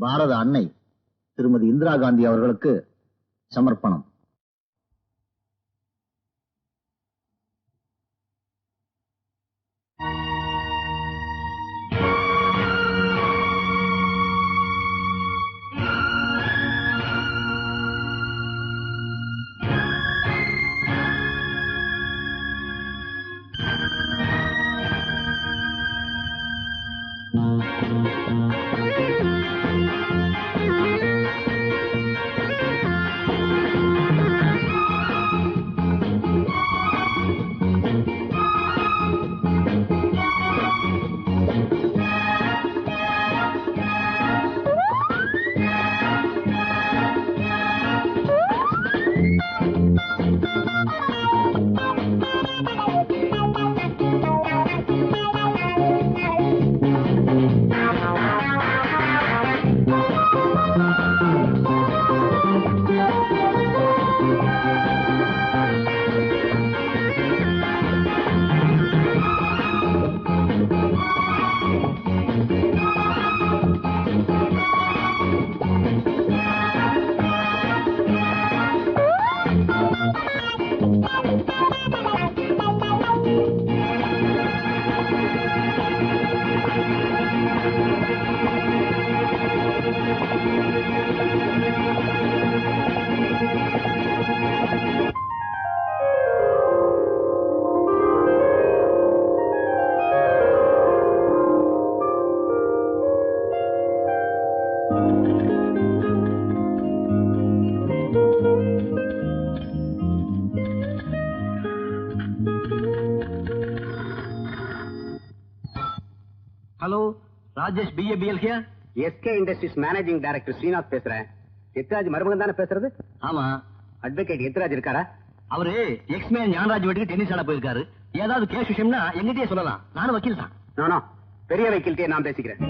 பாரத அன்னை திருமதி இந்திரா காந்தி அவர்களுக்கு சமர்ப்பணம். Hello, Rajesh BABL here. SK industries managing director Srinath பேசுறேன். எத்ராஜ் மருமகன் தானே பேசுறது? ஆமா. அட்வொகேட் எத்ராஜ் இருக்காரா? அவரு எக்ஸ்மேன் ஞானராஜ் வீட்டுக்கு டென்னிஸ் ஆட போயிருக்காரு. ஏதாவது கேஸ் விஷயம்னா எங்கிட்டே சொல்லலாம். நானும் வக்கீல் தான். நானோ பெரிய வக்கீல்கிட்டே நான் பேசிக்கிறேன்.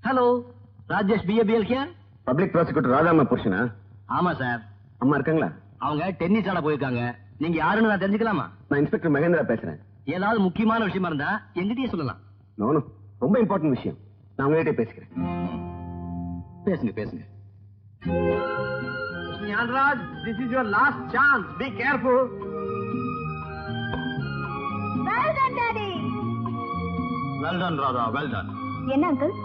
Hello, Rajesh BABL here. Public prosecutor ராதாமா புருஷனா? ஆமா சார். அம்மா இருக்காங்களா? அவங்க டென்னிஸ் ஆட போயிருக்காங்க. நீங்க யாருன்னு நான் தெரிஞ்சுக்கலாமா? நான் இன்ஸ்பெக்டர் மகேந்திரா பேசுறேன். ஏதாவது முக்கியமான விஷயமா இருந்தா எங்கிட்டயே சொல்லலாம். நோ, ரொம்ப இம்பார்ட்டன்ட் விஷயம். நான் உங்ககிட்ட பேசிக்கிறேன். பேசுங்க பேசுங்க. Gnanaraj, this is your last chance. Be careful. Well done, Daddy. Well done Radha, well done. என்ன அங்கிள்,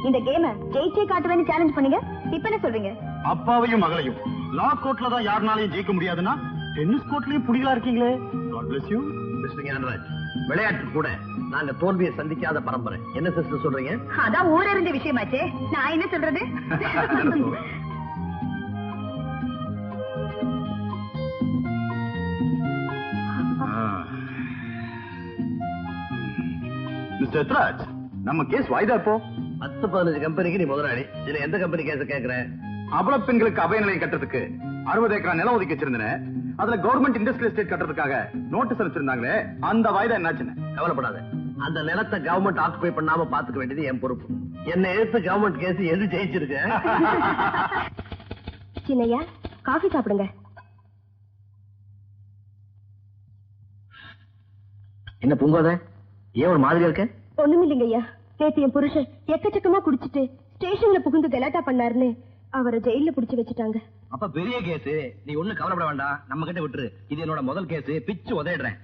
இந்த கேம ஜெயிச்சே காட்டுவேன்னு சேலஞ்ச் பண்ணீங்க. இப்ப என்ன சொல்றீங்க? அப்பாவையும் மகளையும் லா கோர்ட்ல தான் யாருனாலையும் ஜெயிக்க முடியாதுன்னா டென்னிஸ் கோர்ட்லயும் புடிகளா இருக்கீங்களே. God bless you. Mister Gnanaraj, விளையாட்டு கூட நாங்க தோல்வியை சந்திக்காத பரம்பரை. என்ன சிஸ்டர் சொல்றீங்க? அதான் ஊரறிந்த விஷயமாச்சே. நான் என்ன சொல்றது? மிஸ்டர் எத்ராஜ், நம்ம கேஸ் வாய்தா இப்போ 10-15 கம்பெனிக்கு நீ முதலாளி. இதுல எந்த கம்பெனி கேஸ் கேக்குற? அபல பெண்களுக்கு அபய நிலையம் கட்டுறதுக்கு 60 ஏக்கரா நிலம் ஒதுக்கி வச்சிருந்தேன். அதுல கவர்மெண்ட் இண்டஸ்ட்ரியல் எஸ்டேட் கட்டுறதுக்காக நோட்டீஸ் அனுப்பிச்சிருந்தாங்களே, அந்த வாய்தா என்னாச்சுன்னு? கவலைப்படாத. அந்த நிலத்தை கவர்மெண்ட் ஆக்குபை பண்ணாம பாத்துக்க வேண்டியது என் பொறுப்பு. என்ன எடுத்து கவர்மெண்ட் கேஸ் எது ஜெயிச்சிருக்கு? சின்னையா, காஃபி சாப்பிடுங்க. என்ன பூங்காத, ஏன் ஒரு மாதிரியா இருக்க? ஒண்ணும் இல்லைங்க ஐயா. நேத்து என் புருஷன் எக்கச்சக்கமா குடிச்சிட்டு ஸ்டேஷன்ல புகுந்து கலாட்டா பண்ணாருன்னு அவரை ஜெயில புடிச்சு வச்சுட்டாங்க. அப்ப பெரிய கேஸ். நீ ஒண்ணு கவலைப்பட வேண்டாம், நம்ம கிட்ட விட்டுரு. இது என்னோட முதல் கேஸ். பிச்சு உதையிடுறேன்.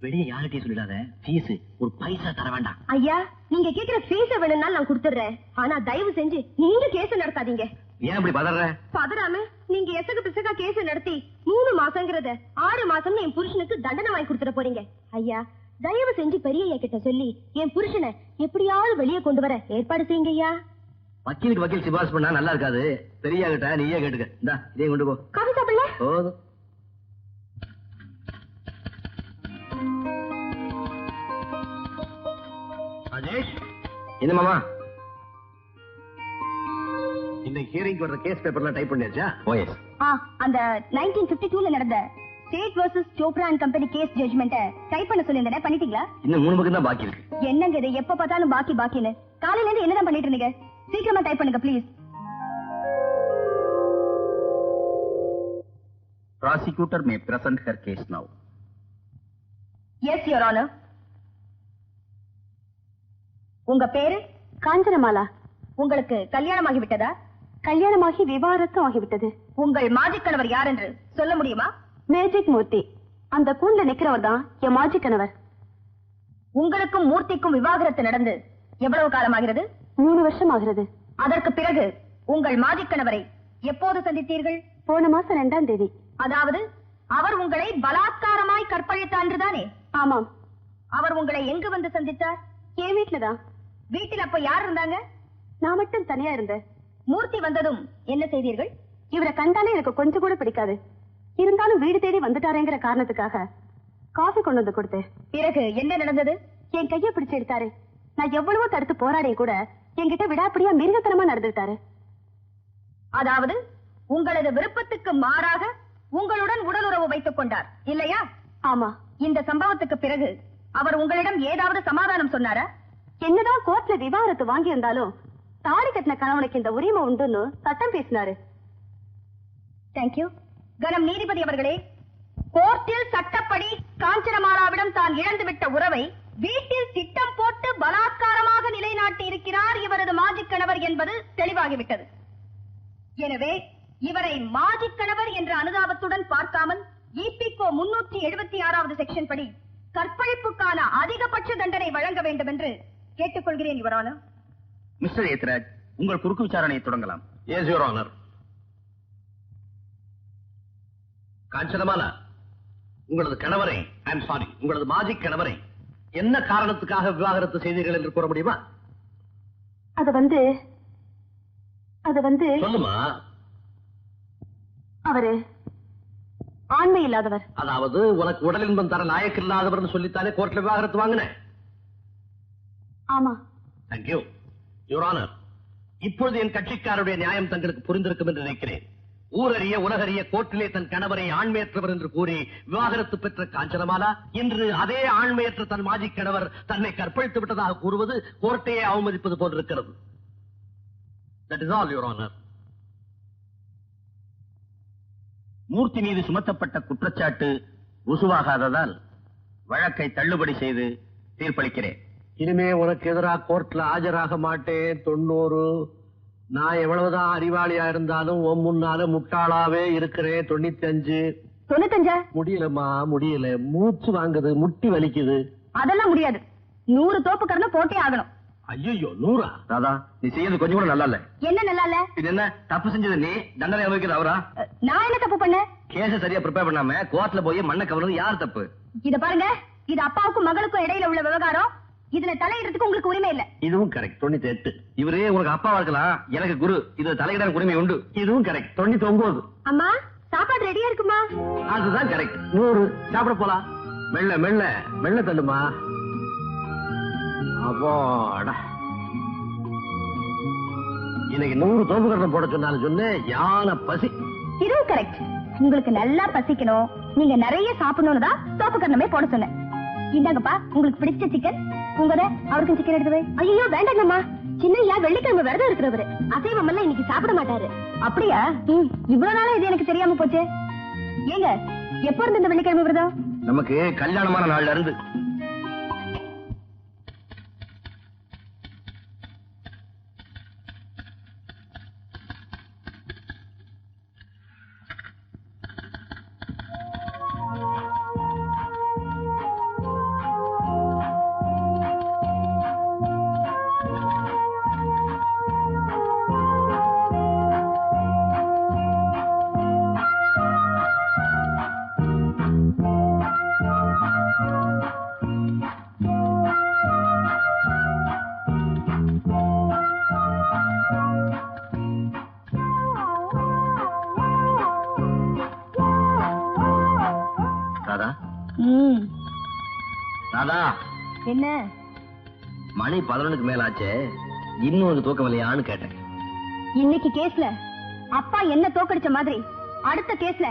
வெளியே யார்கிட்டயும் சொல்லிடாத. ஃபீஸ் ஒரு பைசா தர வேண்டாம். ஐயா, நீங்க கேக்குற ஃபீஸ வேணும்னாலும் நான் கொடுத்துறேன். ஆனா தயவு செஞ்சு நீங்க கேஸ் நடத்தாதீங்க. ஏன் இப்படி பதற? பதறாம நீங்க எசகு பிசகா கேஸ் நடத்தி 3 மாசங்கிறத 6 மாசம் என் புருஷனுக்கு தண்டனை வாங்கி கொடுத்துட போறீங்க. ஐயா, தயவு செஞ்சு பெரியய்யா கிட்ட சொல்லி என் புருஷனை எப்படியாவது வெளியே கொண்டு வர ஏற்பாடு செய்யுங்க ஐயா. வக்கீலுக்கு வக்கீல் சிபாரிசு பண்ணா நல்லா இருக்காது. பெரிய கிட்ட நீயே கேட்டுக்க. இந்தா, இதையும் கொண்டு போ. காஃபி சாப்பிடல? போதும். ராஜேஷ், என்ன மாமா? இன்னைக்கு ஹியரிங் வர்ற கேஸ் பேப்பர்லாம் டைப் பண்ணியாச்சா? ஓஎஸ். அந்த 1952ல நடந்த state versus Chopra and company case ஜட்ஜ்மெண்ட்ட டைப் பண்ண சொல்லிருந்தேன். பண்ணிட்டீங்களா? இன்னும் 3 பக்கம் தான் பாக்கி இருக்கு. என்னங்க இது எப்ப பார்த்தாலும் பாக்கின்னு? காலையில இருந்து என்னதான் பண்ணிட்டு இருந்தீங்க? சீக்கிரமா டைப் பண்ணுங்க please. Prosecutor may present her case now. Yes, Your Honor. உங்க பேரு? காஞ்சனமாலா. உங்களுக்கு கல்யாணமாகி விட்டதா? கல்யாணமாகி விவாகரத்தும் ஆகிவிட்டது. உங்கள் மாஜிக் கணவர் யார் என்று சொல்ல முடியுமா? மேஜிக் மூர்த்தி. அந்த கூண்ல நிக்கிறவர் தான் என் மாஜிக் கணவர். உங்களுக்கும் மூர்த்திக்கும் விவாகரத்து நடந்து எவ்வளவு காலமாகிறது? 3 வருஷம் ஆகிறது. அதற்கு பிறகு உங்கள் மாஜிக் கணவரை எப்போது சந்தித்தீர்கள்? போன மாசம் 2ஆம் தேதி. அதாவது அவர் உங்களை பலாத்காரமாய் கற்பழித்தார் என்றுதானே? ஆமாம். அவர் உங்களை எங்கு வந்து சந்தித்தார்? என் வீட்டுலதான். வீட்டில் அப்ப யார் இருந்தாங்க? நான் மட்டும் தனியா இருந்தேன். மூர்த்தி வந்ததும் என்ன செய்தீர்கள்? இவரை கண்டாலே எனக்கு கொஞ்சம் கூட பிடிக்காது. இருந்தாலும் வீடு தேடி வந்துட்டாரேங்கிற காரணத்துக்காக காஃபி கொண்டு வந்து கொடுத்தேன். பிறகு என்ன நடந்தது? என் கையை பிடிச்சு எடுத்தாரு. நான் எவ்வளவோ தடுத்து போராடிய கூட என்கிட்ட விடாப்பிடியா மிருகத்தனமா நடந்துட்டாரு. அதாவது உங்களது விருப்பத்துக்கு மாறாக உங்களுடன் உடலுறவு வைத்துக் கொண்டார் இல்லையா? ஆமா. இந்த சம்பவத்துக்கு பிறகு அவர் உங்களிடம் ஏதாவது சமாதானம் சொன்னாரா? என்னதான் கோர்ட்ல விவாகரத்து வாங்கி இருந்தாலும் தாலி கட்டின கணவனுக்கு இந்த உரிமை உண்டுன்னு சட்டம் பேசினாரு. தேங்க்யூ. கனம் நீதிபதி அவர்களே, கோர்ட்டில் சட்டப்படி காஞ்சனமாலாவிடம் தான் இழந்துவிட்ட உறவை வீட்டில் திட்டம் போட்டு பலாத்காரமாக நிலைநாட்டி இருக்கிறார் இவரது மாஜிக் கணவர் என்பது தெளிவாகிவிட்டது. எனவே இவரை மாஜிக் கணவர் என்ற அனுதாபத்துடன் பார்க்காமல் இபிகோ 376வது செக்ஷன் படி கற்பழிப்புக்கான அதிகபட்ச தண்டனை வழங்க வேண்டும் என்று கேட்டுக்கொள்கிறேன் யுவர் ஆனர். மிஸ்டர் ஏத்ராஜ், உங்கள் குறுக்கு விசாரணையை தொடங்கலாம். Yes your honour. காஞ்சனமாலா, உங்களது கணவரை, உங்களது மாஜிக் கணவரை என்ன காரணத்துக்காக விவாகரத்து செய்தீர்கள் என்று கூற முடியுமா? அது வந்து சொல்லுமா. அவரு ஆண்மை இல்லாதவர். அதாவது உனக்கு உடல் இன்பம் தர லாயக்கு இல்லாதவர் சொல்லித்தானே கோர்ட்ல விவாகரத்து வாங்கின? ஆமா. Thank you your honour. இப்பொழுது என் கட்சிக்காரருடைய நியாயம் தங்களுக்கு புரிந்திருக்கும் என்று நினைக்கிறேன். ஊரறிய உலகறிய கோர்ட்டிலே தன் கணவரை ஆண்மையற்றவர் என்று கூறி விவாகரத்து பெற்ற காஞ்சனமாலா இன்று அதே ஆண்மையற்ற தன் மாஜிக் கணவர் தன்னை கற்பழித்து விட்டதாக கூறுவது கோர்ட்டையே அவமதிப்பது போன்றிருக்கிறது. That is all, Your Honor. மூர்த்தி மீது சுமத்தப்பட்ட குற்றச்சாட்டு ருசுவாகாததால் வழக்கை தள்ளுபடி செய்து தீர்ப்பளிக்கிறேன். இனிமே உனக்கு எதிராக கோர்ட்ல ஆஜராக மாட்டேன். 90. நான் எவ்வளவுதான் அறிவாளியா இருந்தாலும் உன் முன்னால முட்டாளாவே இருக்கிறேன். 95. 95? முடியலம்மா, முடியல. மூச்சு வாங்குது, முட்டி வலிக்குது. அதெல்லாம் முடியாது. 100 தோப்புக்கரண போட்டே ஆகணும். ஐயோ, 100? ராதா, நீ செய்யறது கொஞ்சம் கூட நல்லா இல்ல. என்ன நல்லா இல்ல? இது என்ன தப்பு செஞ்சது? நீ தண்டனை அனுபவிக்கிறது அவரா? நான் என்ன தப்பு பண்ண? கேஸ சரியா ப்ரிப்பேர் பண்ணாம கோர்ட்ல போய் மண்ணை கவர்றது யார் தப்பு? இத பாருங்க, இது அப்பாவுக்கும் மகளுக்கும் இடையில உள்ள விவகாரம். இதுல தலையிடறதுக்கு உங்களுக்கு உரிமை இல்ல. இதுவும் கரெக்ட். 98. இவரே உனக்கு அப்பாவா இருக்கலாம், எனக்கு குரு. இது தலையிட உரிமை உண்டு. இதுவும் கரெக்ட். 99. அம்மா, சாப்பாடு ரெடியா இருக்குமா? அதுதான் கரெக்ட். 100. சாப்பிட போலாம். மெல்ல மெல்ல மெல்ல தள்ளுமா. அப்பாடா, இன்னைக்கு 100 தோப்பு கட்டணம் போட சொன்னாலும் சொன்னேன். யானை பசி. இதுவும் கரெக்ட். உங்களுக்கு நல்லா பசிக்கணும், நீங்க நிறைய சாப்பிடணும்னு தான் தோப்பு கட்டணமே போட சொன்னேன். இந்தாங்கப்பா, உங்களுக்கு பிடிச்ச சிக்கன். உங்கத அவருக்கும் சிக்கன் எடுத்து வை. ஐயோ வேண்டாங்கம்மா, சின்னையா வெள்ளிக்கிழமை விரதம் இருக்கிறவரு. அசைவம் எல்லாம் இன்னைக்கு சாப்பிட மாட்டாரு. அப்படியா? இவ்வளவு நாளா இது எனக்கு தெரியாம போச்சு. ஏங்க, எப்ப இருந்து இந்த வெள்ளிக்கிழமை விரதம்? நமக்கு கல்யாணமான நாள்ல இருந்து. ராதா, என்ன மணி 11க்கு மேல ஆச்சே, இன்னும் ஒரு தூக்கம் இல்லையான்னு கேட்டேன். இன்னைக்கு கேஸ்ல அப்பா என்ன தோக்கடிச்ச மாதிரி அடுத்த கேஸ்ல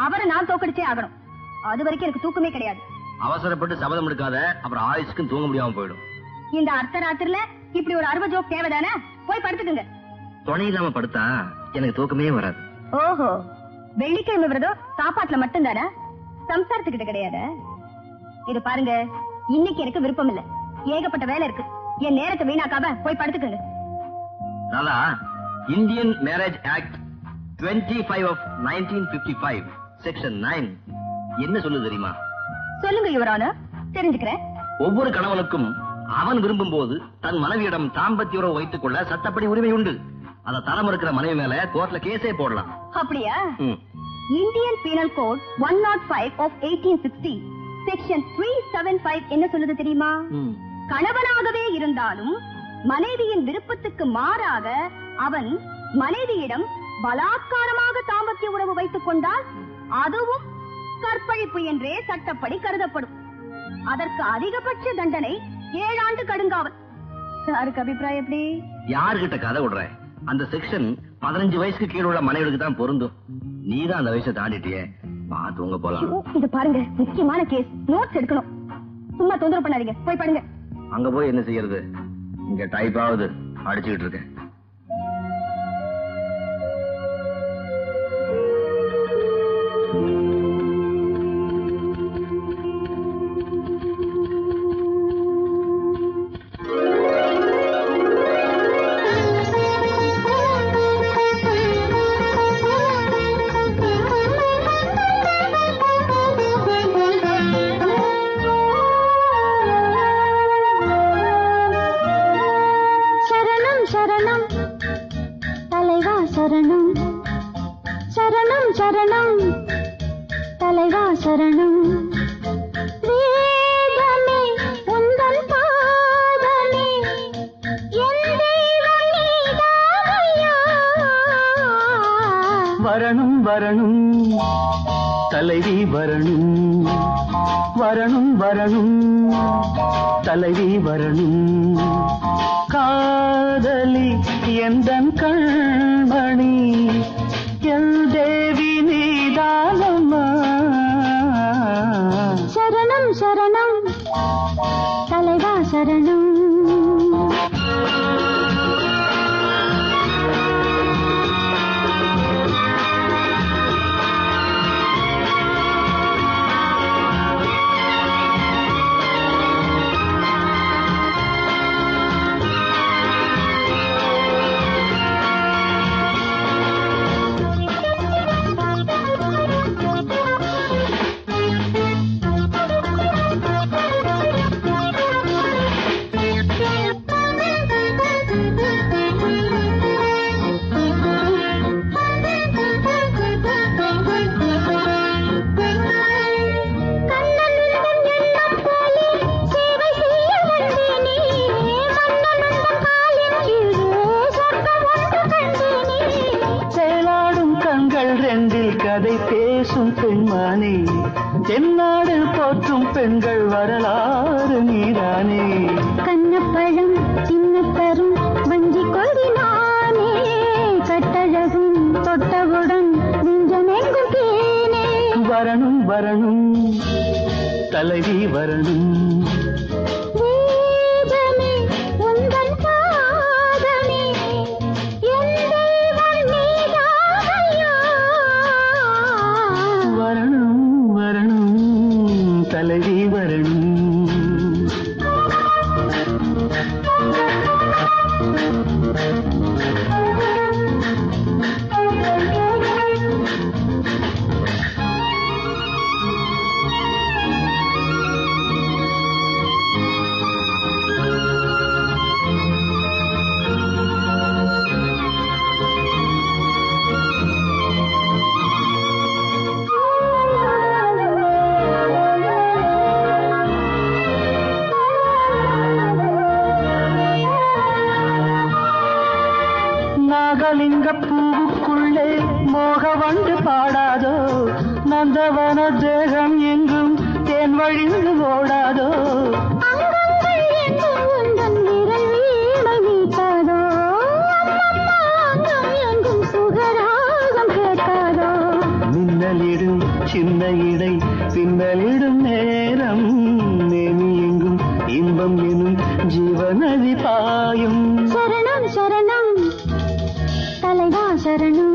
அவரை நான் தோக்கடிச்சே ஆகணும். அது வரைக்கும் எனக்கு தூக்கமே கிடையாது. அவசரப்பட்டு சபதம் எடுக்காத, அப்புறம் ஆயுஷ்க்கும் தூங்க முடியாம போயிடும். இந்த அர்த்த ராத்திரில இப்படி ஒரு 60 ஜோக் தேவைதானே? போய் படுத்துக்குங்க. துணை இல்லாம படுத்தா எனக்கு தூக்கமே வராது. ஓஹோ, வெள்ளிக்கிழமை விரதம் சாப்பாட்டுல மட்டும் தானே, சம்சாரத்துக்கிட்ட கிடையாது. இது பாருங்க, இன்னைக்கு எனக்கு விருப்பம் இல்ல, ஏகப்பட்ட வேலை இருக்கு. என் நேரத்தை வீணாக்காம போய் படுத்துக்கங்க. Radha, Indian marriage act 25 of 1955 section 9 என்ன சொல்லுது தெரியுமா? சொல்லுங்க யுவரான, தெரிஞ்சுக்கிறேன். ஒவ்வொரு கணவனுக்கும் அவன் விரும்பும் போது தன் மனைவியிடம் தாம்பத்திய உறவு வைத்துக் கொள்ள சட்டப்படி உரிமை உண்டு. அதை தர மறுக்கிற மனைவி மேல கோர்ட்ல கேஸே போடலாம். அப்படியா? Indian penal code 105 of 1860 section 375 என்ன சொல்லுது தெரியுமா? கணவனாகவே இருந்தாலும் மனைவியின் விருப்பத்துக்கு மாறாக அவன் மனைவியிடம் பலாத்காரமாக தாம்பத்திய உறவு வைத்துக் கொண்டால் அதுவும் கற்பழிப்பு என்றே சட்டப்படி கருதப்படும். அதற்கு அதிகபட்ச தண்டனை 7 ஆண்டு கடுங்காவல். சாருக்கு அபிப்பிராயம் எப்படி? யாருகிட்ட கதை விடுற? அந்த செக்ஷன் 15 வயசுக்கு கீழே உள்ள மனைவிக்கு தான் பொருந்தும். நீதான் அந்த வயசை தாண்டிட்டியே, தூங்க போலாம். இது பாருங்க, முக்கியமான கேஸ், நோட்ஸ் எடுக்கணும். சும்மா தொந்தரவு பண்ணாதீங்க, போய் பாருங்க. அங்க போய் என்ன செய்யறது? இங்க டைப் ஆகுது, அடிச்சுக்கிட்டு இருக்கேன். வரணும் வரணும் தலைவி வரணும், வரணும் வரணும் தலைவி வரணும், காதலி எந்தன் கண்மணி என் தேவி நீதானம்மா. சரணம் சரணம் தலைவா சரணம். கதை பேசும் பெண்மானே, தென்னாடு போற்றும் பெண்கள் வரலாறு நீதானே. கண்ணப்பழம் சின்னத்தரும் வஞ்சி கொடினானே, கட்டழகும் தொட்டவுடன் நெஞ்சமெங்கும் தேனே. வரணும் வரணும் தலைவி வரணும், தலைவி வரணும். நாகலிங்க பூவுக்குள்ளே மோகவண்டு பாடாதோ, நந்தவன தேகம் எங்கும் தேன் வழிந்து ஓடாதோ. மின்னலிடும் சின்ன இடை பின்னலிடும் நேரம், நேமி எங்கும் இன்பம் எனும் ஜீவநதி பாயும். சரணம் சரணம் தலைவா சரணம்.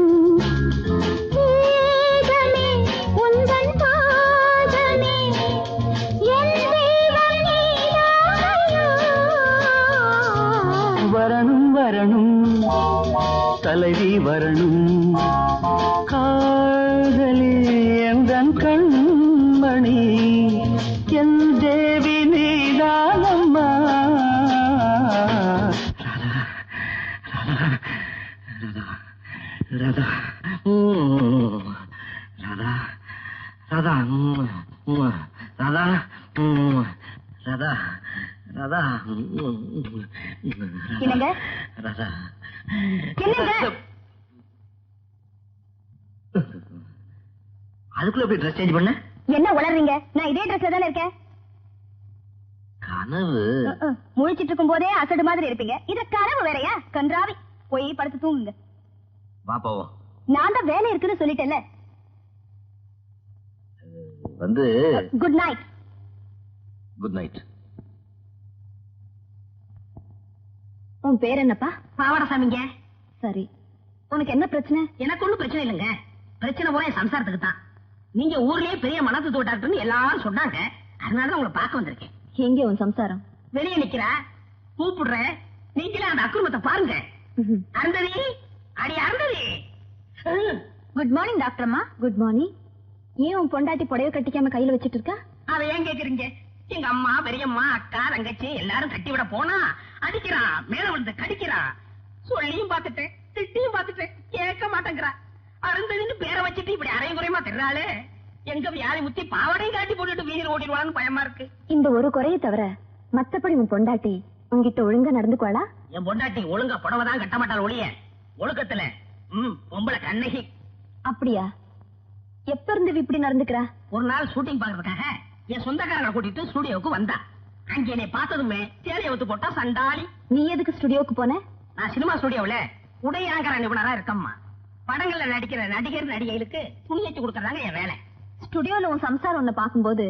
வரணும் தலைவி வரணும் காதலி எந்தன் கண்மணி என் தேவி நீதானம்மா ராதா ராதா ராதா ராதா ராதா ராதா என்னங்க ராதா என்னங்க அதுக்குள்ள எப்படி ட்ரெஸ் சேஞ்ச் பண்ண என்ன உளறீங்க? நான் இதே ட்ரெஸ்ல தானே இருக்கேன். கனவு முழிச்சிட்டு இருக்கும் போதே அசடு மாதிரி இருப்பீங்க. இது கனவு வேறயா? கன்றாவி. போய் படுத்து தூங்குங்க. வா போவோம். நான் தான் வேலை இருக்குன்னு சொல்லிட்டேன்ல. வந்து குட் நைட். Good night. உன் பேர் என்னப்பா? பாவாடசாமிங்க. சரி, உனக்கு என்ன பிரச்சனை? எனக்கு ஒண்ணும் பிரச்சனை இல்லைங்க. பிரச்சனை பூரா என் சம்சாரத்துக்கு தான். நீங்க ஊர்லயே பெரிய மனத்து டாக்டர்னு எல்லாரும் சொன்னாங்க. அதனாலதான் உங்களை பார்க்க வந்திருக்கேன். எங்கே உன் சம்சாரம்? வெளியே நிக்கிற கூப்பிடுறேன். நீங்களே அந்த அக்குறுமத்தை பாருங்க. அருந்ததி, அடி அருந்ததி. குட் மார்னிங் டாக்டர் அம்மா. Good morning. ஏன் உன் பொண்டாட்டி புடவை கட்டிக்காம கையில வச்சிட்டு இருக்கா? அதை ஏன் கேக்குறீங்க? எங்க அம்மா, பெரியம்மா, அக்கா, தங்கச்சி எல்லாரும் கட்டி விட போனா அடிக்கிறான், மேல விழுந்து கடிக்கிறான். சொல்லியும் பாத்துட்டேன், திட்டியும் பாத்துட்டேன், கேட்க மாட்டேங்கிறா. அருந்ததின்னு பேரை வச்சுட்டு இப்படி அரையும் குறையமா தெரிறாளே. எங்க வியாதி முத்தி பாவடையும் காட்டி போட்டுட்டு வீதியில் ஓடிடுவான்னு பயமா இருக்கு. இந்த ஒரு குறையை தவிர மத்தபடி உன் பொண்டாட்டி உன்கிட்ட ஒழுங்கா நடந்துக்குவாளா? என் பொண்டாட்டி ஒழுங்கா புடவை தான் கட்ட மாட்டாள் ஒழிய ஒழுக்கத்துல பொம்பளை கண்ணகி. அப்படியா? எப்ப இருந்து இப்படி நடந்துக்கிறா? ஒரு நாள் ஷூட்டிங் பாக்குறதுக்காக என் சொந்தக்காரங்களை கூட்டிட்டு ஸ்டுடியோவுக்கு வந்தா. அங்க என்னை பார்த்ததுமே சேலையை ஒத்து போட்டா சண்டாளி. நீ எதுக்கு ஸ்டுடியோக்கு போன? நான் சினிமா ஸ்டுடியோவுல உடையாங்கிற நிபுணரா இருக்கம்மா. படங்கள்ல நடிக்கிற நடிகர் நடிகைகளுக்கு துணியச்சு கொடுக்கறதாங்க என் வேலை. ஸ்டுடியோல உன் சம்சாரம் உன்னை பாக்கும்போது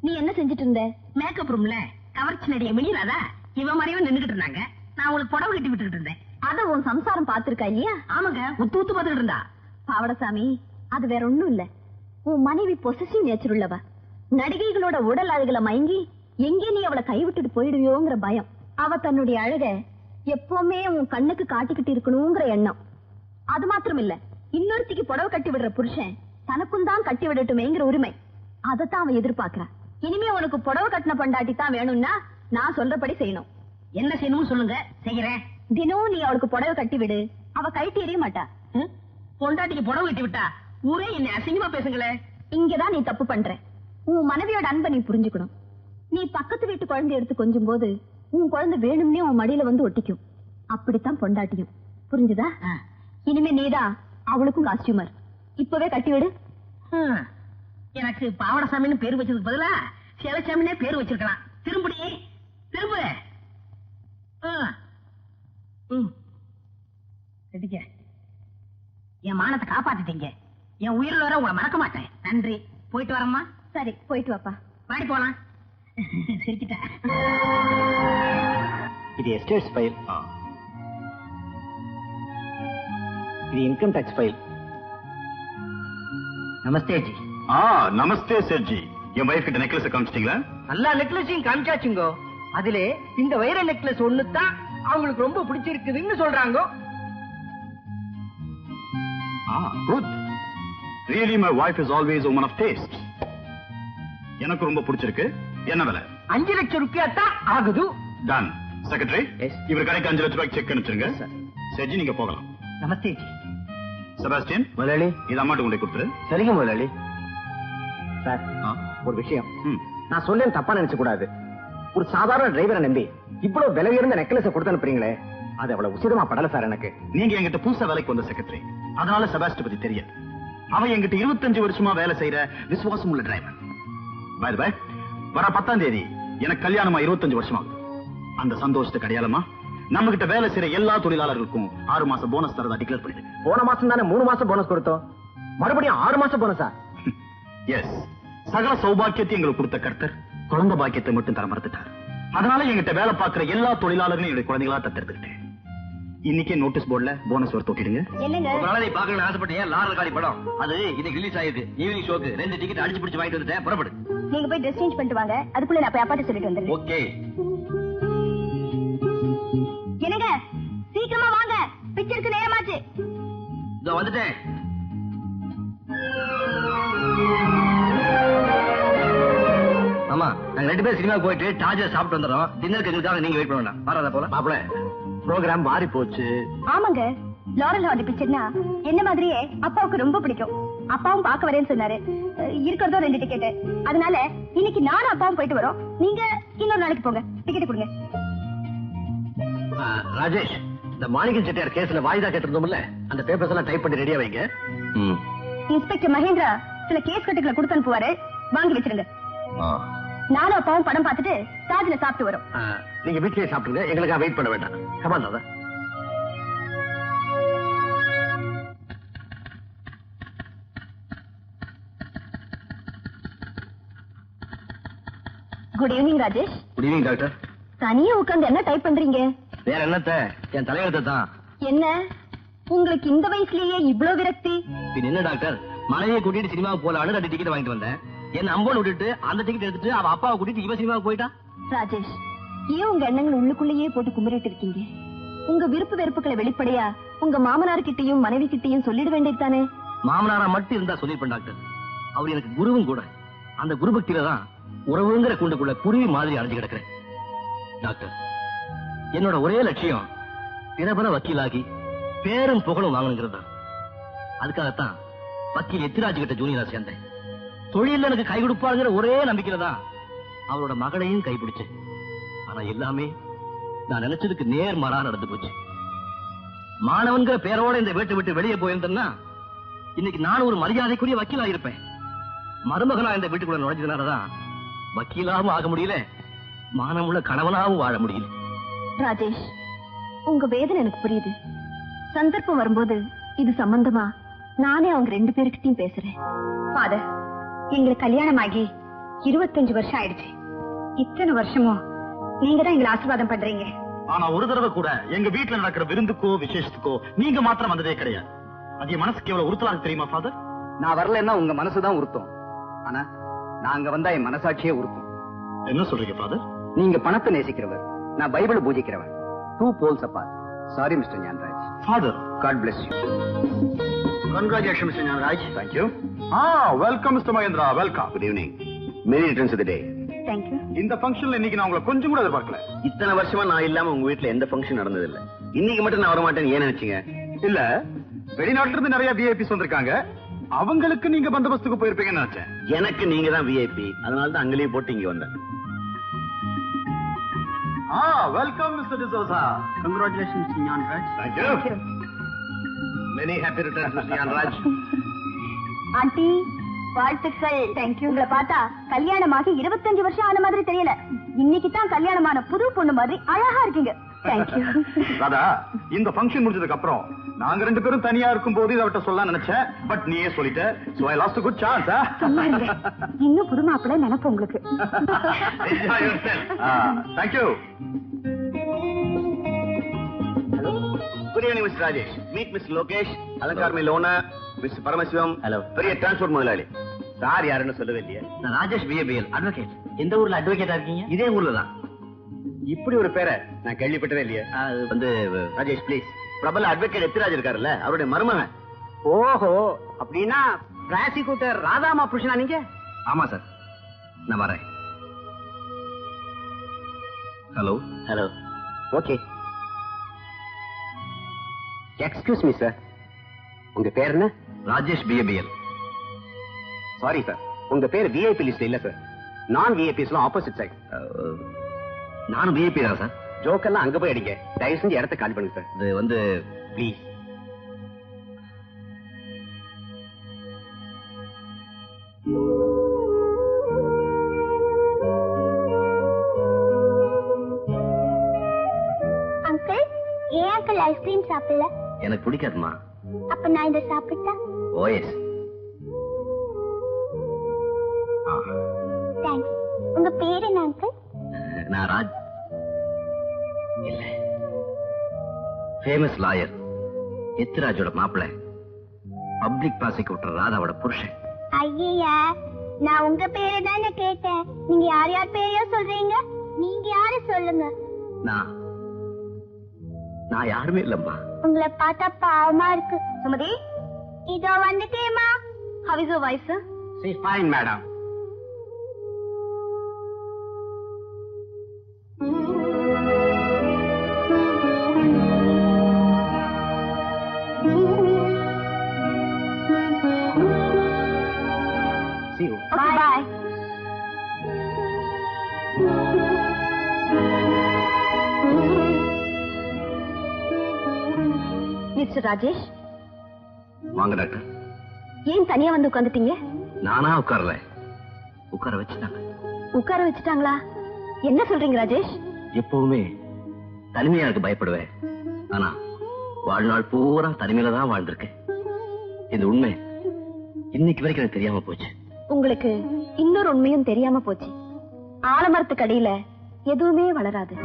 நீ என்ன செஞ்சிட்டு இருந்த? மேக்கப் ரூம்ல கவர்ச்சி நடிகை மினிராதா இவ மாதிரியும் நின்னுகிட்டு இருந்தாங்க. நான் உங்களுக்கு புடவை கட்டி விட்டுக்கிட்டு இருந்தேன். அத உன் சம்சாரம் பாத்துருக்கா இல்லையா? ஆமாங்க, உத்து உத்து பாத்துக்கிட்டு இருந்தா. பாவடசாமி, அது வேற ஒண்ணும் இல்ல. உன் மனைவி பொசசிவ் நேச்சர் உள்ளவ. நடிகைகளோட உடல் அழகுல மயங்கி எங்கே நீ அவளை கைவிட்டுட்டு போயிடுவியோங்கிற பயம். அவ தன்னுடைய அழக எப்பவுமே உன் கண்ணுக்கு காட்டிக்கிட்டு இருக்கணுங்கிற எண்ணம். அது மாத்திரம் இல்ல, இன்னொருத்திக்கு புடவை கட்டி விடுற புருஷன் தனக்கும் தான் கட்டி விடட்டுமேங்கிற உரிமை. அதத்தான் அவன் எதிர்பார்க்கிறா. இனிமே உனக்கு புடவை கட்டின பொண்டாட்டி தான் வேணும்னா நான் சொல்றபடி செய்யணும். என்ன செய்யணும்னு சொல்லுங்க, செய்யறேன். தினம் நீ அவளுக்கு புடவை கட்டி விடு. அவ கைட்டு எறிய மாட்டா. பொண்டாட்டிக்கு புடவை கட்டி விட்டா ஊரே என்ன அசிங்கமா பேசுங்களே. இங்கதான் நீ தப்பு பண்ற. உன் மனைவியோட அன்பை நீ புரிஞ்சுக்கணும். நீ பக்கத்து வீட்டு குழந்தை எடுத்து கொஞ்சும் போது உன் குழந்தை வேணும்னே உன் மடியில வந்து ஒட்டிக்கும். அப்படித்தான் பொண்டாட்டியும். புரிஞ்சுதா? இனிமே நீதான் அவளுக்கும் காஸ்டியூமர். இப்பவே கட்டி விடு. எனக்கு பாவடசாமின்னு பேர் வச்சதுக்கு பதிலா சேலசாமினே பேர் வச்சிருக்கலாம். திரும்படி திரும்ப என் மானத்தை காப்பாத்திட்டீங்க. என் உயிரில் வர உங்களை மறக்க மாட்டேன். நன்றி. போயிட்டு வரம்மா. சரி, போயிட்டு வாப்பா. பாடி போலாம். சிரிக்கிட்டேன். இது எஸ்டேட்ஸ் ஃபைல். இது இன்கம் டாக்ஸ் ஃபைல். நமஸ்தே ஜி. நமஸ்தே சார் ஜி. என் வைஃப் கிட்ட நெக்லஸ் காமிச்சிட்டீங்களா? எல்லா நெக்லஸையும் காமிச்சாச்சுங்கோ. அதிலே இந்த வைர நெக்லஸ் ஒண்ணுதான் அவங்களுக்கு ரொம்ப பிடிச்சிருக்குதுன்னு சொல்றாங்க. Good. Really my wife is always a woman of taste. எனக்கு ரொம்ப பிடிச்சிருக்கு. என்ன விலை? 5 லட்சம் ரூபாய் தான் ஆகுது. டன். செக்ரட்டரி, இவர் கடைக்கு 5 லட்சம் ரூபாய்க்கு செக் அனுப்பிச்சிருங்க. சரி, நீங்க போகலாம். நமஸ்தே ஜி. செபாஸ்டியன், முதலாளி, இது அம்மாட்டு கொண்டு கொடுத்துரு. சரிங்க முதலாளி. சார், ஒரு விஷயம் நான் சொல்லேன், தப்பா நினைச்ச கூடாது. ஒரு சாதாரண டிரைவரை நம்பி இவ்வளவு விலை உயர்ந்த நெக்லஸை கொடுத்து அனுப்புறீங்களே, அது அவ்வளவு உசிதமா படல சார் எனக்கு. நீங்க எங்கிட்ட புதுசா வேலைக்கு வந்த செக்ரட்டரி, அதனால செபாஸ்டி பத்தி தெரியாது. அவன் எங்கிட்ட 25 வருஷமா வேலை செய்யற விசுவாசம் உள்ள டிரைவர். பை தி வே, வர 10ஆம் தேதி எனக்கு கல்யாணமா 25 வருஷமா. அந்த சந்தோஷத்துக்கு அடையாளமா நம்ம கிட்ட வேலை செய்யற எல்லா தொழிலாளர்களுக்கும் 6 மாசம் போனஸ் தரதா டிக்ளேர் பண்ணிட்டு. போன மாசம் தானே 3 மாசம் போனஸ் கொடுத்தோம், மறுபடியும் 6 மாசம் போனஸா? எஸ், சகல சௌபாக்கியத்தை எங்களுக்கு கொடுத்த கர்த்தர் குழந்தை பாக்கியத்தை மட்டும் தர மறுத்துட்டார். அதனால எங்கிட்ட வேலை பார்க்கிற எல்லா தொழிலாளர்களும் என்னுடைய குழந்தைகளா தத்தெடுத்துக்கிட்டேன். இன்னைக்கே நோட்டீஸ் போர்டுல போனஸ் ஒரு தொட்டிடுங்க. என்னங்க? ஒரு நாளை பாக்கணும்னு ஆசைப்பட்டேன். லாரல் காடி படம் அது இன்னைக்கு ரிலீஸ் ஆயிடுது. ஈவினிங் ஷோக்கு 2 டிக்கெட் அடிச்சு பிடிச்சு வாங்கிட்டு வந்துட்டேன். புறப்படு. நீங்க போய் ட்ரெஸ் சேஞ்ச் பண்ணிட்டு வாங்க. அதுக்குள்ள நான் போய் அப்பாட்ட சொல்லிட்டு வந்துடுறேன். ஓகே. என்னங்க, சீக்கிரமா இதோ வந்துட்டேன். ஆமா, நாங்க 2 பேரும் சினிமாவுக்கு போயிட்டு டாஜர் சாப்பிட்டு வந்துடுறோம். டின்னருக்கு எங்களுக்காக நீங்க வெயிட் பண்ண வேண்டாம். வராத போல மாப்பிள ப்ரோக்ராம் மாறி போச்சு. ஆமாங்க, லாரல் ஹார்டி பிக்சர்னா என்ன மாதிரியே அப்பாவுக்கு ரொம்ப பிடிக்கும். அப்பாவும் பார்க்க வரேன்னு சொன்னாரு. இருக்கிறதோ 2 டிக்கெட். அதனால இன்னைக்கு நானும் அப்பாவும் போயிட்டு வரோம். நீங்க இன்னொரு நாளைக்கு போங்க, டிக்கெட் கொடுங்க. ராஜேஷ், இந்த மாணிக்கம் செட்டியார் கேஸ்ல வாய்தா கேட்டிருந்தோம்ல, அந்த பேப்பர்ஸ் எல்லாம் டைப் பண்ணி ரெடியா வைங்க. இன்ஸ்பெக்டர் மகேந்திரா சில கேஸ் கட்டுகளை கொடுத்து அனுப்புவாரு, வாங்கி வச்சிருங்க. நானும் அப்பாவும் படம் பார்த்துட்டு தாஜ்ல சாப்பிட்டு வரோம். நீங்க வீட்லயே சாப்பிடுங்க, எங்களுக்காக வெயிட் பண்ண வேண்டாம். Come on Dada. Good evening Rajesh. Good evening doctor. தனியா உட்கார்ந்து என்ன டைப் பண்றீங்க? வேற என்னத்த, என் தலையெழுத்தை தான். என்ன உங்களுக்கு இந்த வயசுலயே இவ்வளவு விரக்தி? பின் என்ன டாக்டர், மனைவியை கூட்டிட்டு சினிமாவுக்கு போலான்னு 2 டிக்கெட் வாங்கிட்டு வந்தேன். என்ன அம்போன் விட்டுட்டு அந்த டிக்கெட் எடுத்துட்டு அவ அப்பாவை கூட்டிட்டு இவ சினிமாவுக்கு போயிட்டா. ராஜேஷ், ஏன் உங்க எண்ணங்கள் உள்ளுக்குள்ளேயே போட்டு கும்பிட்டு இருக்கீங்க? உங்க விருப்பு வெறுப்புகளை வெளிப்படையா உங்க மாமனார் கிட்டையும் மனைவி கிட்டையும் சொல்லிட வேண்டியதுதானே? மாமனாரா மட்டும் இருந்தா சொல்லிருப்பேன் டாக்டர். அவர் எனக்கு குருவும் கூட. அந்த குரு பக்தியில தான் உறவுங்கிற கூண்டுக்குள்ள குருவி மாதிரி அடைஞ்சு கிடக்கிறேன். டாக்டர், என்னோட ஒரே லட்சியம் தினபர வக்கீலாகி பேரும் புகழும் வாங்கணுங்கிறது தான். அதுக்காகத்தான் வக்கீல் எத்திராஜ் கிட்ட ஜூனியரா சேர்ந்தேன். தொழில் எனக்கு கை கொடுப்பாருங்கிற ஒரே நம்பிக்கையில தான் அவரோட மகளையும் கைப்பிடிச்சேன். ஆனா எல்லாமே நான் நினைச்சதுக்கு நேர்மாறா நடந்து போச்சு. மாணவன்கிற பேரோட இந்த வீட்டை விட்டு வெளியே போயிருந்தேன்னா இன்னைக்கு நான் ஒரு மரியாதைக்குரிய வக்கீலா இருப்பேன். மருமகனா இந்த வீட்டுக்குள்ள நுழைஞ்சதுனாலதான் வக்கீலாவும் ஆக முடியல, மானமுள்ள கணவனாவும் வாழ முடியல. ராஜேஷ், உங்க வேதனை எனக்கு புரியுது. சந்தர்ப்பம் வரும்போது இது சம்பந்தமா நானே அவங்க 2 பேருக்கிட்டையும் பேசுறேன். ஃபாதர், எங்களுக்கு கல்யாணம் ஆகி 25 வருஷம் ஆயிடுச்சு. இத்தனை வருஷமும் நீங்க தான் எங்களை ஆசீர்வாதம் பண்றீங்க. ஆனா ஒரு தடவை கூட எங்க வீட்டுல நடக்கிற விருந்துக்கோ விசேஷத்துக்கோ நீங்க மாத்திரம் வந்ததே கிடையாது. அது என் மனசுக்கு எவ்வளவு உறுத்தலாக தெரியுமா ஃபாதர்? நான் வரலன்னா உங்க மனசுதான் உறுத்தும். ஆனா நாங்க வந்தா என் மனசாட்சியே உறுத்தும். என்ன சொல்றீங்க ஃபாதர்? நீங்க பணத்தை நேசிக்கிறவர், நான் பைபிள் பூஜிக்கிறவன். 2 poles apart. Sorry mister Gnanaraj. Father, god bless you. Congratulation mister Gnanaraj. Thank you. Welcome mister Mahendra. Welcome. Good evening. Many returns of the day. Thank you. இந்த ஃபங்க்ஷன்ல இன்னைக்கு நான் உங்களை கொஞ்சம் கூட எதிர்பார்க்கல. இத்தனை வருஷமா நான் இல்லாம உங்க வீட்டுல எந்த ஃபங்க்ஷன் நடந்தது இல்ல. இன்னைக்கு மட்டும் நான் வர மாட்டேன்னு ஏன் நினைச்சீங்க? இல்ல, வெளிநாட்டுல இருந்து நிறைய விஐபிஸ் வந்திருக்காங்க, அவங்களுக்கு நீங்க பந்தோபஸ்துக்கு போயிருப்பீங்கன்னு நினைச்சேன். எனக்கு நீங்க தான் விஐபி, அதனால தான் அங்கேயே போட்டு இங்க வந்தேன். Welcome mister D'Souza. Congratulation mister Gnanaraj. Thank you. Many happy returns mister Gnanaraj. Aunty, வாழ்த்துக்கள். தேங்க்யூ. உங்களை பார்த்தா கல்யாணமாகி 25 வருஷம் ஆன மாதிரி தெரியல. இன்னைக்கு தான் கல்யாணமான புது பொண்ணு மாதிரி அழகா இருக்கீங்க. தேங்க்யூ. ராதா, இந்த ஃபங்க்ஷன் முடிஞ்சதுக்கு அப்புறம் நாங்க 2 பேரும் தனியா இருக்கும் போது இதை அவட்ட சொல்லலாம் நினைச்சேன். பட் நீயே சொல்லிட்ட. So I lost a good chance. சும்மா இருங்க. இன்னும் புது மாப்பிள்ளை நினைப்பு உங்களுக்கு. Enjoy yourself. Thank you. Good evening Mr. Rajesh. Meet Mr. Lokesh, Alankar Mill owner, Mr. Paramaசிவம். Hello. பெரிய டிரான்ஸ்போர்ட் முதலாளி. சார் யாருன்னு சொல்லவே இல்லையே. நான் ராஜேஷ் பிஏபிஎல் அட்வொகேட். எந்த ஊர்ல அட்வொகேட்டா இருக்கீங்க? இதே ஊர்ல தான். இப்படி ஒரு பேரை நான் கேள்விப்பட்டதே இல்லையே. அது வந்து ராஜேஷ் ப்ளீஸ். பிரபல அட்வொகேட் எத்திராஜ் இருக்காருல்ல, அவருடைய மருமகன். ஓஹோ, அப்படின்னா பிராசிக்யூட்டர் ராதாமா புருஷனா நீங்க? ஆமா சார், நான் வரேன். Hello. Hello. Okay. Excuse me sir, உங்க பேர் என்ன? ராஜேஷ் பிஏபிஎல். சாரி சார், உங்க பேர் விஐபி லிஸ்ட்ல இல்ல சார். நான் விஐபிஸ்லாம் ஆப்போசிட் சைட். நானும் விஐபி தான் சார். ஜோக்கெல்லாம் அங்க போய் அடிங்க. தயவு செஞ்சு இடத்த காலி பண்ணுங்க சார். இது வந்து ப்ளீஸ். அங்கிள், ஏன் அங்கிள் ஐஸ்கிரீம் சாப்பிடல? எனக்கு பிடிக்காதுமா. அப்ப நான் இதை சாப்பிட்டா? ஓஎஸ். தேங்க்ஸ். உங்க பேர் என்ன அங்கிள்? நான் ராஜ் இல்ல, ஃபேமஸ் லாயர் எத்திராஜோட மாப்பிள்ளை, பப்ளிக் ப்ராசிக்யூட்டர் ராதாவோட புருஷன். ஐயா, நான் உங்க பேரை தானே கேட்டேன். நீங்க யார் யார் பேரையோ சொல்றீங்க. நீங்க யாரு சொல்லுங்க. நான் யாருமே இல்லம்மா. உங்களை பார்த்தா பாவமா இருக்கு. சுமதி, இதோ வந்துட்டேமா. How is your wife, sir? She is fine, madam. See you. Okay, bye. Mister Rajesh, வாங்க டாக்டர். ஏன் தனியா வந்து உட்கார்ந்துட்டீங்க? நானா உட்கார்ல, உட்கார வச்சுட்டாங்க. உட்கார வச்சுட்டாங்களா? என்ன சொல்றீங்க ராஜேஷ்? எப்பவுமே தனிமையா இருக்கு பயப்படுவேன். ஆனா வாழ்நாள் பூரா தனிமையில தான் வாழ்ந்திருக்கேன். இந்த உண்மை இன்னைக்கு வரைக்கும் எனக்கு தெரியாம போச்சு. உங்களுக்கு இன்னொரு உண்மையும் தெரியாம போச்சு. ஆலமரத்துக்கு அடியில எதுவுமே வளராது.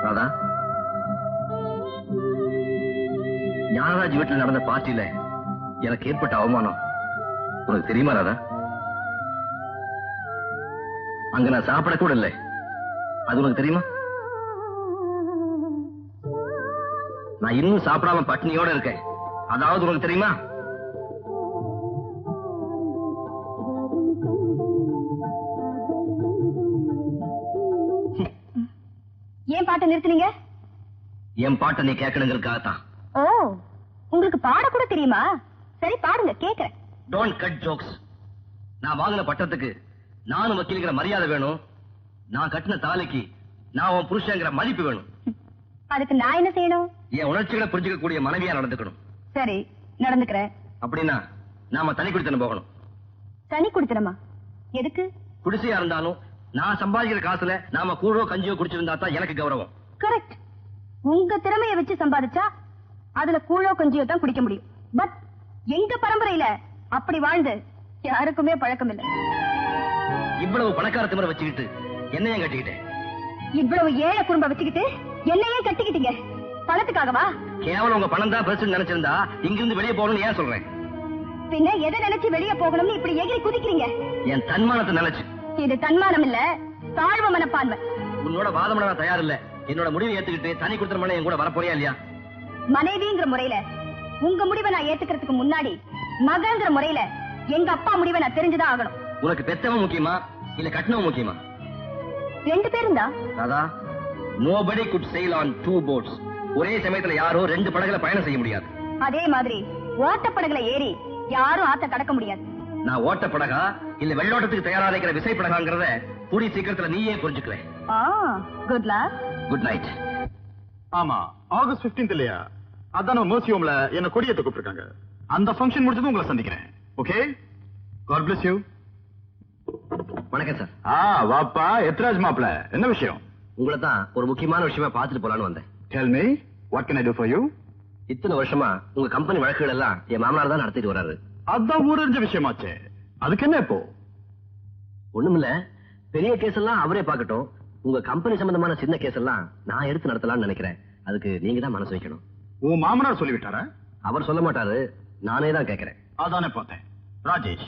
ராதா, ஞானராஜ் வீட்டில் நடந்த பார்ட்டியில எனக்கு ஏற்பட்ட அவமானம் உனக்கு தெரியுமா ராதா? அங்க நான் சாப்பிட கூட இல்லை. அது உனக்கு தெரியுமா? நான் இன்னும் சாப்பிடாம பட்டினியோட இருக்கேன். அதாவது உனக்கு தெரியுமா? ஏன் பாட்டை நிறுத்துனீங்க? என் பாட்டை நீ கேட்கணுங்கிறதுக்காகத்தான். ஓ, உங்களுக்கு பாட கூட தெரியுமா? சரி பாடுங்க, கேக்குறேன். Don't cut jokes. நான் வாங்கின பட்டத்துக்கு நானும் வக்கீலுங்கிற மரியாதை வேணும். நான் கட்டின தாலிக்கு நான் உன் புருஷங்கிற மதிப்பு வேணும். அதுக்கு நான் என்ன செய்யணும்? என் உணர்ச்சிகளை புரிஞ்சுக்க கூடிய மனைவியா நடந்துக்கணும். சரி, நடந்துக்கிறேன். அப்படின்னா நாம தனி குடித்தனம் போகணும். தனி குடித்தனமா? எதுக்கு? குடிசையா இருந்தாலும் நான் சம்பாதிக்கிற காசுல நாம கூழோ கஞ்சியோ குடிச்சிருந்தா தான் எனக்கு கௌரவம். கரெக்ட். உங்க திறமைய வச்சு சம்பாதிச்சா அதுல கூழோ கஞ்சியோ தான் குடிக்க முடியும். பட் எங்க பரம்பரையில அப்படி வாழ்ந்து யாருக்குமே பழக்கம் இல்லை. இவ்வளவு பணக்கார திமிர வச்சுக்கிட்டு என்னையும் கட்டிக்கிட்டேன். இவ்வளவு ஏழை குடும்பம் வச்சுக்கிட்டு என்னையே கட்டிக்கிட்டீங்க. பணத்துக்காகவா? கேவலம் உங்க பணம் தான் பெருசுன்னு நினைச்சிருந்தா இங்கிருந்து வெளியே போகணும்னு ஏன் சொல்றேன்? பின்ன எதை நினைச்சு வெளியே போகணும்னு இப்படி எகிரி குதிக்கிறீங்க? என் தன்மானத்தை நினைச்சு. இது தன்மானம் இல்ல, தாழ்வு மனப்பான்மை. உன்னோட வாதம் நான் தயார் இல்ல. என்னோட முடிவை ஏத்துக்கிட்டு தனி குடுத்தனம் பண்ண என் கூட வரப்போறியா இல்லையா? மனைவிங்கிற முறையில உங்க முடிவை நான் ஏத்துக்கிறதுக்கு முன்னாடி மகங்கிற முறையில எங்க அப்பா முடிவை நான் தெரிஞ்சுதான் ஆகணும். உனக்கு பெத்தவன் முக்கியமா இல்ல கட்டினவன் முக்கியமா? ரெண்டு பேரும் தான். Radha, nobody could sail on two boats. ஒரே சமயத்துல யாரோ ரெண்டு படகுல பயணம் செய்ய முடியாது. அதே மாதிரி ஓட்டப்படகுல ஏறி யாரும் ஆத்த கடக்க முடியாது. நான் ஓட்ட படகா இல்ல வெள்ளோட்டத்துக்கு தயாரா இருக்கிற விசை படகாங்கிறத கூடிய சீக்கிரத்துல நீயே புரிஞ்சுக்குவேன். Good luck. Good night. ஆமா, ஆகஸ்ட் 15 இல்லையா? அதான் மர்சி ஹோம்ல என்ன கொடியேத்த கூப்பிட்டிருக்காங்க. அந்த ஃபங்க்ஷன் முடிச்சதும் உங்களை சந்திக்கிறேன். Okay, God bless you. வணக்கம் சார். வாப்பா எத்ராஜ் மாப்ள, என்ன விஷயம்? உங்களை தான் ஒரு முக்கியமான விஷயமா பார்த்துட்டு போலான்னு வந்தேன். Tell me, what can I to for you? இத்தனை வருஷமா உங்க கம்பெனி வழக்குகள் எல்லாம் என் மாமனார் தான் நடத்திட்டு வர்றாரு. அதான் ஊரறிஞ்ச விஷயமாச்சே, அதுக்கு என்ன இப்போ? ஒண்ணுமில்ல, பெரிய கேஸ் எல்லாம் அவரே பார்க்கட்டும். உங்க கம்பெனி சம்பந்தமான சின்ன கேஸ் எல்லாம் நான் எடுத்து நடத்தலாம்னு நினைக்கிறேன். அதுக்கு நீங்க தான் மனசு வைக்கணும். உன் மாமனார் சொல்லிவிட்டாரா? அவர் சொல்ல மாட்டாரு, நானே தான் கேட்கிறேன். அதானே பார்த்தேன். ராஜேஷ்,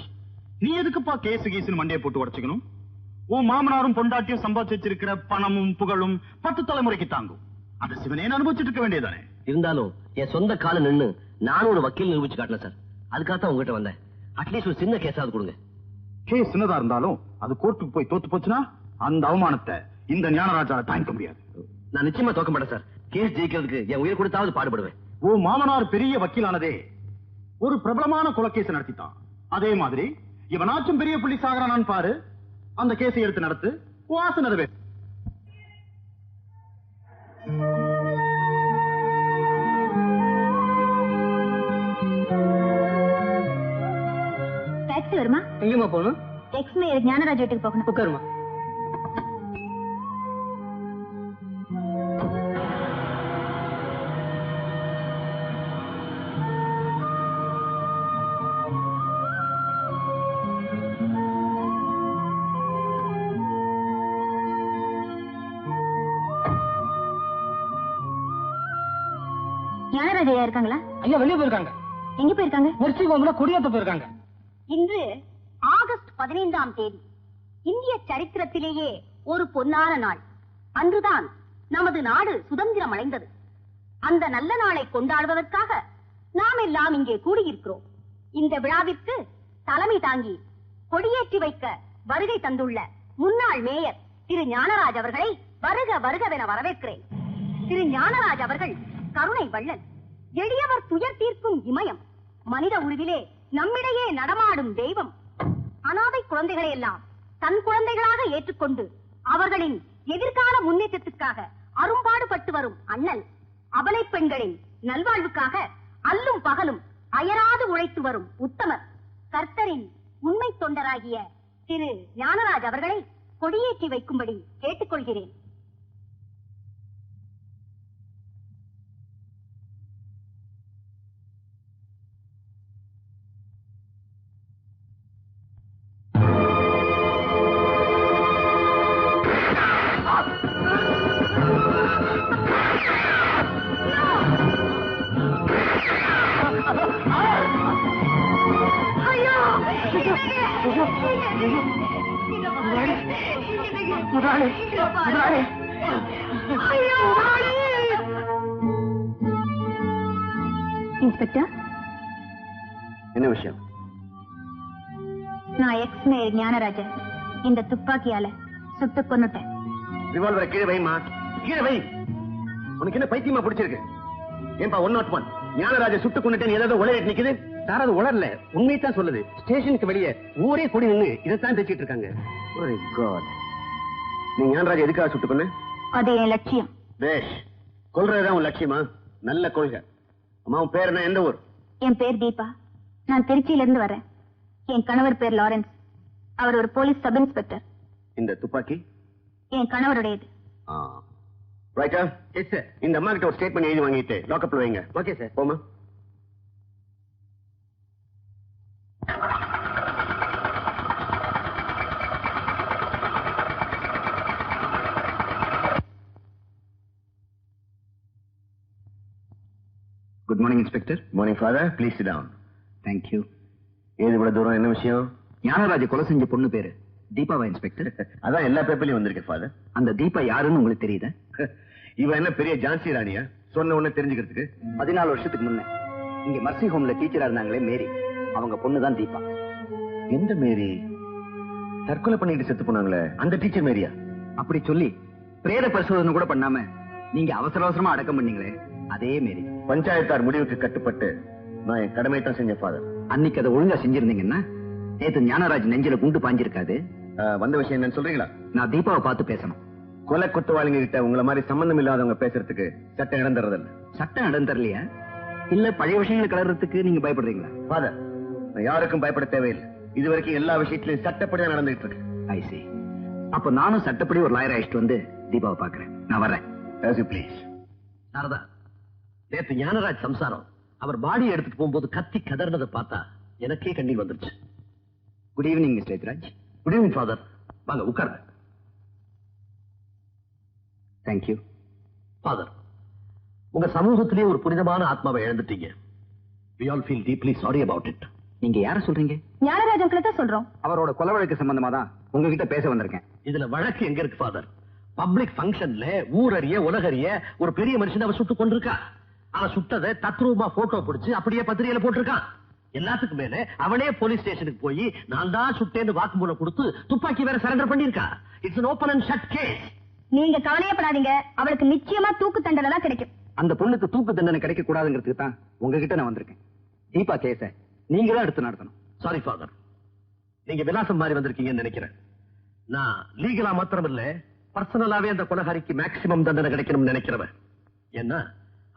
நீ எதுக்குப்பா கேஸ் கீசுன்னு மண்டையை போட்டு உடைச்சுக்கணும்? உன் மாமனாரும் பொண்டாட்டியும் சம்பாதிச்சு வச்சிருக்கிற பணமும் புகழும் 10 தலைமுறைக்கு தாங்கும். அதை சிவனே அனுபவிச்சுட்டு இருக்க வேண்டியதானே? இருந்தாலும் என் சொந்த கால நின்னு நானும் ஒரு வக்கீல் நிரூபிச்சு காட்டினேன் சார். அதுக்காகத்தான் உங்ககிட்ட வந்தேன். அட்லீஸ்ட் ஒரு சின்ன கேஸாவது கொடுங்க. கேஸ் சின்னதா இருந்தாலும் அது கோர்ட்டுக்கு போய் தோத்து போச்சுன்னா அந்த அவமானத்தை இந்த ஞானராஜால தாங்கிக்க முடியாது. நான் நிச்சயமா தோக்க மாட்டேன் சார். கேஸ் ஜெயிக்கிறதுக்கு என் உயிர் கொடுத்தாவது பாடுபடுவேன். உன் மாமனார் பெரிய வக்கீலானதே ஒரு பிரபலமான கொலைக்கேஸ் நடத்திட்டான். அதே மாதிரி இவனாச்சும் பெரிய புள்ளி சாகரானான்னு பாரு, அந்த கேஸை எடுத்து நடத்து, வாச நிறைவேற்று. டாக்ஸி வருமா? எங்கேயுமா போகணும்? எக்ஸ்மே ஞானராஜ் வீட்டுக்கு போகணும். உட்காருமா. ஞானராஜ் ஐயா இருக்காங்களா? ஐயா வெளியே போயிருக்காங்க. எங்க போயிருக்காங்க? மெர்சி ஹோம்ல குடியேத்த போயிருக்காங்க. இன்று ஆகஸ்ட் 15ஆம் தேதி, இந்திய சரித்திரத்திலேயே ஒரு பொன்னான நாள். அன்றுதான் நமது நாடு சுதந்திரம் அடைந்தது. அந்த நல்ல நாளை கொண்டாடுவதற்காக நாம் எல்லாம் இங்கே கூடியிருக்கிறோம். இந்த விழாவிற்கு தலைமை தாங்கி கொடியேற்றி வைக்க வருகை தந்துள்ள முன்னாள் மேயர் திரு ஞானராஜ் அவர்களை வருக வருகவென வரவேற்கிறேன். திரு ஞானராஜ் அவர்கள் கருணை வள்ளல், எளியவர் துயர் தீர்க்கும் இமயம், மனித உருவிலே நம்மிடையே நடமாடும் தெய்வம். அனாதை குழந்தைகளை எல்லாம் தன் குழந்தைகளாக ஏற்றுக்கொண்டு அவர்களின் எதிர்கால முன்னேற்றத்துக்காக அரும்பாடுபட்டு வரும் அண்ணல். அபலை பெண்களின் நல்வாழ்வுக்காக அல்லும் பகலும் அயராது உழைத்து வரும் உத்தமர். கர்த்தரின் உண்மை தொண்டராகிய திரு ஞானராஜ் அவர்களை கொடியேற்றி வைக்கும்படி கேட்டுக்கொள்கிறேன். இன்ஸ்பெக்டர், என்ன விஷயம்? நான் எக்ஸ் மேயர் ஞானராஜன் இந்த துப்பாக்கியால சுட்டு கொன்னுட்டேன். ரிவால்வரை கீழே வைமா, கீழே வை. உனக்கு என்ன பைத்தியமா பிடிச்சிருக்கு? ஏன்பா 101 ஞானராஜ சுட்டு கொண்டுட்டேன் ஏதாவது உளறிட்டு நிக்குது? சார், அது உளரல, உண்மையத்தான் சொல்லுது. ஸ்டேஷனுக்கு வெளியே ஊரே கூடி நின்னு இதைத்தான் பேசிட்டு இருக்காங்க. நீ ஞானராஜ எதுக்காக சுட்டு கொன்ன? அது என் லட்சியம். பேஷ், கொல்றதுதான் உன் லட்சியமா? நல்ல கொள்கை. அம்மா, உன் பேர் என்ன? எந்த ஊர்? என் பேர் தீபா. நான் திருச்சியில இருந்து வரேன். என் கணவர் பேர் லாரன்ஸ். அவர் ஒரு போலீஸ் சப் இன்ஸ்பெக்டர். இந்த துப்பாக்கி என் கணவருடையது. ரைட்டா? Yes sir. இந்த அம்மா கிட்ட ஒரு ஸ்டேட்மெண்ட் எழுதி வாங்கிட்டு லாக்அப்ல வைங்க. Okay sir. போமா. Good morning inspector. Morning father. Please sit down. Thank you. ஏது இவ்வளவு தூரம்? என்ன விஷயம்? ஞானராஜ கொலை செஞ்ச பொண்ணு பேரு தீபாவா இன்ஸ்பெக்டர்? அதான் எல்லா பேப்பர்லயும் வந்திருக்கு ஃபாதர். அந்த தீபா யாருன்னு உங்களுக்கு தெரியுதா? இவன் என்ன பெரிய ஜான்சி ராணியா? சொன்ன உடனே தெரிஞ்சுக்கிறதுக்கு? 14 வருஷத்துக்கு முன்ன இங்க மர்சி ஹோம்ல டீச்சரா இருந்தாங்களே மேரி, அவங்க பொண்ணுதான் தீபா. எந்த மேரி? தற்கொலை பண்ணிட்டு செத்து போனாங்களே அந்த டீச்சர் மேரியா? அப்படி சொல்லி பிரேத பரிசோதனை கூட பண்ணாம நீங்க அவசர அவசரமா அடக்கம் பண்ணீங்களே அதே மேரி. பஞ்சாயத்தார் முடிவுக்கு கட்டுப்பட்டு நான் என் கடமை தான் செஞ்சேன் ஃபாதர். அன்னைக்கு அதை ஒழுங்கா செஞ்சிருந்தீங்கன்னா நேத்து ஞானராஜ் நெஞ்சில குண்டு பாஞ்சிருக்காது. வந்த விஷயம் என்னன்னு சொல்றீங்களா? நான் தீபாவை பார்த்து பேசணும். கொலை குற்றவாளிங்க கிட்ட உங்களை மாதிரி சம்பந்தம் இல்லாதவங்க பேசுறதுக்கு சட்டம் இடம் தரதில்ல. சட்டம் இடம் தரலையா? இல்ல பழைய விஷயங்களை கலர்றதுக்கு நீங்க பயப்படுறீங்களா? ஃபாதர், நான் யாருக்கும் பயப்பட தேவையில்லை. இது வரைக்கும் எல்லா விஷயத்திலும் சட்டப்படியா நடந்துட்டு இருக்கு. ஐ சீ. அப்ப நானும் சட்டப்படி ஒரு லாயர் அழைச்சிட்டு வந்து தீபாவை பாக்குறேன். நான் வரேன். பிளீஸ். சாரதா, நேத்து ஞானராஜ் சம்சாரம் அவர் பாடியை எடுத்துட்டு போகும்போது கத்தி கதர்னதை பார்த்தா எனக்கே கண்ணீர் வந்துருச்சு. Good evening mister Ethiraj. Good evening father. வாங்க உட்காருங்க. தேங்க்யூ. ஃபாதர், உங்க சமூகத்திலே ஒரு புனிதமான ஆத்மாவை இழந்துட்டீங்க. We all feel deeply sorry about it. நீங்க யார சொல்றீங்க? ஞானராஜன் தான் சொல்றோம். அவரோட கொலை வழக்கு சம்பந்தமா தான் உங்ககிட்ட பேச வந்திருக்கேன். இதுல வழக்கு எங்க இருக்கு ஃபாதர்? பப்ளிக் ஃபங்க்ஷன்ல ஊரறிய உலகறிய ஒரு பெரிய மனுஷன் அவன் சுட்டு கொண்டிருக்கா. அவன் சுட்டதை தத்ரூபமா போட்டோ பிடிச்சு அப்படியே பத்திரிகையில போட்டிருக்கான். எல்லாத்துக்கும் மேல அவனே போலீஸ் ஸ்டேஷனுக்கு போய் நான் தான் சுட்டேன்னு வாக்குமூலம் கொடுத்து துப்பாக்கி வேற சரண்டர் பண்ணிருக்கா. It's an open and shut case. நீங்க கவலையப்படாதீங்க, அவளுக்கு நிச்சயமா தூக்கு தண்டனை தான் கிடைக்கும். அந்த பொண்ணுக்கு தூக்கு தண்டனை கிடைக்க கூடாதுங்கிறதுக்கு தான் உங்ககிட்ட நான் வந்திருக்கேன். தீபா கேஸ நீங்க தான் எடுத்து நடத்தணும். சாரி ஃபாதர், நீங்க விலாசம் மாதிரி வந்திருக்கீங்கன்னு நினைக்கிறேன். நான் லீகலா மாத்திரம் இல்ல, பர்சனலாவே அந்த கொலைகாரிக்கு மேக்சிமம் தண்டனை கிடைக்கணும்னு நினைக்கிறவன். ஏன்னா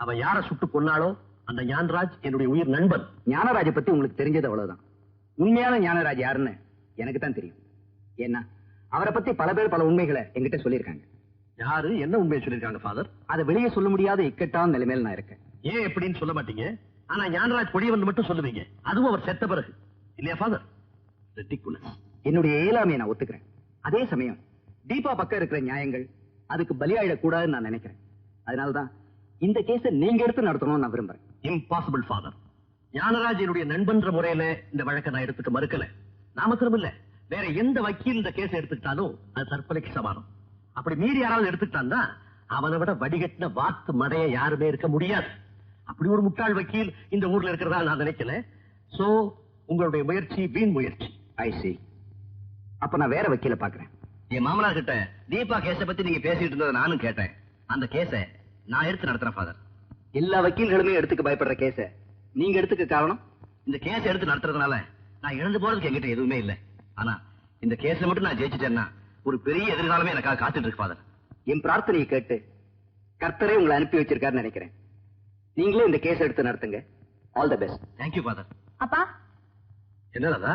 அவன் யார சுட்டு கொன்னாலோ அந்த ஞானராஜ் என்னுடைய உயிர் நண்பன். ஞானராஜ பத்தி உங்களுக்கு தெரிஞ்சது அவ்வளவுதான். உண்மையான ஞானராஜ் யாருன்னு எனக்கு தான் தெரியும். ஏன்னா அவரை பத்தி பல பேர் பல உண்மைகளை என்கிட்ட சொல்லியிருக்காங்க. யாரு என்ன உண்மையை சொல்லிருக்காங்க ஃபாதர்? அதை வெளியே சொல்ல முடியாத இக்கட்டான நிலைமையில நான் இருக்கேன். ஏன் எப்படின்னு சொல்ல மாட்டீங்க, ஆனா ஞானராஜ் பொடியவன் மட்டும் சொல்லுவீங்க. அதுவும் அவர் செத்த பிறகு இல்லையா ஃபாதர்? ரிடிகுலஸ். என்னுடைய இயலாமையை நான் ஒத்துக்கிறேன். அதே சமயம் தீபா பக்கம் இருக்கிற நியாயங்கள் அதுக்கு பலியாயிடக்கூடாதுன்னு நான் நினைக்கிறேன். அதனாலதான் இந்த கேஸை நீங்க எடுத்து நடத்தணும்னு நான் விரும்புறேன். Impossible father. ஞானராஜனுடைய நண்பன்ற முறையில இந்த வழக்கை நான் எடுத்துக்க மறுக்கல. நாம திரும்ப வேற எந்த வக்கீல் இந்த கேஸ் எடுத்துக்கிட்டாலும் அது தற்கொலைக்கு சமானம். அப்படி மீறி யாராவது எடுத்துக்கிட்டான்னா அவனை விட வடிகட்டின வாத்து மடைய யாருமே இருக்க முடியாது. அப்படி ஒரு முட்டாள் வக்கீல் இந்த ஊர்ல இருக்கிறதா நான் நினைக்கல. சோ உங்களுடைய முயற்சி வீண் முயற்சி. ஐசி, அப்ப நான் வேற வக்கீல பாக்குறேன். என் மாமனார் கிட்ட தீபா கேஸ பத்தி நீங்க பேசிட்டு இருந்ததை நானும் கேட்டேன். அந்த கேஸ நான் எடுத்து நடத்துறேன் ஃபாதர். எல்லா வக்கீல்களுமே எடுத்துக்க பயப்படுற கேஸ நீங்க எடுத்துக்க காரணம்? இந்த கேஸ் எடுத்து நடத்துறதுனால நான் இழந்து போறதுக்கு என்கிட்ட எதுவுமே இல்லை. ஆனா இந்த கேஸ்ல மட்டும் நான் ஜெயிச்சிட்டேன்னா ஒரு பெரிய எதிர்காலமே எனக்காக காத்துட்டு இருக்கு ஃபாதர். என் பிரார்த்தனையை கேட்டு கர்த்தரே உங்களை அனுப்பி வச்சிருக்காருன்னு நினைக்கிறேன். நீங்களே இந்த கேஸ் எடுத்து நடத்துங்க. All the best. Thank you father. அப்பா, என்னடா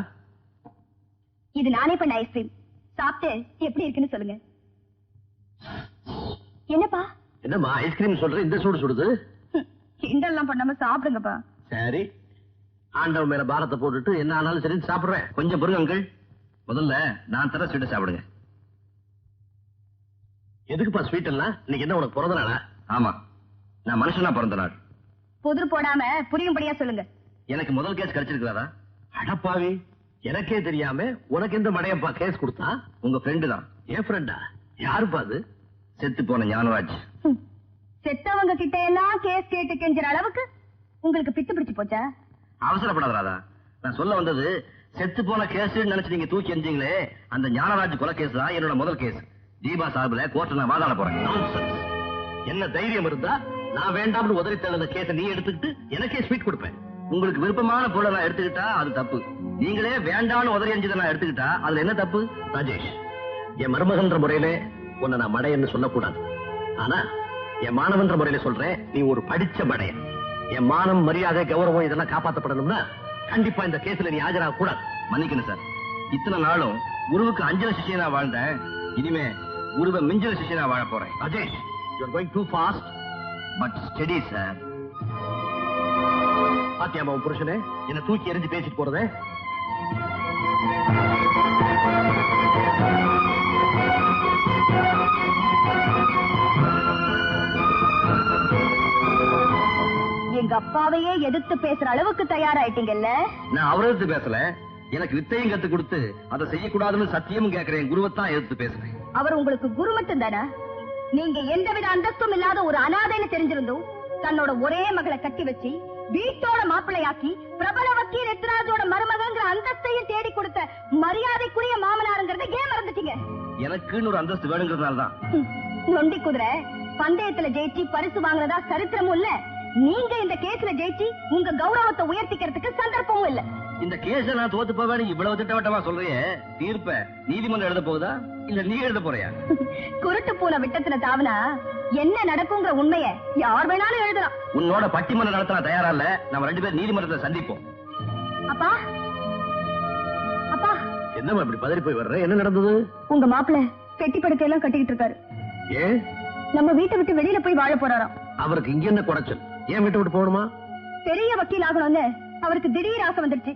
இது நானே பண்ண ஐஸ்கிரீம். சாப்பிட்டு எப்படி இருக்குன்னு சொல்லுங்க. என்னப்பா? என்னம்மா ஐஸ்கிரீம் சொல்ற இந்த சூடு சுடுது? கிண்டல்லாம் பண்ணாம சாப்பிடுங்கப்பா. சரி, ஆண்டவன் மேல பாரத்தை போட்டுட்டு என்ன ஆனாலும் சரி சாப்பிடுறேன். கொஞ்சம் பொறுங்க அங்கிள். முதல்ல நான் தர ஸ்வீட்டை சாப்பிடுங்க. எதுக்குப்பா ஸ்வீட் எல்லாம்? இன்னைக்கு என்ன உனக்கு பிறந்த நாளா? ஆமா, நான் மனுஷனா பிறந்த நாள். புதிர் போடாம புரியும்படியா சொல்லுங்க. எனக்கு முதல் கேஸ் கிடைச்சிருக்காரா? அடப்பாவி, எனக்கே தெரியாம உனக்கு எந்த மடையப்பா கேஸ் கொடுத்தா? உங்க ஃப்ரெண்டு தான். என் ஃப்ரெண்டா? யாருப்பா அது? செத்து போன ஞானராஜ். செத்தவங்க கிட்ட எல்லாம் கேஸ் கேட்டு கெஞ்சுற அளவுக்கு உங்களுக்கு பித்து பிடிச்சு போச்சா? அவசரப்படாத ராதா. நான் சொல்ல வந்தது செத்து போன கேஸ் நினைச்சு நீங்க தூக்கி எறிஞ்சீங்களே, அந்த ஞானராஜ் கொலை கேஸ் தான் என்னோட முதல் கேஸ். தீபா சார்பில் கோர்ட்ல நான் வாதாட போறேன். என்ன தைரியம் இருந்தா நான் வேண்டாம்னு உதறி தள்ளின கேஸை நீ எடுத்துக்கிட்டு எனக்கே ஸ்வீட் கொடுப்பேன். உங்களுக்கு விருப்பமான பொருளை நான் எடுத்துக்கிட்டா அது தப்பு. நீங்களே வேண்டாம்னு உதறி எறிஞ்சதை நான் எடுத்துக்கிட்டா அதுல என்ன தப்பு? ராஜேஷ், என் மருமகன்ற முறையிலே உன்னை நான் மடையன்னு சொல்லக்கூடாது. ஆனா என் மாணவன்ற முறையில சொல்றேன், நீ ஒரு படிச்ச மடையன். என் மானம், மரியாதை, கௌரவம் இதெல்லாம் காப்பாற்றப்படணும்னா கண்டிப்பா இந்த கேஸ்ல நீ ஆஜராக கூடாது. மன்னிக்கணும் சார். இத்தனை நாளும் குருவுக்கு அஞ்சல சிஷியனா வாழ்ந்தேன். இனிமே குருவை மிஞ்சல சிஷியனா வாழ போறேன். Rajesh, you are going too fast but steady sir. பாத்தியாமா உன் புருஷனே என்ன தூக்கி எறிஞ்சு பேசிட்டு போறதே? எங்க அப்பாவையே எதிர்த்து பேசுற அளவுக்கு தயாராயிட்டீங்கல்ல? நான் அவரை எதிர்த்து பேசல. எனக்கு வித்தையும் கத்து கொடுத்து அதை செய்யக்கூடாதுன்னு சத்தியமும் கேட்கிறேன். குருவைத்தான் எதிர்த்து பேசுறேன். அவர் உங்களுக்கு குரு மட்டும் தானே? நீங்க எந்தவித அந்தஸ்தும் இல்லாத ஒரு அனாதைன்னு தெரிஞ்சிருந்தும் தன்னோட ஒரே மகளை கட்டி வச்சு வீட்டோட மாப்பிள்ளையாக்கி பிரபல வக்கீல் எத்ராஜோட மருமகங்கிற அந்தஸ்தையும் தேடி கொடுத்த மரியாதைக்குரிய மாமனாருங்கிறத ஏன் மறந்துட்டீங்க? எனக்குன்னு ஒரு அந்தஸ்து வேணுங்கிறதுனாலதான். நொண்டி குதிரை பந்தயத்துல ஜெயிச்சு பரிசு வாங்குறதா சரித்திரமும் இல்ல. நீங்க இந்த கேஸ்ல ஜெயிச்சு உங்க கௌரவத்தை உயர்த்திக்கிறதுக்கு சந்தர்ப்பமும் இல்ல. இந்த கேஸ நான் தோத்து போவேன் இவ்வளவு திட்டவட்டமா சொல்றியே, தீர்ப்ப நீதிமன்றம் எழுத போகுதா இல்ல நீ எழுத போறியா? குருட்டு பூனை விட்டத்துல தாவனா என்ன நடக்குங்கிற உண்மைய யார் வேணாலும் எழுதலாம். உன்னோட பட்டிமன்றம் நடத்த நான் தயாரா இல்ல. நம்ம ரெண்டு பேரும் நீதிமன்றத்தை சந்திப்போம். அப்பா, அப்பா, என்னமா இப்படி பதறி போய் வர்ற? என்ன நடந்தது? உங்க மாப்பிள்ளை பெட்டி படுக்கையெல்லாம் கட்டிக்கிட்டு இருக்காரு. ஏன்? நம்ம வீட்டை விட்டு வெளியில போய் வாழ போறாராம். அவருக்கு இங்க என்ன குறைச்சல்? ஏன் வீட்டை விட்டு போகணுமா? பெரிய வக்கீல் ஆகணும்னு அவருக்கு திடீர் ஆசை வந்துருச்சு.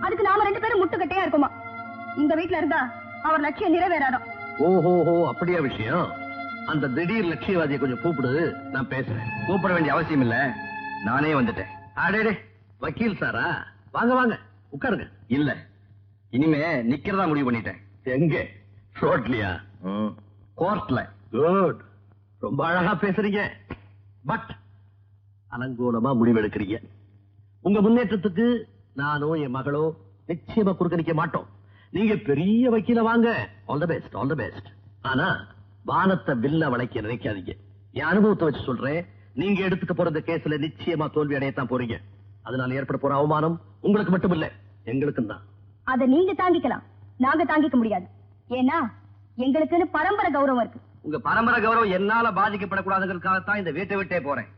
அதுக்கு நாம ரெண்டு பேரும் முட்டுக்கட்டையா இருக்குமா? இந்த வீட்டுல இருந்தா அவர் லட்சியம் நிறைவேறாராம். ஓஹோ, அப்படியா விஷயம்? அந்த திடீர் லட்சியவாதியை கொஞ்சம் கூப்பிடு, நான் பேசுறேன். கூப்பிட வேண்டிய அவசியம் இல்ல, நானே வந்துட்டேன். அடே, வக்கீல் சாரா? வாங்க வாங்க உட்காருங்க. இல்ல, இனிமே நிக்கிறதா முடிவு பண்ணிட்டேன். எங்க? ரோட்லயா? கோர்ட்ல. குட், ரொம்ப அழகா பேசுறீங்க. பட் அலங்கோலமா முடிவெடுக்கிறீங்க. உங்க முன்னேற்றத்துக்கு நானோ என் மகளோ நிச்சயமா குறுக்கணிக்க மாட்டோம். நீங்க பெரிய வக்கீல வாங்க. All the best, all the best. ஆனா வானத்தை வில்ல வளைக்க நினைக்காதீங்க. என் அனுபவத்தை வச்சு சொல்றேன், நீங்க எடுத்துக்க போற இந்த கேஸ்ல நிச்சயமா தோல்வி அடையத்தான் போறீங்க. அதனால ஏற்பட போற அவமானம் உங்களுக்கு மட்டும் இல்ல, எங்களுக்கும் தான். அதை நீங்க தாங்கிக்கலாம், நாங்க தாங்கிக்க முடியாது. ஏன்னா எங்களுக்குன்னு பரம்பரை கௌரவம் இருக்கு. உங்க பரம்பரை கௌரவம் என்னால பாதிக்கப்படக்கூடாதுங்கிறதுக்காகத்தான் இந்த வீட்டை விட்டே போறேன்.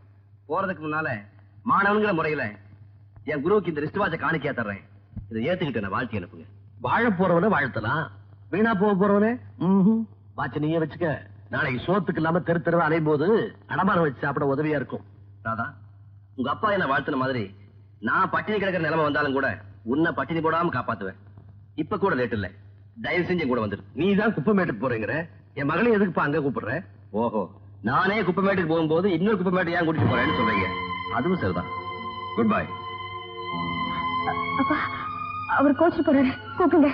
போறதுக்கு முன்னால மாணவன்கிற முறையில என் குருவுக்கு இந்த ரிஸ்ட் வாட்சை காணிக்கையா தர்றேன். இதை ஏத்துக்கிட்டு வாழ்க்கை அனுப்புங்க. வாழ போறவன வாழ்த்தலாம், வீணா போக போறவனே வாட்ச நீயே வச்சுக்க. நாளைக்கு சோத்துக்கு இல்லாம தெரு தெருவா அலையும் போது அடமானம் வச்சு சாப்பிட உதவியா இருக்கும். ராதா, உங்க அப்பா என்ன வாழ்த்தின மாதிரி நான் பட்டினி கிடக்கிற நிலைமை வந்தாலும் கூட உன்னை பட்டினி போடாம காப்பாத்துவேன். இப்ப கூட லேட் இல்ல, தயவு செஞ்சு கூட வந்துரு. நீ தான் குப்பமேட்டுக்கு போறேங்கிற, என் மகளையும் எதுக்குப்பா அங்க கூப்பிடுற? ஓஹோ, நானே குப்பமேட்டுக்கு போகும்போது இன்னொரு குப்பமேட்டு ஏன் கூட்டிட்டு போறேன்னு சொல்றீங்க. அதுவும் சரிதான். Good bye. அப்பா அவர் கோச்சு போறாரு, கூப்பிடுங்க.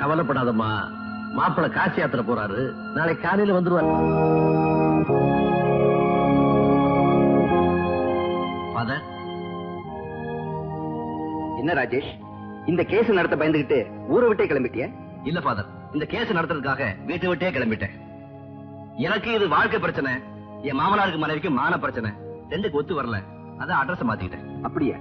கவலைப்படாதம்மா, மாப்பிள்ளை காசி யாத்திரை போறாரு, நாளை காலையில வந்துருவார். ஃபாதர். என்ன ராஜேஷ், இந்த கேஸ் நடத்த பயந்துகிட்டு ஊரை விட்டே கிளம்பிட்டிய? இல்ல ஃபாதர், இந்த கேஸ் நடத்துறதுக்காக வீட்டை விட்டே கிளம்பிட்டேன். எனக்கு இது வாழ்க்கை பிரச்சனை, என் மாமனாருக்கு மனைவிக்கு மான பிரச்சனை, ரெண்டுக்கு ஒத்து வரல. அதான் அட்ரஸ் மாத்திக்கிட்டேன். அப்படியா?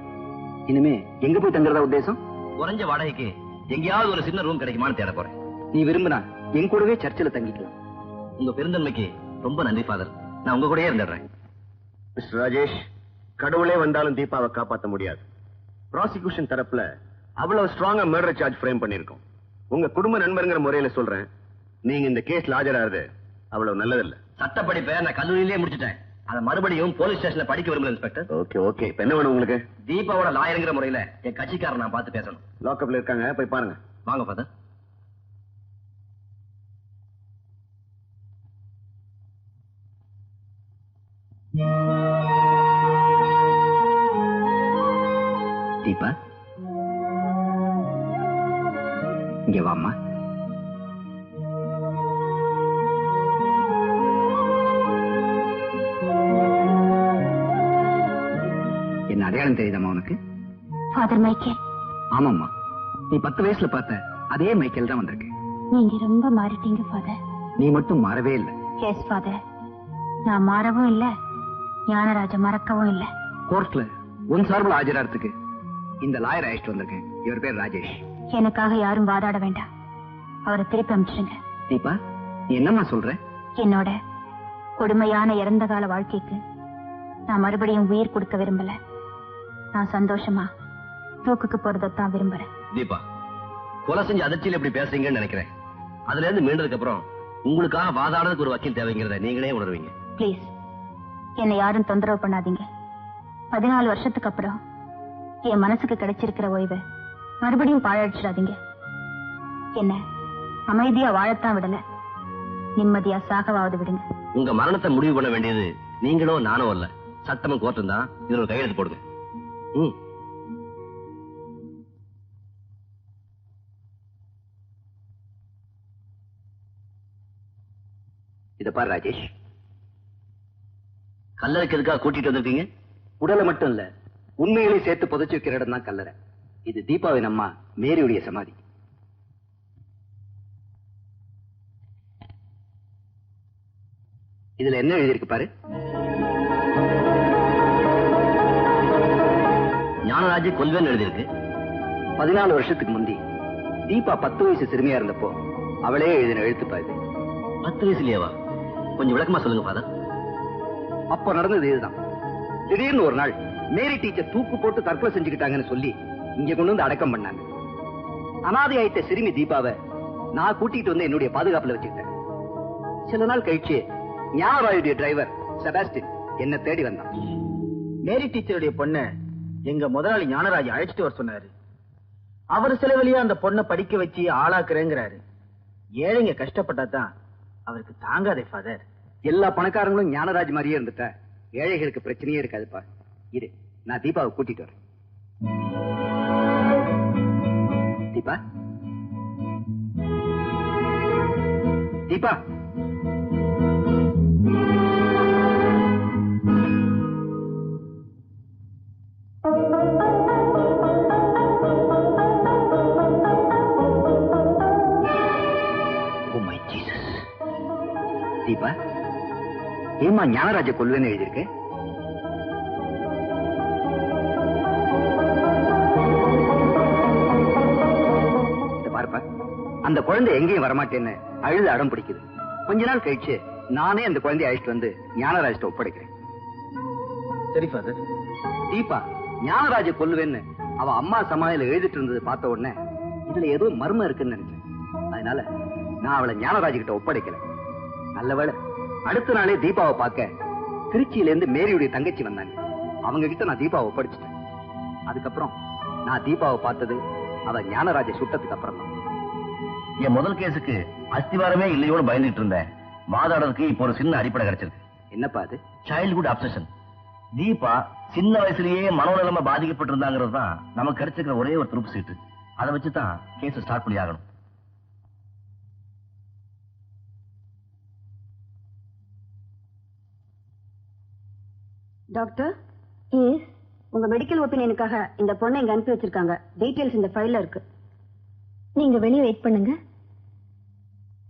இனிமே எங்க போய் தங்குறதா உத்தேசம்? குறைஞ்ச வாடகைக்கு எங்கேயாவது ஒரு சின்ன ரூம் கிடைக்குமான்னு தேட போறேன். நீ விரும்பினா என் கூடவே சர்ச்சில் தங்கிக்கலாம். உங்க பெருந்தன்மைக்கு ரொம்ப நன்றி ஃபாதர். நான் உங்க கூடயே இருந்துடுறேன். மிஸ்டர் ராஜேஷ், கடவுளே வந்தாலும் தீபாவை காப்பாற்ற முடியாது. ப்ராசிக்யூஷன் தரப்புல அவ்வளவு ஸ்ட்ராங்கா மர்டர் சார்ஜ் ஃப்ரேம் பண்ணிருக்கோம். உங்க குடும்ப நண்பர்ங்கிற முறையில சொல்றேன், நீங்க இந்த கேஸ்ல ஆஜராது அவ்வளவு நல்லதில்ல. சட்ட படிப்பை நான் கல்லூரியிலேயே முடிச்சிட்டேன். அதை மறுபடியும் போலீஸ் ஸ்டேஷன்ல படிக்க விரும்பல இன்ஸ்பெக்டர். ஓகே ஓகே, இப்ப என்ன வேணும் உங்களுக்கு? தீபாவோட லாயருங்கிற முறையில என் கட்சிக்காரன் நான் பார்த்து பேசணும். லாக்அப்ல இருக்காங்க, போய் பாருங்க. வாங்க ஃபாதர். தீபா, இங்க வாம்மா. என்ன அடையாளம் தெரியுதாம்மா உனக்கு? Father Michael. ஆமாம்மா, நீ 10 வயசுல பார்த்த அதே மைக்கேல் தான் வந்திருக்கு. நீங்க ரொம்ப மாறிட்டீங்க ஃபாதர். நீ மட்டும் மாறவே இல்லை. எஸ் ஃபாதர், நான் மாறவும் இல்ல, ஞானராஜ மறக்கவும் இல்ல. கோர்ட்ல உன் சார்பில் ஆஜராகிறதுக்கு இந்த லாயர் அழைச்சிட்டு வந்திருக்கேன். இவர் பேர் ராஜேஷ். எனக்காக யாரும் வாதாட வேண்டாம், அவரை திருப்பி அனுப்பிச்சிடுங்க. தீபா, நீ என்னம்மா சொல்ற? என்னோட கொடுமையான இறந்த கால வாழ்க்கைக்கு நான் மறுபடியும் உயிர் கொடுக்க விரும்பல. நான் சந்தோஷமா தூக்குக்கு போறதான் விரும்புறேன். தீபா, கொலை செஞ்சு அதிர்ச்சியில் எப்படி பேசுறீங்கன்னு நினைக்கிறேன். அதுல இருந்து மீண்டதுக்கு அப்புறம் உங்களுக்காக வாதாடுறதுக்கு ஒரு வக்கீல் தேவைங்கிறத நீங்களே உணர்வீங்க. பிளீஸ், என்னை யாரும் தொந்தரவு பண்ணாதீங்க. 14 வருஷத்துக்கு அப்புறம் என் மனசுக்கு கிடைச்சிருக்கிற ஓய்வை மறுபடியும் பாழடிச்சிடாதீங்க. என்ன அமைதியா வாழத்தான் விடல, நிம்மதியா சாகவாவது விடுங்க. உங்க மரணத்தை முடிவு பண்ண வேண்டியது நீங்களோ நானோ அல்ல, சட்டமும் கோர்ட்டும் தான். இதுல ஒரு கையெழுத்து போடுங்க. இத பாரு ராஜேஷ், கல்லறைக்கு எதுக்காக கூட்டிட்டு வந்திருக்கீங்க? உடலை மட்டும் இல்ல, உண்மையிலே சேர்த்து புதைச்சு வைக்கிற இடம் தான் கல்லறை. இது தீபாவின் அம்மா மேரியுடைய சமாதி. இதுல என்ன எழுதியிருக்கு பாரு. ஞானராஜ் கொல்வேன் எழுதியிருக்கு. 14 வருஷத்துக்கு முந்தி தீபா 10 வயசு சிறுமியா இருந்தப்போ அவளே எழுதின எழுத்து பாரு. 10 வயசுலயேவா? கொஞ்சம் விளக்கமா சொல்லுங்க ஃபாதர். அப்போ நடந்தது இதுதான். திடீர்னு ஒரு நாள் மேரி டீச்சர் தூக்கு போட்டு தற்கொலை செஞ்சுக்கிட்டாங்கன்னு சொல்லி இங்க கொண்டு வந்து அடக்கம் பண்ணாங்க. அனாதை ஆயிட்ட சிறுமி தீபாவை நான் கூட்டிட்டு வந்து என்னுடைய பாதுகாப்புல வச்சுக்கிட்டேன். சில நாள் கழிச்சு ஞானராஜுடைய டிரைவர் செபாஸ்டின் என்ன தேடி வந்தான். மேரி டீச்சருடைய பொண்ண எங்க முதலாளி ஞானராஜ் அழைச்சிட்டு வர சொன்னாரு. அவர் செலவிலேயே அந்த பொண்ணை படிக்க வச்சு ஆளாக்குறேங்கிறாரு. ஏழைங்க கஷ்டப்பட்டாதான் அவருக்கு தாங்காதே ஃபாதர். எல்லா பணக்காரங்களும் ஞானராஜ் மாதிரியே இருந்துட்டா ஏழைகளுக்கு பிரச்சனையே இருக்காதுப்பா. இரு, நான் தீபாவை கூட்டிட்டு வரேன். தீபா, தீபா, தீபா, ஏமா ஞானராஜ கொல்வேன்னு எழுதியிருக்கு? பாருப்பா, அந்த குழந்தை எங்கேயும் வரமாட்டேன்னு அழுது அடம் பிடிக்குது. கொஞ்ச நாள் கழிச்சு நானே அந்த குழந்தைய அழைச்சிட்டு வந்து ஞானராஜ்ட்ட ஒப்படைக்கிறேன். சரி ஃபாதர். தீபா ஞானராஜ கொல்லுவேன்னு அவ அம்மா சமாதியில எழுதிட்டு இருந்தது பார்த்த உடனே இதுல ஏதோ மர்மம் இருக்குன்னு நினைச்சேன். அதனால நான் அவளை ஞானராஜ் கிட்ட ஒப்படைக்கல. நல்லவேளை அடுத்த நாளே தீபாவை பார்க்க திருச்சியில இருந்து மேரியுடைய தங்கச்சி வந்தாங்க. அவங்க கிட்ட நான் தீபாவை ஒப்படைச்சிட்டேன். அதுக்கப்புறம் நான் தீபாவை பார்த்தது அவ ஞானராஜ சுட்டத்துக்கு அப்புறம் தான். என் முதல் கேஸுக்கு அஸ்திவாரமே இல்லையோடு பயந்துட்டு இருந்தேன். வாதாடுறதுக்கு இப்போ ஒரு சின்ன அடிப்படை கிடைச்சிருக்கு. என்னப்பா அது? Childhood obsession. தீபா சின்ன வயசுலயே மனோநிலைமை பாதிக்கப்பட்டிருந்தாங்கிறது தான் நமக்கு கிடைச்சிருக்கிற ஒரே ஒரு துருப்பு சீட்டு. அதை வச்சுதான் கேஸ் ஸ்டார்ட் பண்ணி ஆகணும். டாக்டர், எஸ், உங்க மெடிக்கல் ஒப்பீனியனுக்காக இந்த பொண்ணை இங்க அனுப்பி வச்சிருக்காங்க. டீடைல்ஸ் இந்த ஃபைல்ல இருக்கு. நீங்க வெளியே வெயிட் பண்ணுங்க.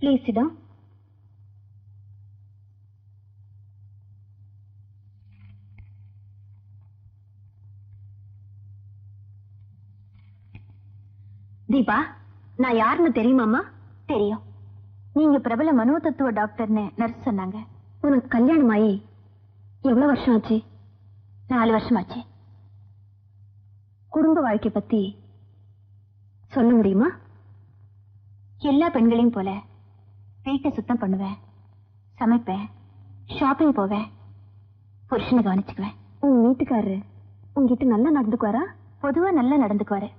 Please sit down. தீபா, நான் யாருன்னு தெரியுமாமா? தெரியும். நீங்க பிரபல மனோதத்துவ டாக்டர்னு நர்ஸ் சொன்னாங்க. உனக்கு கல்யாணம் ஆகி எவ்வளவு வருஷம் ஆச்சு? 4 வருஷம் ஆச்சு. குடும்ப வாழ்க்கை பத்தி சொல்ல முடியுமா? எல்லா பெண்களையும் போல வீட்டை சுத்தம் பண்ணுவேன், சமைப்பேன், ஷாப்பிங் போவேன், புருஷனை கவனிச்சுக்குவேன். உங்க வீட்டுக்காரரு உங்ககிட்ட நல்லா நடந்துக்குவாரா? பொதுவா நல்லா நடந்துக்குவாரு.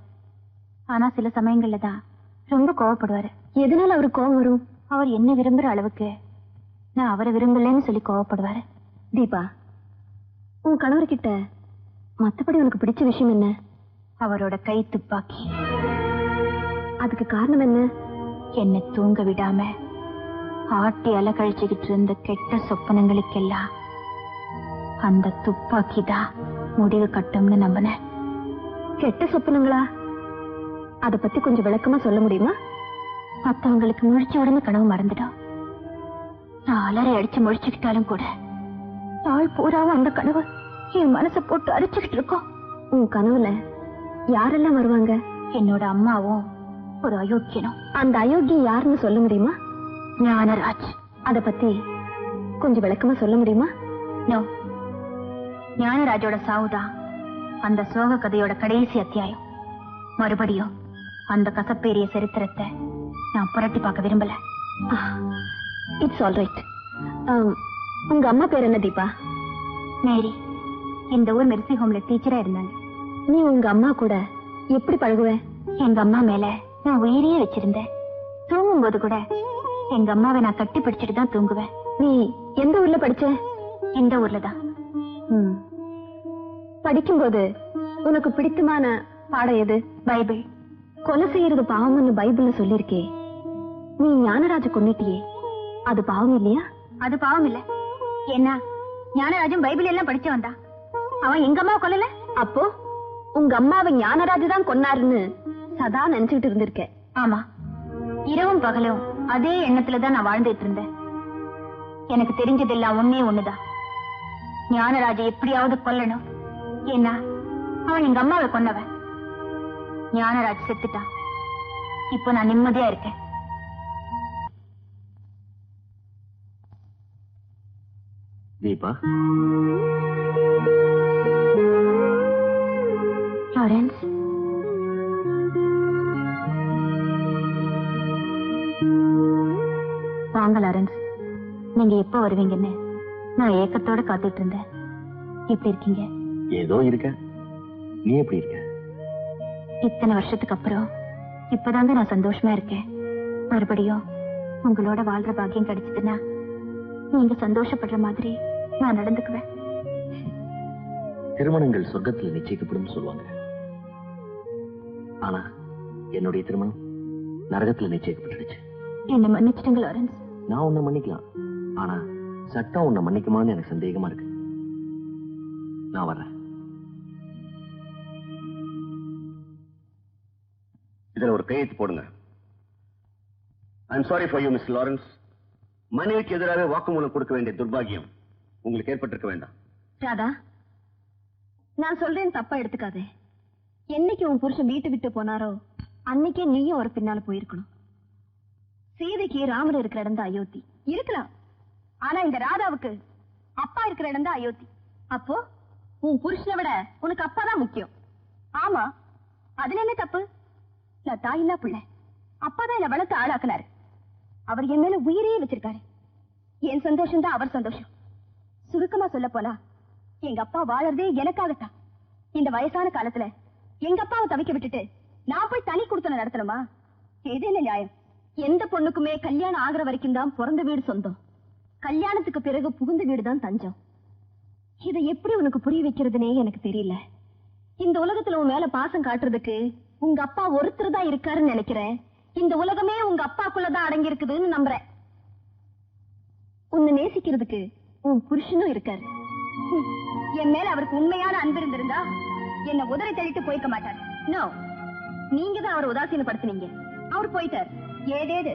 ஆனா சில சமயங்கள்ல தான் ரொம்ப கோவப்படுவாரு. எதனால அவரு கோவம் வரும்? அவர் என்ன விரும்புற அளவுக்கு நான் அவரை விரும்பலன்னு சொல்லி கோவப்படுவாரு. தீபா, உன் கணவர்கிட்ட மத்தபடி உனக்கு பிடிச்ச விஷயம் என்ன? அவரோட கை துப்பாக்கி. அதுக்கு காரணம் என்ன? என்னை தூங்க விடாம ஆட்டி அலக்கழிச்சுக்கிட்டு இருந்த கெட்ட சொப்பனங்களுக்கெல்லாம் அந்த துப்பாக்கி தான் முடிவு கட்டும்னு நம்பினேன். கெட்ட சொப்பனங்களா? அத பத்தி கொஞ்சம் விளக்கமா சொல்ல முடியுமா? மத்தவங்களுக்கு முழிச்ச உடனே கனவு மறந்துடும். நான் அலறை அடிச்சு முழிச்சுக்கிட்டாலும் கூட நாள் பூராவும் அந்த கனவு என் மனசை போட்டு அரிச்சுக்கிட்டு இருக்கோம். உன் கனவுல யாரெல்லாம் வருவாங்க? என்னோட அம்மாவும் ஒரு அயோக்கியனும். அந்த அயோக்கியம் யாருன்னு சொல்ல முடியுமா? ஞானராஜ். அத பத்தி கொஞ்சம் விளக்கமா சொல்ல முடியுமா? நோ, ஞானராஜோட சாவுதான் அந்த சோக கதையோட கடைசி அத்தியாயம். மறுபடியும் அந்த கசப்பேறிய சரித்திரத்தை நான் புரட்டி பார்க்க விரும்பல. It's all right. உங்க அம்மா பேர் என்ன தீபா? மேரி. இந்த ஊர் மெர்சி ஹோம்ல டீச்சரா இருந்தாங்க. நீ உங்க அம்மா கூட எப்படி பழகுவ? எங்க அம்மா மேல நான் உயிரையே வச்சிருந்தேன். தூங்கும் போது கூட எங்க அம்மாவை நான் கட்டி பிடிச்சிட்டு தான் தூங்குவேன். நீ எந்த ஊர்ல படிச்ச? இந்த ஊர்ல தான். படிக்கும்போது உனக்கு பிடித்தமான பாடம் எது? பைபிள். கொலை செய்யறது பாவம்னு பைபிள்ல சொல்லிருக்கே. நீ ஞானராஜ கொன்னிட்டியே, அது பாவம் இல்லையா? அது பாவம் இல்ல. என்ன, ஞானராஜன் பைபிள் எல்லாம் படிச்சு வந்தா, அவன் எங்க அம்மாவை கொல்லல. அப்போ உங்க அம்மாவை ஞானராஜ் தான் கொன்னாருன்னு சதா நினைச்சுட்டு இருந்திருக்க. ஆமா, இரவும் பகலும் அதே எண்ணத்துலதான் நான் வாழ்ந்துட்டு இருந்தேன். எனக்கு தெரிஞ்சதெல்லாம் ஒன்னே ஒண்ணுதான், ஞானராஜ எப்படியாவது கொல்லணும். ஏன்னா அவன் எங்க அம்மாவை கொன்னவன். ஞானராஜ் செத்துட்டான். இப்போ நான் நிம்மதியா இருக்கேன். தீபா, லாரன்ஸ், வாங்க லாரன்ஸ். நீங்க எப்ப வருவீங்கன்னு நான் ஏக்கத்தோட காத்துட்டு இருந்தேன். எப்படி இருக்கீங்க? ஏதோ இருக்க. நீ எப்படி இருக்க? இத்தனை வருஷத்துக்கு அப்புறம் இப்பதாங்க நான் சந்தோஷமா இருக்கேன். மறுபடியும் உங்களோட வாழ்ற பாக்கியம் கிடைச்சதுன்னா நீங்க சந்தோஷப்படுற மாதிரி நான் நடந்துக்குவேன். திருமணங்கள் சொர்க்கத்துல நிச்சயிக்கப்படும் சொல்லுவாங்க. ஆனா என்னுடைய திருமணம் நரகத்துல நிச்சயிக்கப்பட்டுடுச்சு. என்ன மன்னிச்சிடுங்க லாரன்ஸ். நான் உன்னை மன்னிக்கலாம், ஆனா சட்டம் உன்னை மன்னிக்குமான்னு எனக்கு சந்தேகமா இருக்கு. நான் வர்றேன். இதுல ஒரு கையெழுத்து போடுங்க. I'm sorry for you miss Lawrence. மனைவிக்கு எதிராக வாக்குமூலம் கொடுக்க வேண்டிய துர்பாகியம் உங்களுக்கு ஏற்பட்டிருக்க வேண்டாம். ராதா, நான் சொல்றேன் தப்பா எடுத்துக்காதே. என்னைக்கு உன் புருஷன் வீட்டு விட்டு போனாரோ அன்னைக்கே நீயும் ஒரு பின்னால போயிருக்கணும். சீதைக்கு ராமர் இருக்கிற இடம் தான் அயோத்தி. இருக்கலாம், ஆனா இந்த ராதாவுக்கு அப்பா இருக்கிற இடம் தான் அயோத்தி. அப்போ உன் புருஷனை விட உனக்கு அப்பா தான் முக்கியம். ஆமா, அதுல என்ன தப்பு? நான் தாயில்லா பிள்ளை. அப்பாதான் என்ன வளர்த்து ஆளாக்குனாரு. அவர் என் மேல உயிரையே வச்சிருக்காரு. என் சந்தோஷம் தான் அவர் சந்தோஷம். சுருக்கமா சொல்ல போனா எங்க அப்பா வாழறதே எனக்காகத்தான். இந்த வயசான காலத்துல எங்க அப்பாவை தவிக்க விட்டுட்டு நான் போய் தனி கொடுத்தன நடத்தணுமா? இது என்ன நியாயம்? எந்த பொண்ணுக்குமே கல்யாணம் ஆகுற வரைக்கும் தான் பிறந்த வீடு சொந்தம். கல்யாணத்துக்கு பிறகு புகுந்த வீடு தான் தஞ்சம். இதை எப்படி உனக்கு புரிய வைக்கிறதுனே எனக்கு தெரியல. இந்த உலகத்துல உன் மேல பாசம் காட்டுறதுக்கு உங்க அப்பா ஒருத்தர் தான் இருக்காருன்னு நினைக்கிறேன். இந்த உலகமே உங்க அப்பாக்குள்ளதான் அடங்கி இருக்குதுன்னு நம்புறேன். உன்னை நேசிக்கிறதுக்கு உன் புருஷனும் இருக்காரு. என் மேல அவருக்கு உண்மையான அன்பு இருந்திருந்தா என்ன உதறி தள்ளிட்டு போயிருக்க மாட்டார். நோ, நீங்க தான் அவரை உதாசீனப்படுத்தினீங்க. அவர் போயிட்டார். ஏதேது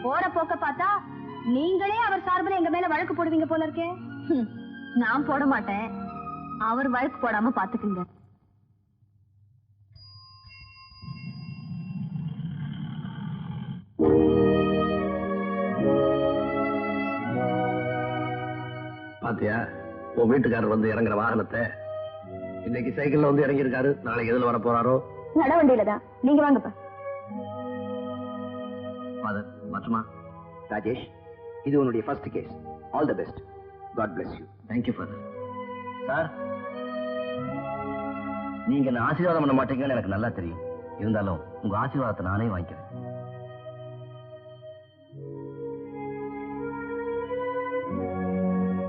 போற போக்க பார்த்தா நீங்களே அவர் சார்பில் எங்க மேல வழக்கு போடுவீங்க போல இருக்கே. நான் போட மாட்டேன், அவர் வழக்கு போடாம பாத்துக்குங்க. பாத்தியா, உன் வீட்டுக்காரர் வந்து இறங்குற வாகனத்தை இன்னைக்கு சைக்கிள்ல வந்து இறங்கி இருக்காரு. நாளைக்கு எதுல வர போறாரோ? நட வண்டியில தான். நீங்க வாங்கப்பா. ஃபாதர், மற்றுமா? ராஜேஷ், இது உன்னுடைய first case. All the best. God bless you. Thank you father. Sir, நீங்க என்ன ஆசீர்வாதம் பண்ண மாட்டீங்கன்னு எனக்கு நல்லா தெரியும். இருந்தாலும் உங்க ஆசீர்வாதத்தை நானே வாங்கிக்கிறேன்.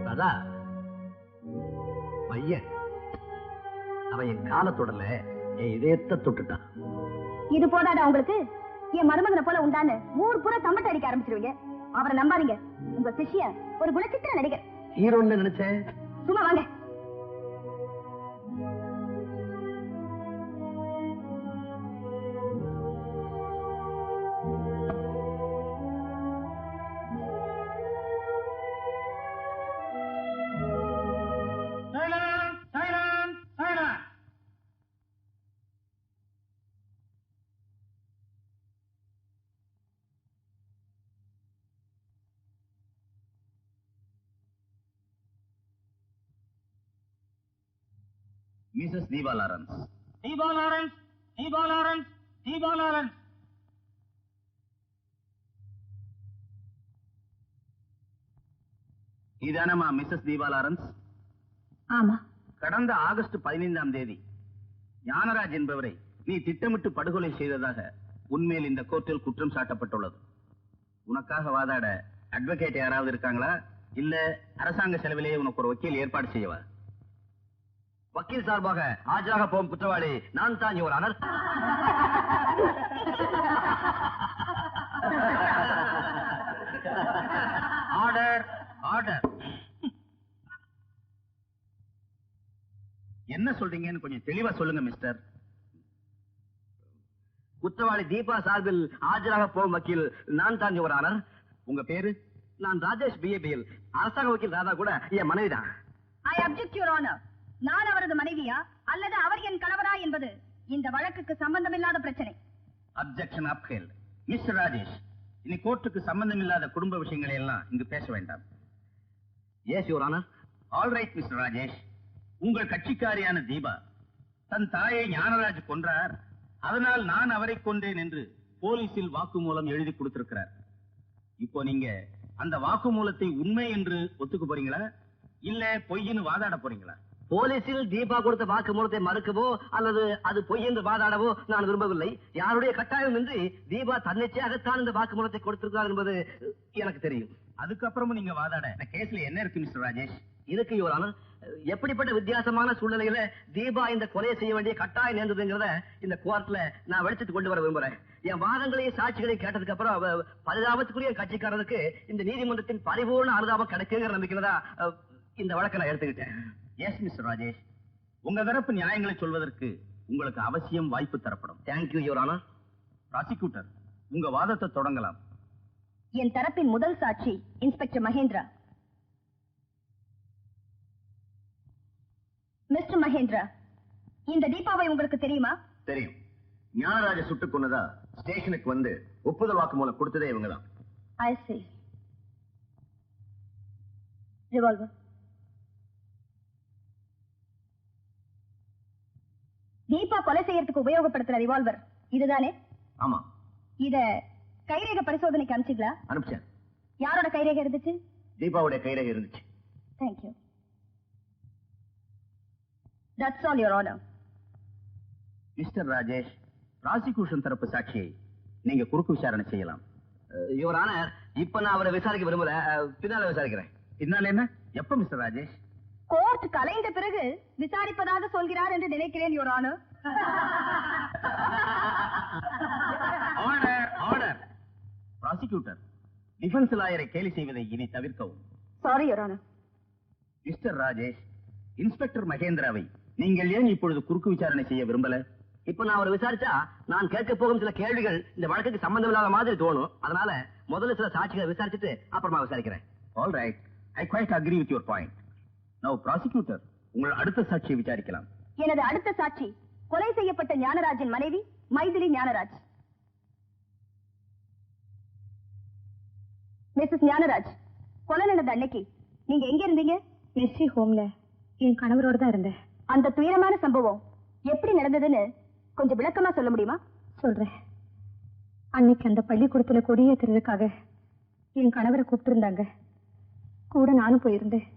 ராதா, பையன் அவன் என் காலத்தொடல என் இதயத்தை தொட்டுட்டான். இது போதாடா உங்களுக்கு? என் மருமகனை போல உண்டான்னு ஊர் பூரா தம்பட்ட அடிக்க ஆரம்பிச்சிருவீங்க. அவரை நம்பாதீங்க. உங்க சிஷ்ய ஒரு குணச்சித்திர நடிகர். ஹீரோன்னு நினைச்சேன். சும்மா வாங்க. Missus Deepa Lawrence. Deepa Lawrence, Deepa Lawrence, Deepa Lawrence. இதானம்மா மிஸ்ஸஸ் தீபா லாரன்ஸ்? ஆமா. கடந்த ஆகஸ்ட் 15ஆம் தேதி ஞானராஜ் என்பவரை நீ திட்டமிட்டு படுகொலை செய்ததாக உண்மையில் இந்த கோர்ட்டில் குற்றம் சாட்டப்பட்டுள்ளது. உனக்காக வாதாட அட்வொகேட் யாராவது இருக்காங்களா? இல்ல அரசாங்க செலவிலேயே உனக்கு ஒரு வக்கீல் ஏற்பாடு செய்யவா? வக்கீல் சார்பாக ஆஜராக போகும் குற்றவாளி நான் தான், யுவர் ஆனர். Order, order. என்ன சொல்றீங்கன்னு கொஞ்சம் தெளிவா சொல்லுங்க மிஸ்டர். குற்றவாளி தீபா சார்பில் ஆஜராக போகும் வக்கீல் நான் தான், யுவர் ஆனர். உங்க பேரு? நான் ராஜேஷ் பிஏபிஎல். அரசாங்க வக்கீல் ராதா கூட என் மனைவிதான். I object your honour. நான் அவரது மனைவியா அல்லது அவர் என் கணவரா என்பது இந்த வழக்குக்கு சம்பந்தமில்லாத பிரச்சனை. Objection upheld. மிஸ்டர் ராஜேஷ், இனி கோர்ட்டுக்கு சம்பந்தமில்லாத குடும்ப விஷயங்களை எல்லாம் இங்கு பேச வேண்டாம். Yes your honour. All right mister Rajesh. உங்கள் கட்சிக்காரியான தீபா தன் தாயை ஞானராஜ் கொன்றார், அதனால் நான் அவரை கொன்றேன் என்று போலீசில் வாக்குமூலம் எழுதி கொடுத்திருக்கிறார். இப்போ நீங்க அந்த வாக்குமூலத்தை உண்மை என்று ஒத்துக்க போறீங்களா, இல்ல பொய்ன்னு வாதாட போறீங்களா? போலீசில் தீபா கொடுத்த வாக்குமூலத்தை மறுக்கவோ அல்லது அது பொய் என்று வாதாடவோ நான் விரும்பவில்லை. யாருடைய கட்டாயம் இன்றி தீபா தன்னிச்சையாகத்தான் இந்த வாக்குமூலத்தை கொடுத்திருக்கிறார் என்பது எனக்கு தெரியும். அதுக்கப்புறமும் நீங்க வாதாட கேஸ்ல என்ன இருக்கு மிஸ்டர் ராஜேஷ்? இருக்கு யுவர் ஆனர். எப்படிப்பட்ட வித்தியாசமான சூழ்நிலையில தீபா இந்த கொலையை செய்ய வேண்டிய கட்டாயம் நேர்ந்ததுங்கிறத இந்த கோர்ட்ல நான் வெளிச்சத்து கொண்டு வர விரும்புறேன். என் வாதங்களையும் சாட்சிகளையும் கேட்டதுக்கு அப்புறம் பரிதாபத்துக்குரிய கட்சிக்காரருக்கு இந்த நீதிமன்றத்தின் பரிபூர்ண அனுதாபம் கிடைக்குங்கிற நம்பிக்கையில தான் இந்த வழக்கை நான் எடுத்துக்கிட்டேன். எஸ் மிஸ்டர் ராஜேஷ், உங்க தரப்பு நியாயங்களை சொல்வதற்கு உங்களுக்கு அவசியம் வாய்ப்பு தரப்படும். Thank you your honour. ப்ராசிக்யூட்டர், உங்க வாதத்தை தொடங்கலாம். என் தரப்பின் முதல் சாட்சி இன்ஸ்பெக்டர் மகேந்திரா. மிஸ்டர் மகேந்திரா, இந்த தீபாவை உங்களுக்கு தெரியுமா? தெரியும். ஞானராஜ சுட்டுக் கொன்னதா ஸ்டேஷனுக்கு வந்து ஒப்புதல் வாக்குமூலம் கொடுத்ததே இவங்கதான். I see. Revolver. தீபா கொலை செய்யறதுக்கு உபயோகப்படுத்துற ரிவால்வர் இதுதானே? ஆமா. இத கைரேக பரிசோதனைக்கு அனுப்பிச்சீங்களா? அனுப்பிச்சேன். யாரோட கைரேகை இருந்துச்சு? தீபாவுடைய கைரேகை இருந்துச்சு. Thank you. That's all, Your Honor. Mister Rajesh, prosecution தரப்பு சாட்சியை நீங்க குறுக்கு விசாரணை செய்யலாம். யுவர் ஆனர், இப்ப நான் அவரை விசாரிக்க விரும்பல, பின்னால விசாரிக்கிறேன். இதனால என்ன? எப்ப மிஸ்டர் ராஜேஷ்? கோர்ட் கலைந்த பிறகு விசாரிப்பதாக சொல்கிறார் என்று நினைக்கிறேன் your honour. Order order. Prosecutor, defence லாயரை கேலி செய்வதை இனி தவிர்க்கவும். Sorry your honour. Mister Rajesh, inspector மகேந்திராவை நீங்கள் ஏன் இப்பொழுது குறுக்கு விசாரணை செய்ய விரும்பல? இப்ப நான் அவரை விசாரிச்சா நான் கேட்க போகும் சில கேள்விகள் இந்த வழக்குக்கு சம்பந்தம் இல்லாத மாதிரி தோணும். அதனால முதல்ல சில சாட்சிகளை விசாரிச்சுட்டு அப்புறமா விசாரிக்கிறேன். All right, I quite agree with your point. Now prosecutor, உங்கள் அடுத்த சாட்சியை விசாரிக்கலாம். எனது அடுத்த சாட்சி கொலை செய்யப்பட்ட ஞானராஜின் மனைவி மைதிலி ஞானராஜ். மிஸ்ஸஸ் ஞானராஜ், கொலை நடந்த அன்னைக்கு நீங்க எங்க இருந்தீங்க? மெஸ்ஸி ஹோம்ல என் கணவரோட தான் இருந்தேன். அந்த துயரமான சம்பவம் எப்படி நடந்ததுன்னு கொஞ்சம் விளக்கமா சொல்ல முடியுமா? சொல்றேன். அன்னைக்கு அந்த பள்ளிக்கூடத்துல கொடியேற்றுறதுக்காக என் கணவரை கூப்பிட்டு இருந்தாங்க. கூட நானும் போயிருந்தேன்.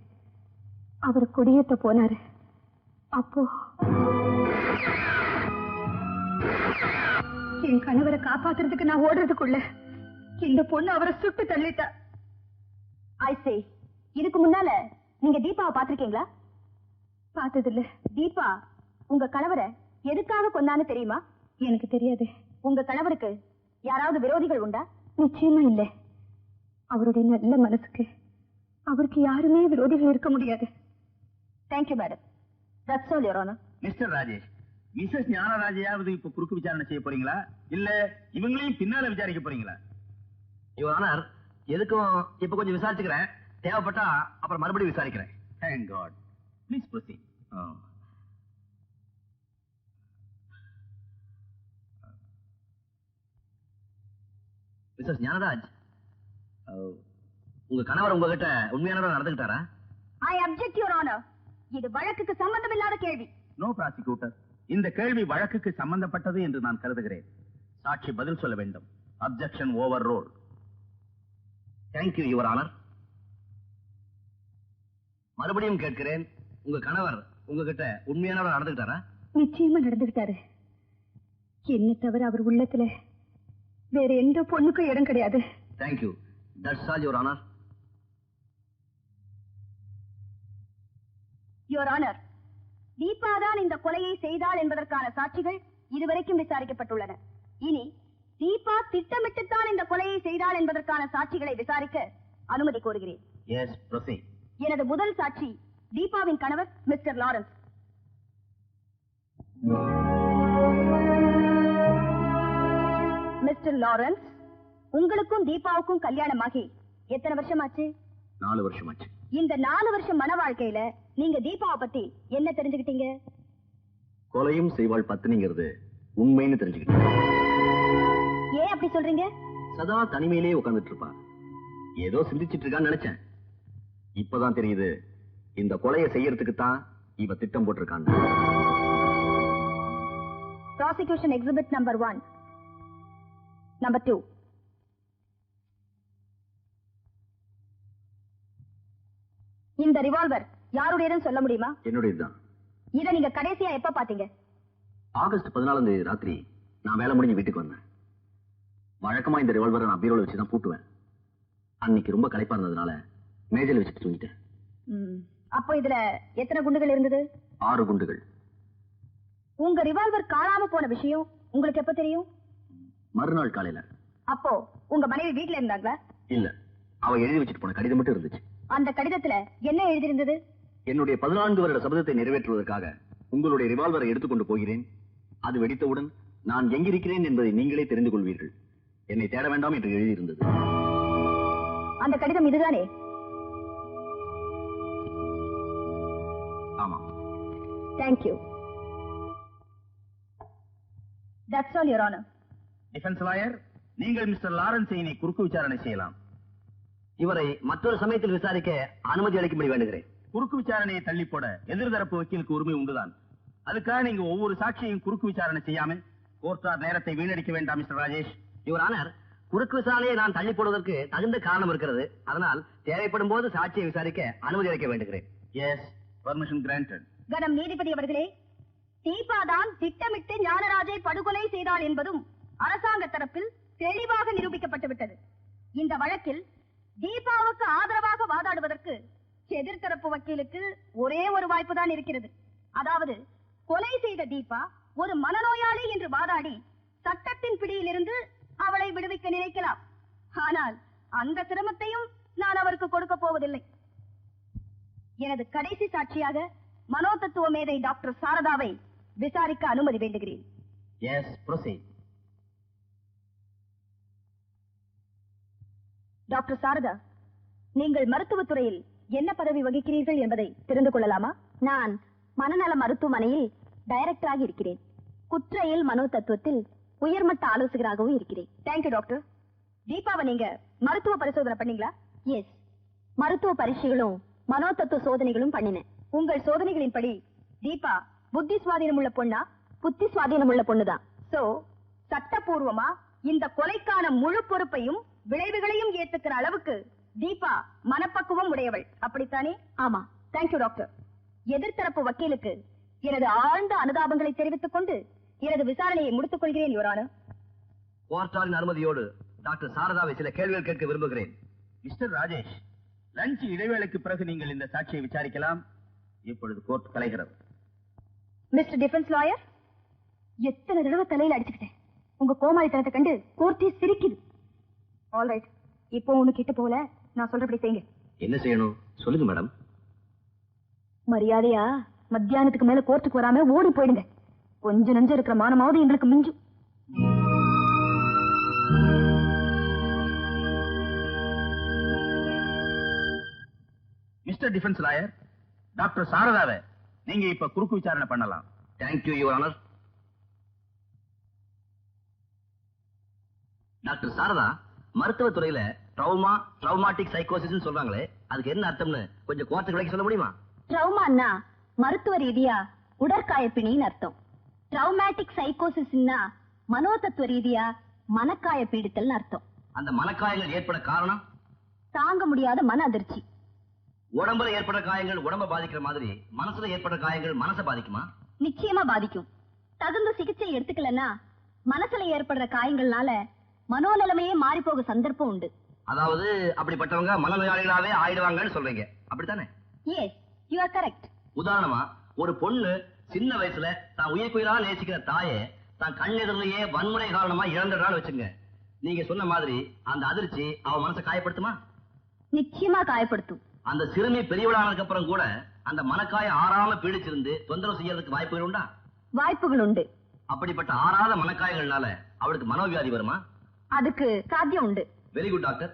அவர் கொடியேற்ற போனாரு. அப்போ என் கணவரை காப்பாத்துறதுக்கு நான் ஓடுறதுக்குள்ள இந்த பொண்ணு அவரை சுட்டு தள்ளிட்டா. ஐ சே, இதுக்கு முன்னால நீங்க தீபாவை பாத்திருக்கீங்களா? பார்த்ததில்ல. தீபா உங்க கணவரை எதுக்காக கொன்னான்னு தெரியுமா? எனக்கு தெரியாது. உங்க கணவருக்கு யாராவது விரோதிகள் உண்டா? நிச்சயமா இல்ல. அவருடைய நல்ல மனசுக்கு அவருக்கு யாருமே விரோதிகள் இருக்க முடியாது. Thank you madam. That's all your honour. Mister Rajesh, missus ஞானராஜையாவது இப்ப குறுக்கு விசாரணை செய்ய போறீங்களா, இல்ல இவங்களையும் பின்னால விசாரிக்க போறீங்களா? யுவர் ஆனர், எதுக்கும் இப்ப கொஞ்சம் விசாரிச்சுக்கிறேன். தேவைப்பட்டா அப்புறம் மறுபடியும் விசாரிக்கிறேன். Thank God. Please proceed. Missus Gnanaraj, உங்க கணவர் உங்ககிட்ட உண்மையானவரா நடந்துகிட்டாரா? I object your honour. இது வழக்குக்கு சம்பந்தம் இல்லாத கேள்வி. நோ ப்ராசிக்யூட்டர், இந்த கேள்வி வழக்குக்கு சம்பந்தப்பட்டது என்று நான் கருதுகிறேன். சாட்சி பதில் சொல்ல வேண்டும். Objection overruled. Thank you your honour. மறுபடியும் கேட்கிறேன், உங்க கணவர் உங்ககிட்ட உண்மையானவரா நடந்துகிட்டாரா? நிச்சயமா நடந்துகிட்டாரு. என்ன தவிர அவர் உள்ளத்துல வேற எந்த பொண்ணுக்கும் இடம் கிடையாது. Thank you. That's all your honour. Your honour, Deepa தான் இந்த கொலையை செய்தாள் என்பதற்கான சாட்சிகள் இதுவரைக்கும் விசாரிக்கப்பட்டுள்ளன. இனி தீபா திட்டமிட்டுத்தான் இந்த கொலையை செய்தாள் என்பதற்கான சாட்சிகளை விசாரிக்க அனுமதி கோருகிறேன். Yes, proceed. எனது முதல் சாட்சி தீபாவின் கணவர் மிஸ்டர் லாரன்ஸ். மிஸ்டர் லாரன்ஸ், உங்களுக்கும் தீபாவுக்கும் கல்யாணமாகி எத்தனை வருஷமாச்சு? 4 வருஷமாச்சு. இந்த 4 வருஷம் மன வாழ்க்கையில நீங்க தீபாவை பத்தி என்ன தெரிஞ்சுக்கிட்டீங்க? கொலையும் செய்வாள் பத்தினிங்கிறது உண்மைன்னு தெரிஞ்சுக்கிட்டேன். ஏன் அப்படி சொல்றீங்க? சதா தனிமையிலேயே உட்கார்ந்துட்டு இருப்பா. ஏதோ சிந்திச்சிட்டு இருக்கான்னு நினைச்சேன். இப்பதான் தெரியுது, இந்த கொலையை செய்யறதுக்கு தான் இவ திட்டம் போட்டிருக்காங்க. Prosecution Exhibit Number 1. Number 2. இந்த ரிவால்வர் யாருடையதுன்னு சொல்ல முடியுமா? என்னுடையதுதான். இத நீங்க கடைசியா எப்ப பாத்தீங்க? ஆகஸ்ட் 14 ராத்திரி நான் வேலை முடிஞ்சு வீட்டுக்கு வந்தேன். வழக்கமா இந்த ரிவால்வரை நான் பீரோல வச்சுதான் பூட்டுவேன். அன்னைக்கு ரொம்ப களைப்பா இருந்ததுனால மேஜையில வச்சுட்டு தூங்கிட்டேன். அப்போ இதுல எத்தனை குண்டுகள் இருந்தது? 6 குண்டுகள். உங்க ரிவால்வர் காணாம போன விஷயம் உங்களுக்கு எப்ப தெரியும்? மறுநாள் காலையில. அப்போ உங்க மனைவி வீட்டுல இருந்தாங்களா? இல்ல, அவ எழுதி வச்சுட்டு போன கடிதம் மட்டும் இருந்துச்சு. அந்த கடிதத்துல என்ன எழுதியிருந்தது? என்னுடைய 14 வருட சபதத்தை நிறைவேற்றுவதற்காக உங்களுடைய ரிவால்வரை எடுத்துக்கொண்டு போகிறேன். அது வெடித்தவுடன் நான் எங்கிருக்கிறேன் என்பதை நீங்களே தெரிந்து கொள்வீர்கள். என்னை தேட வேண்டாம் என்று எழுதியிருந்தது. அந்த கடிதம் இதுதானே? ஆமா. Thank you. That's all your honour. Defence lawyer, நீங்கள் மிஸ்டர் லாரன்ஸை இனி குறுக்கு விசாரணை செய்யலாம். இவரை மற்றொரு சமயத்தில் விசாரிக்க அனுமதி அளிக்கும்படி வேண்டுகிறேன். குறுக்கு விசாரணையை தள்ளி போட எதிர்தரப்பு வக்கீலுக்கு உரிமை உண்டுதான். அதுக்காக நீங்க ஒவ்வொரு சாட்சியையும் குறுக்கு விசாரணை செய்யாமல் கோர்ட்டார் நேரத்தை வீணடிக்க வேண்டாம் மிஸ்டர் ராஜேஷ். யுவர் ஆனர், குறுக்கு விசாரணையை நான் தள்ளி போடுவதற்கு தகுந்த காரணம் இருக்கிறது. அதனால் தேவைப்படும் போது சாட்சியை விசாரிக்க அனுமதி அளிக்க வேண்டுகிறேன். Yes, permission granted. கனம் நீதிபதி அவர்களே, தீபா தான் திட்டமிட்டு ஞானராஜை படுகொலை செய்தாள் என்பதும் அரசாங்க தரப்பில் தெளிவாக நிரூபிக்கப்பட்டு விட்டது. இந்த வழக்கில் தீபாவுக்கு ஆதரவாக வாதாடுவதற்கு எதிர்த்தரப்பு வக்கீலுக்கு ஒரே வாய்ப்புதான் இருக்கிறது. அதாவது கொலை செய்த தீபா ஒரு மனநோயாளி என்று வாதாடி சட்டத்தின் பிடியிலிருந்து அவளை விடுவிக்க நினைக்கலாம். ஆனால் அந்த சிரமத்தையும் நான் அவருக்கு கொடுக்க போவதில்லை. எனது கடைசி சாட்சியாக மனோதத்துவ மேதை டாக்டர் சாரதாவை விசாரிக்க அனுமதி வேண்டுகிறேன். S, proceed. டாக்டர் சாரதா, நீங்கள் மருத்துவத்துறையில் என்ன பதவி வகிக்கிறீர்கள் என்பதை தெரிந்து கொள்ளலாமா? நான் மனநல மருத்துவமனையில் டைரக்டராக இருக்கிறேன். குற்றையில் மனோ தத்துவத்தில் உயர்மட்ட ஆலோசகராகவும் இருக்கிறேன். Thank you doctor. தீபாவை நீங்க மருத்துவ பரிசோதனை பண்ணீங்களா? எஸ், மருத்துவ பரீட்சைகளும் மனோ தத்துவ சோதனைகளும் பண்ணினேன். உங்கள் சோதனைகளின்படி தீபா புத்தி சுவாதீனம் உள்ள பொண்ணா, புத்தி சுவாதீனம் உள்ள பொண்ணுதான். சோ சட்டப்பூர்வமா இந்த கொலைக்கான முழு பொறுப்பையும் விளைவுகளையும் ஏத்துக்கிற அளவுக்கு தீபா மனப்பக்குவம் உடையவள், அப்படித்தானே? ஆமா. Thank you doctor. எதிர்த்தரப்பு வக்கீலுக்கு எனது ஆழ்ந்த அனுதாபங்களை தெரிவித்துக் கொண்டு எனது விசாரணையை முடித்துக் கொள்கிறேன், யுவர் ஆனர். கோர்ட்டாரின் அனுமதியோடு டாக்டர் சாரதாவை சில கேள்விகள் கேட்க விரும்புகிறேன். மிஸ்டர் ராஜேஷ், லஞ்ச் இடைவேளைக்கு பிறகு நீங்கள் இந்த சாட்சியை விசாரிக்கலாம். இப்பொழுது கோர்ட் கலைகிறது. மிஸ்டர் டிஃபென்ஸ் லாயர், எத்தனை தடவை தலையில அடிச்சுக்கிட்டேன். உங்க கோமாளித்தனத்தை கண்டு கோர்ட்டே சிரிக்குது. ஆல்ரைட், இப்போ ஒண்ணு கிட்ட போல, நான் சொல்றபடி செய்யுங்க. என்ன செய்யணும் சொல்லுங்க மேடம். மரியாதையா மத்தியானத்துக்கு மேல கோர்ட்டுக்கு வராம ஓடி போயிடுங்க. கொஞ்ச நஞ்சம் இருக்கிற மானமாவது எங்களுக்கு மிஞ்சும். மிஸ்டர் டிஃபென்ஸ் லாயர், டாக்டர் சாரதாவை நீங்க இப்ப குறுக்கு விசாரணை பண்ணலாம். Thank you your honour. Doctor Sharada, மருத்துவத்துறையில ட்ரௌமாட்டிக் சைக்கோசிஸ் சொல்றாங்களே, அதுக்கு என்ன அர்த்தம்னு கொஞ்சம் கோர்ட்டுக்கு விளக்கி சொல்ல முடியுமா? ட்ரௌமான்னா மருத்துவ ரீதியா உடற்காயப்பிணின்னு அர்த்தம். ட்ரௌமேட்டிக் சைக்கோசிஸ்னா மனோதத்துவ ரீதியா மனக்காய பீடித்தல் அர்த்தம். அந்த மனக்காயங்கள் ஏற்பட காரணம் தாங்க முடியாத மன அதிர்ச்சி. உடம்புல ஏற்பட காயங்கள் உடம்ப பாதிக்கிற மாதிரி மனசுல ஏற்பட காயங்கள் மனசை பாதிக்குமா? நிச்சயமா பாதிக்கும். தகுந்த சிகிச்சை எடுத்துக்கலன்னா மனசுல ஏற்படுற காயங்கள்னால மனோநிலைமையே மாறி போக சந்தர்ப்பம் உண்டு. அதாவது அப்படிப்பட்டவங்க மனநோயாளிகளாவே ஆயிடுவாங்கன்னு சொல்றீங்க, அப்படித்தானே? Yes, you are correct. உதாரணமா, ஒரு பொண்ணு சின்ன வயசுல தான் உயிர்க்குயிரா நேசிக்கிற தாயை தான் கண்ணெதிரிலேயே வன்முறை காரணமா இழந்துடுறான்னு வச்சுங்க. நீங்க சொன்ன மாதிரி அந்த அதிர்ச்சி அவ மனசை காயப்படுத்துமா? நிச்சயமா காயப்படுத்தும். அந்த சிறுமி பெரியவளானதுக்கு அப்புறம் கூட அந்த மனக்காய ஆறாம பீடிச்சிருந்து தொந்தரவு செய்யறதுக்கு வாய்ப்புகள் உண்டா? வாய்ப்புகள் உண்டு. அப்படிப்பட்ட ஆறாத மனக்காயங்கள்னால அவளுக்கு மனோவியாதி வருமா? அதுக்கு சாத்தியம் உண்டு. Very good doctor.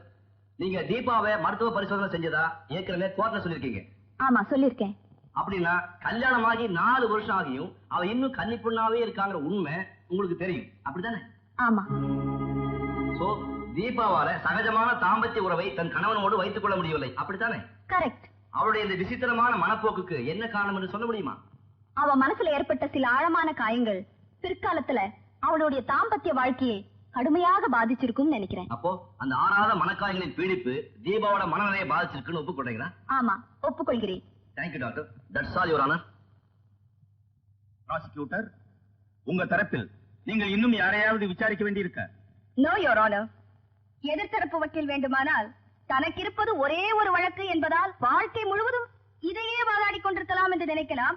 நீங்க தீபாவை மருத்துவ பரிசோதனை செஞ்சதா ஏற்கனவே கோர்ட்ல சொல்லிருக்கீங்க. ஆமா, சொல்லிருக்கேன். அப்படின்னா கல்யாணமாகி 4 வருஷம் ஆகியும் அவ இன்னும் கன்னி பொண்ணாவே இருக்காங்கிற உண்மை உங்களுக்கு தெரியும், அப்படித்தானே? ஆமா. சோ தீபாவால சகஜமான தாம்பத்திய உறவை தன் கணவனோடு வைத்துக் கொள்ள முடியவில்லை, அப்படித்தானே? கரெக்ட். அவளுடைய இந்த விசித்திரமான மனப்போக்குக்கு என்ன காரணம் என்று சொல்ல முடியுமா? அவ மனசுல ஏற்பட்ட சில ஆழமான காயங்கள் பிற்காலத்துல அவளுடைய தாம்பத்திய வாழ்க்கையை கடுமையாக பாதிச்சிருக்கும் நினைக்கிறேன். அப்போ அந்த ஆறாத மனக்காயங்களின் பீடிப்பு தீபாவோட மனநிலையை பாதிச்சிருக்குன்னு ஒப்புக்கொள்றீங்களா? ஆமா, ஒப்புக்கொள்கிறேன். Thank you doctor. That's all your honour. Prosecutor, உங்க தரப்பில் நீங்கள் இன்னும் யாரையாவது விசாரிக்க வேண்டியிருக்க? No your honour. எதிர்த்தரப்பு வக்கீல் வேண்டுமானால் தனக்கு இருப்பது ஒரே ஒரு வழக்கு என்பதால் வாழ்க்கை முழுவதும் இதையே வாதாடி கொண்டிருக்கலாம் என்று நினைக்கலாம்.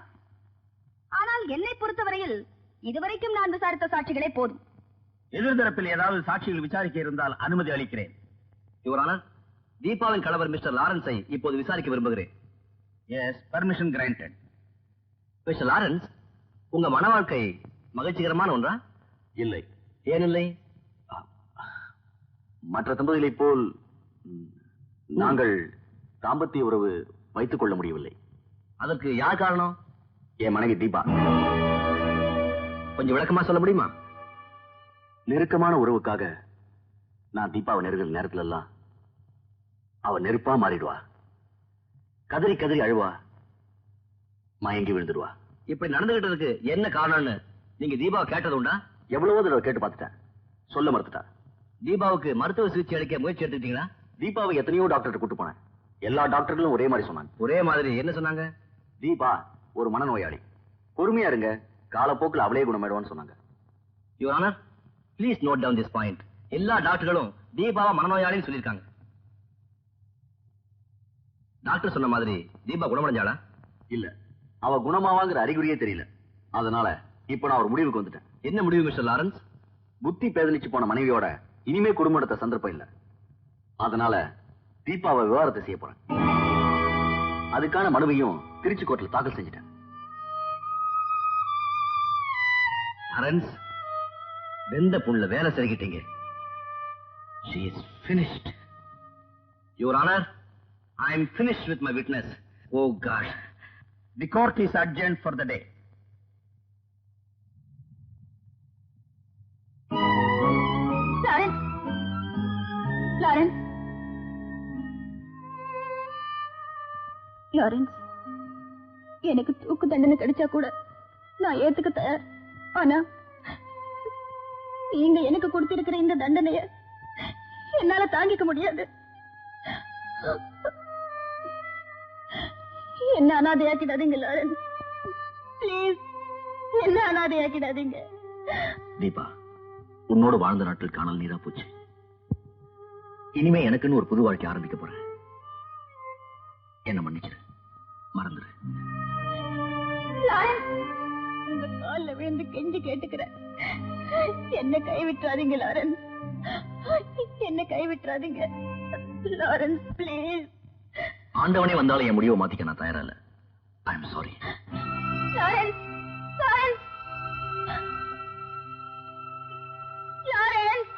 ஆனால் என்னை பொறுத்தவரையில் இதுவரைக்கும் நான் விசாரித்த சாட்சிகளே போதும். எதிர்தரப்பில் ஏதாவது சாட்சிகள் விசாரிக்க இருந்தால் அனுமதி அளிக்கிறேன். யுவர் ஆனர், தீபாவின் கணவர் மிஸ்டர் லாரன்ஸை இப்போது விசாரிக்க விரும்புகிறேன். Yes, permission granted. Mister Lawrence, உங்க மன வாழ்க்கை மகிழ்ச்சிகரமான ஒன்றா? இல்லை. ஏன் இல்லை? மற்ற தம்பதிகளைப் போல் நாங்கள் தாம்பத்திய உறவு வைத்துக் கொள்ள முடியவில்லை. அதற்கு யார் காரணம்? என் மனைவி தீபா. கொஞ்சம் விளக்கமா சொல்ல முடியுமா? நெருக்கமான உறவுக்காக நான் தீபாவை நெருங்கிற நேரத்துல எல்லாம் அவ நெருப்பா மாறிடுவா. கதறி கதறி அழுவா, மயங்கி விழுந்துடுவா. இப்படி நடந்துகிட்டதுக்கு என்ன காரணம்னு நீங்க தீபாவை கேட்டது உண்டா? எவ்வளவோ தடவை கேட்டு பார்த்துட்டேன், சொல்ல மறுத்துட்டா. தீபாவுக்கு மருத்துவ சிகிச்சை அளிக்க முயற்சி எடுத்துட்டீங்களா? தீபாவை எத்தனையோ டாக்டர் கூட்டு போனேன். எல்லா டாக்டர்களும் ஒரே மாதிரி சொன்னாங்க. ஒரே மாதிரி என்ன சொன்னாங்க? தீபா ஒரு மனநோயாளி, பொறுமையா இருங்க, காலப்போக்கில் அவளே குணமாயிடுவான்னு சொன்னாங்க. Your honour, please note down this point. எல்லா டாக்டர்களும் தீபாவை மனநோயாளின்னு சொல்லியிருக்காங்க. டாக்டர் சொன்ன மாதிரி தீபா குணமடைஞ்சாளா? இல்ல, அவ குணமாவாங்கிற அறிகுறியே தெரியல. அதனால இப்ப நான் ஒரு முடிவுக்கு வந்துட்டேன். என்ன முடிவு மிஸ்டர் லாரன்ஸ்? புத்தி பேதலிச்சு போன மனைவியோட இனிமே குடும்பம் நடத்த சந்தர்ப்பம் இல்ல. அதனால தீபாவை விவாகரத்து செய்ய போறேன். அதுக்கான மனுவையும் திருச்சி கோர்ட்ல தாக்கல் செஞ்சுட்டேன். லாரன்ஸ், வெந்த புண்ணுல வேலை செஞ்சுக்கிட்டீங்க. She is finished. Your Honor, I am finished with my witness. Oh God. The court is adjourned for the day. Lawrence, Lawrence, Lawrence, எனக்கு தூக்கு தண்டனை கிடைச்சா கூட நான் ஏத்துக்க தயார். ஆனா நீங்க எனக்கு கொடுத்திருக்கிற இந்த தண்டனைய என்னால தாங்கிக்க முடியாது. என்ன அனாதையாக்கிடாதீங்க லாரன்ஸ், பிளீஸ் என்ன அனாதையாக்கிடாதீங்க. தீபா, உன்னோடு வாழ்ந்த நாட்டில் காணல் நீரா போச்சு. இனிமே எனக்குன்னு ஒரு புது வாழ்க்கை ஆரம்பிக்க போறேன். என்ன மன்னிச்சிரு, மறந்துரு. லாரன்ஸ், உங்க கால்ல விழுந்து கெஞ்சி கேட்டுக்கிறேன், என்ன கைவிட்டுறாதீங்க லாரன்ஸ், என்ன கைவிட்டுறாதீங்க லாரன்ஸ், பிளீஸ். ஆண்டவனே வந்தாலும் என் முடிவை மாத்திக்க நான் தயாரா இல்ல. ஐ am sorry. Lawrence, Lawrence, Lawrence,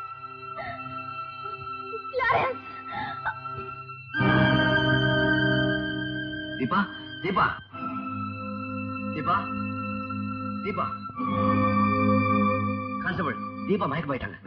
Lawrence. Deepa, Deepa, Deepa, Deepa. Constable, Deepa மயக்க போயிட்டாங்க.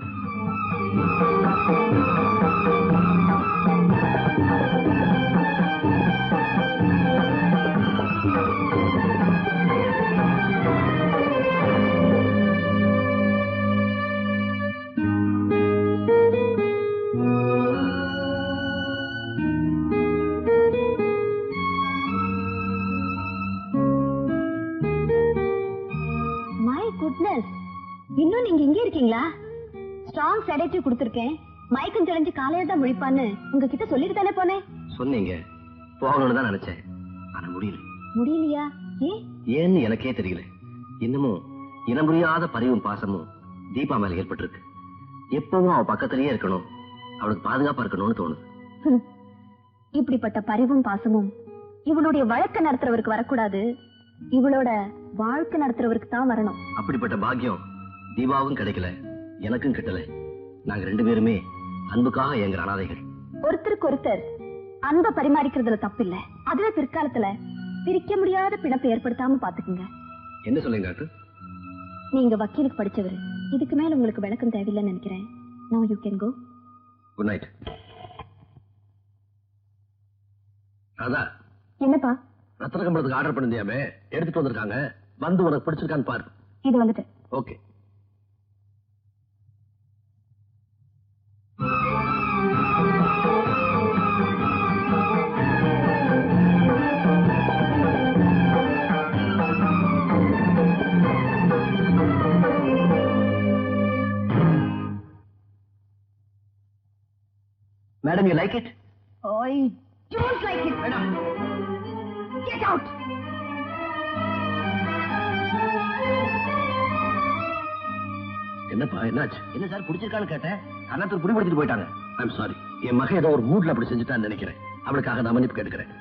இன்னும் நீங்க இங்கே இருக்கீங்களா? ஸ்ட்ராங் செடேட்டிவ் கொடுத்திருக்கேன், மயக்கம் தெளிஞ்சு காலையில தான் முழிப்பான்னு உங்ககிட்ட சொல்லிட்டு தானே போனேன். சொன்னீங்க, போகணும்னு தான் நினைச்சேன். ஆனா முடியல. முடியலையா? ஏன்னு எனக்கே தெரியல. இன்னமும் இனம் புரியாத பரிவும் பாசமும் தீபா மேல ஏற்பட்டிருக்கு. எப்பவும் அவ பக்கத்திலேயே இருக்கணும், அவளுக்கு பாதுகாப்பா இருக்கணும்னு தோணுது. இப்படிப்பட்ட பரிவும் பாசமும் இவளுடைய வழக்க நடத்துறவருக்கு வரக்கூடாது, இவளோட வாழ்க்கை நடத்துறவருக்கு தான் வரணும். அப்படிப்பட்ட பாக்கியம் தீபாவும் கிடைக்கல, எனக்கும் கிட்டல. நாங்க 2 பேருமே அன்புக்காக எங்க அனாதைகள். ஒருத்தருக்கு ஒருத்தர் அன்பை பரிமாறிக்கிறதுல தப்பில்ல. அதுவே பிற்காலத்துல பிரிக்க முடியாத பிணப்பை ஏற்படுத்தாம பாத்துக்குங்க. என்ன சொல்லுங்க டாக்டர்? நீங்க வக்கீலுக்கு படிச்சவர், இதுக்கு மேல உங்களுக்கு விளக்கம் தேவையில்லைன்னு நினைக்கிறேன். Now you can go. Good night. Radha, என்னப்பா? ரத்தன கம்பளத்துக்கு ஆர்டர் பண்ணிருந்தியாமே, எடுத்துட்டு வந்திருக்காங்க. வந்து உனக்கு பிடிச்சிருக்கான்னு பாரு. இது வந்துட்டு. Okay. Madam, you like it? I don't like it. Madam. Get out. என்னப்பா, என்னாச்சு? என்ன சார் பிடிச்சிருக்கான்னு கேட்டேன், கண்ணத்துக்கு புடிபடுத்திட்டு போயிட்டாங்க. ஐம் சாரி, என் மகன் ஏதோ ஒரு மூட்ல அப்படி செஞ்சுட்டான்னு நினைக்கிறேன். அவளுக்காக நான் மன்னிப்பு கேட்டுக்கிறேன்.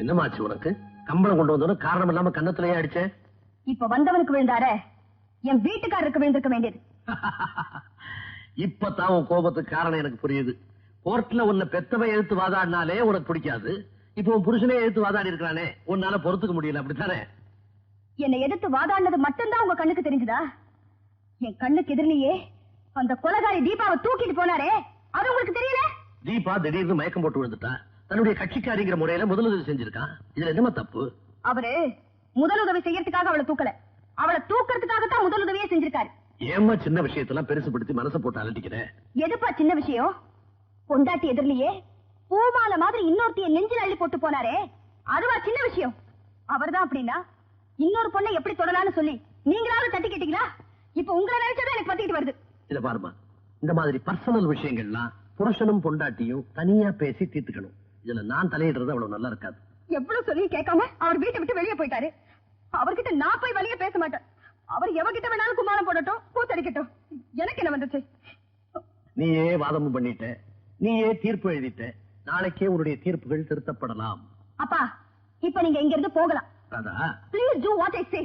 என்னமாச்சு உனக்கு? கம்பளம் கொண்டு வந்தோன்னு காரணம் இல்லாம கண்ணத்திலேயே அடிச்சேன். இப்ப வந்தவனுக்கு விழுந்தாரே, என் வீட்டுக்காரருக்கு விழுந்திருக்க வேண்டியது. இப்பதான் உன் கோபத்துக்கு காரணம் எனக்கு புரியுது. கோர்ட்ல உன்னை பெத்தவன் எழுத்து வாதாடினாலே உனக்கு பிடிக்காது. இப்போ உன் புருஷனே எழுத்து வாதாடி இருக்கிறானே, உன்னால பொறுத்துக்க முடியல, அப்படித்தானே? என்னை எதிர்த்து வாதாடினது மட்டும்தான் உங்க கண்ணுக்கு தெரிஞ்சுதா? என் கண்ணுக்கு எதிரிலேயே அந்த கொலைகாரி தீபாவை தூக்கிட்டு போனாரே, அது உங்களுக்கு தெரியல? தீபா திடீர்னு மயக்கம் போட்டு விழுந்துட்டா. தன்னுடைய கட்சிக்காரிங்கிற முறையில முதலுதவி செஞ்சிருக்கான். இதுல என்னமா தப்பு? அவரு முதலுதவி செய்யறதுக்காக அவளை தூக்கல, அவளை தூக்கறதுக்காகத்தான் முதலுதவியே செஞ்சிருக்காரு. ஏமா சின்ன விஷயத்தெல்லாம் பெருசுபடுத்தி மனசை போட்டு அலட்டிக்கிறேன்? எதுப்பா சின்ன விஷயம்? பொண்டாட்டி எதிரிலேயே பூமால மாதிரி இன்னொருத்தைய நெஞ்சில் அள்ளி போட்டு போனாரே, அதுவா சின்ன விஷயம்? அவர்தான் அப்படின்னா இன்னொரு பொண்ணை எப்படி தொடலான்னு சொல்லி நீங்களாவது தட்டி கேட்டீங்களா? இப்ப உங்களை நினைச்சதான் எனக்கு பத்திக்கிட்டு வருது. இத பாருமா, இந்த மாதிரி பர்சனல் விஷயங்கள்லாம் புருஷனும் பொண்டாட்டியும் தனியா பேசி தீர்த்துக்கணும். இதுல நான் தலையிடுறது அவ்வளவு நல்லா இருக்காது. எவ்வளவு சொல்லி கேட்காம அவர் வீட்டை விட்டு வெளியே போயிட்டாரு. அவர்கிட்ட நான் போய் வழிய பேச மாட்டேன். அவர் எவகிட்ட வேணாலும் குமாரம் போடட்டும், கூத்தடிக்கட்டும். எனக்கு என்ன வந்துச்சு? நீயே வாதமும் பண்ணிட்ட, நீயே தீர்ப்பு எழுதிட்ட. நாளைக்கே உன்னுடைய தீர்ப்புகள் திருத்தப்படலாம். அப்பா, இப்ப நீங்க இங்க இருந்து போகலாம். Radha, please do what I say.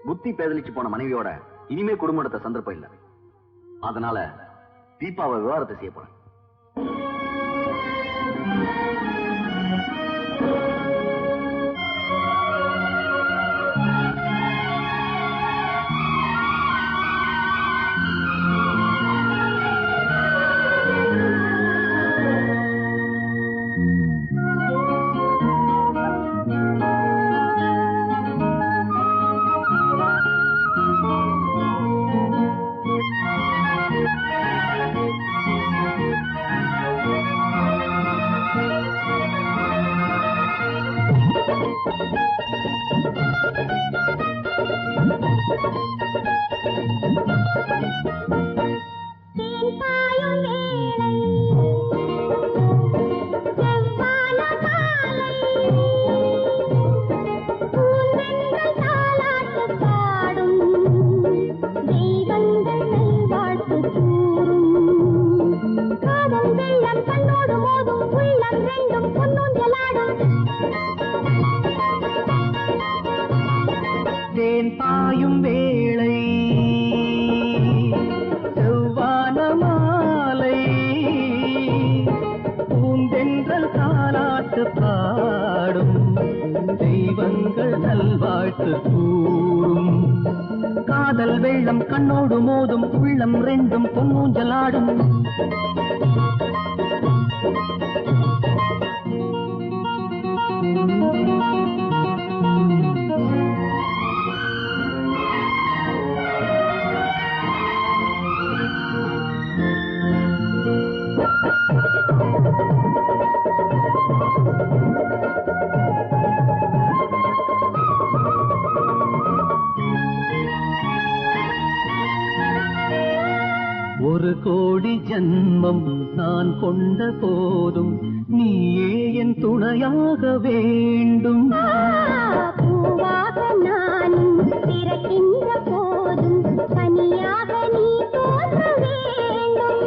புத்தி பேதலிச்சு போன மனைவியோட இனிமே குடும்பம் நடத்த சந்தர்ப்பம் இல்ல. அதனால தீபாவை விவாகரத்து செய்ய போறேன். ஒரு கோடி ஜன்மம் நான் கொண்ட போதும் நீயே என் துணையாக வேண்டும். பூவாக நானும் பிறக்கின்ற போதும் பனியாக நீ தோன்ற வேண்டும்.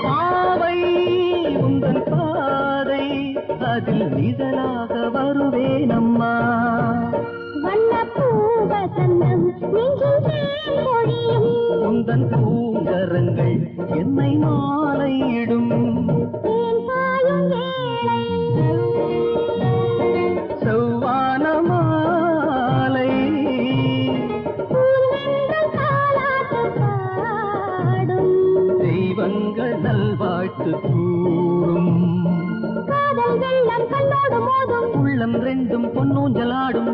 பாவை உங்கள் பாதை அதில் நிழலாக வருவேனம்மா. வண்ண பூவசந்தம் நெஞ்சில் தேன் பொழியும். உந்தன் பூங்கரங்கள் என்னை மாலையிடும். தேன் பாயும் வேளை செவ்வான மாலை பூந்தென்றல் தாலாட்டு பாடும். தெய்வங்கள் நல்வாழ்த்து கூறும். காதல் வெள்ளம் கண்ணோடு மோதும். உள்ளம் ரெண்டும் பொன்னூஞ்சலாடும்.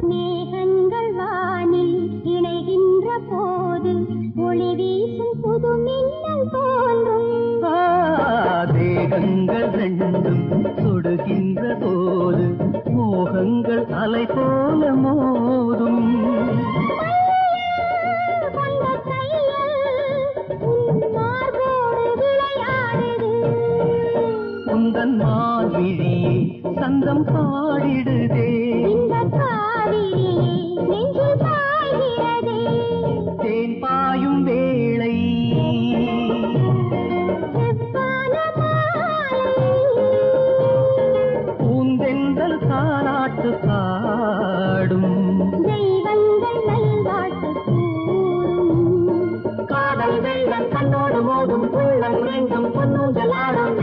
மேகங்கள் வானில் இணைகின்ற போது ஒளி வீசும் புது மின்னல் தோன்றும். தேகங்கள் ரெண்டும் தொடுகின்ற போது மோகங்கள் அலை போல மோதும். கொண்ட கையில் உன் மார்போடு விளையாடுது. உந்தன் மார்விழியே சந்தம் பாடிடுதே. இந்த காவிரியே நெஞ்சில் பாய்கிறதே. தேன் பாயும் வந்து தாலாட்டு பாடும். தெய்வங்கள் நல்வாழ்த்து கூறும். காதல் வெள்ளம் கண்ணோடு மோதும் உள்ளம் எங்கும் பொன்னூஞ்சலாடும்.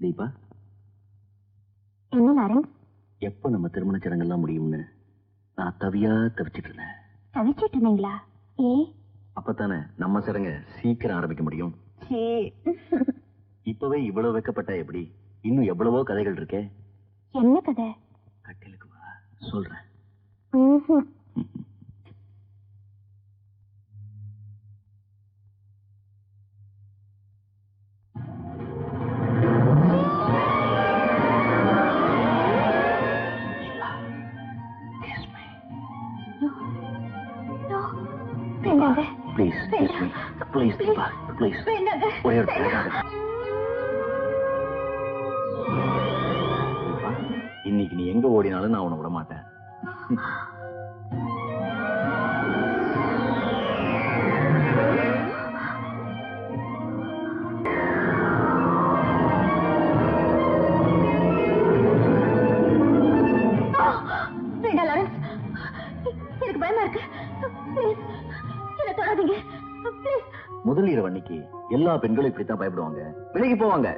தீபா, என்ன லாரன்ஸ், எப்ப நம்ம திருமண சடங்கெல்லாம் முடியும்னு நான் தவிச்சிட்டு இருந்தேன். தவிச்சிட்டு இருந்தீங்களா? அப்பதானே நம்ம சடங்க சீக்கிரம் ஆரம்பிக்க முடியும். இப்பவே இவ்வளவு வைக்கப்பட்டா எப்படி? இன்னும் எவ்வளவோ கதைகள் இருக்கே. என்ன கதை? கட்டிலுக்கு வா, சொல்றேன். Please, kiss me. Please, Deepa. Please. ஒரே ஒரு Deepa, இன்னைக்கு நீ எங்க ஓடினாலும் நான் உன்னை விட மாட்டேன். வேண்டாம் லாரன்ஸ், எனக்கு பயமா இருக்கு. ப்ளீஸ் என்ன தொடாதீங்க. ப்ளீஸ். முதல் இரவு அன்னைக்கு எல்லா பெண்களும் இப்படித்தான் பயப்படுவாங்க, விலகி போவாங்க.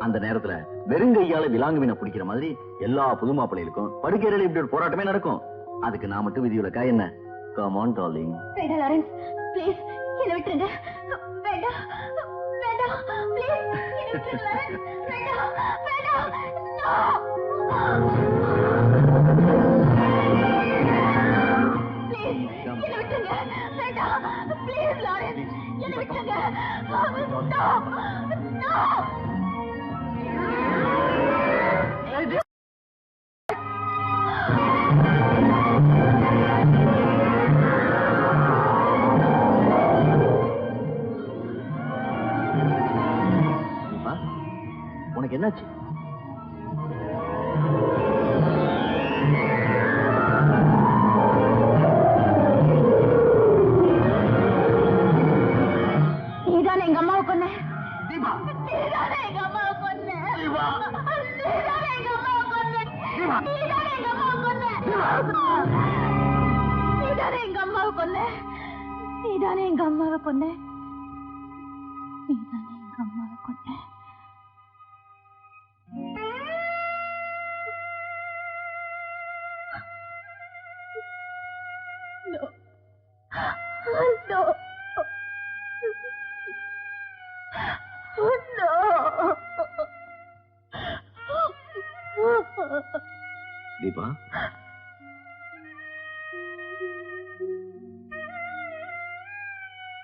அந்த நேரத்துல வெறுங்கையால விலாங்கு மீனை பிடிக்கிற மாதிரி எல்லா புது மாப்பிள்ளைகளுக்கும் படுக்கையில இப்படி ஒரு போராட்டமே நடக்கும். அதுக்கு நான் மட்டும் விதிவிலக்கா என்ன? Come on, darling. வேண்டாம் லாரன்ஸ், ப்ளீஸ் என்ன விட்டுருங்க. வேண்டாம் வேண்டாம், ப்ளீஸ் என்ன விட்டுருங்க லாரன்ஸ். வேண்டாம் வேண்டாம், ப்ளீஸ் என்ன விட்டுருங்க. வேண்டாம் ப்ளீஸ் லாரன்ஸ் என்ன விட்டுருங்க. உனக்கு என்னாச்சு? நீதானே எங்க அம்மாவை கொன்ன. தீபா, நீதானே எங்க அம்மாவை கொன்ன. தீபா, நீதானே எங்க அம்மாவை கொன்ன. தீபா, நீதானே எங்க அம்மாவை கொன்ன. நீதானே எங்க அம்மாவை கொன்ன. நீதானே எங்க அம்மாவை கொன்ன. நீதானே எங்க அம்மாவை கொன்ன. No. No. தீபா,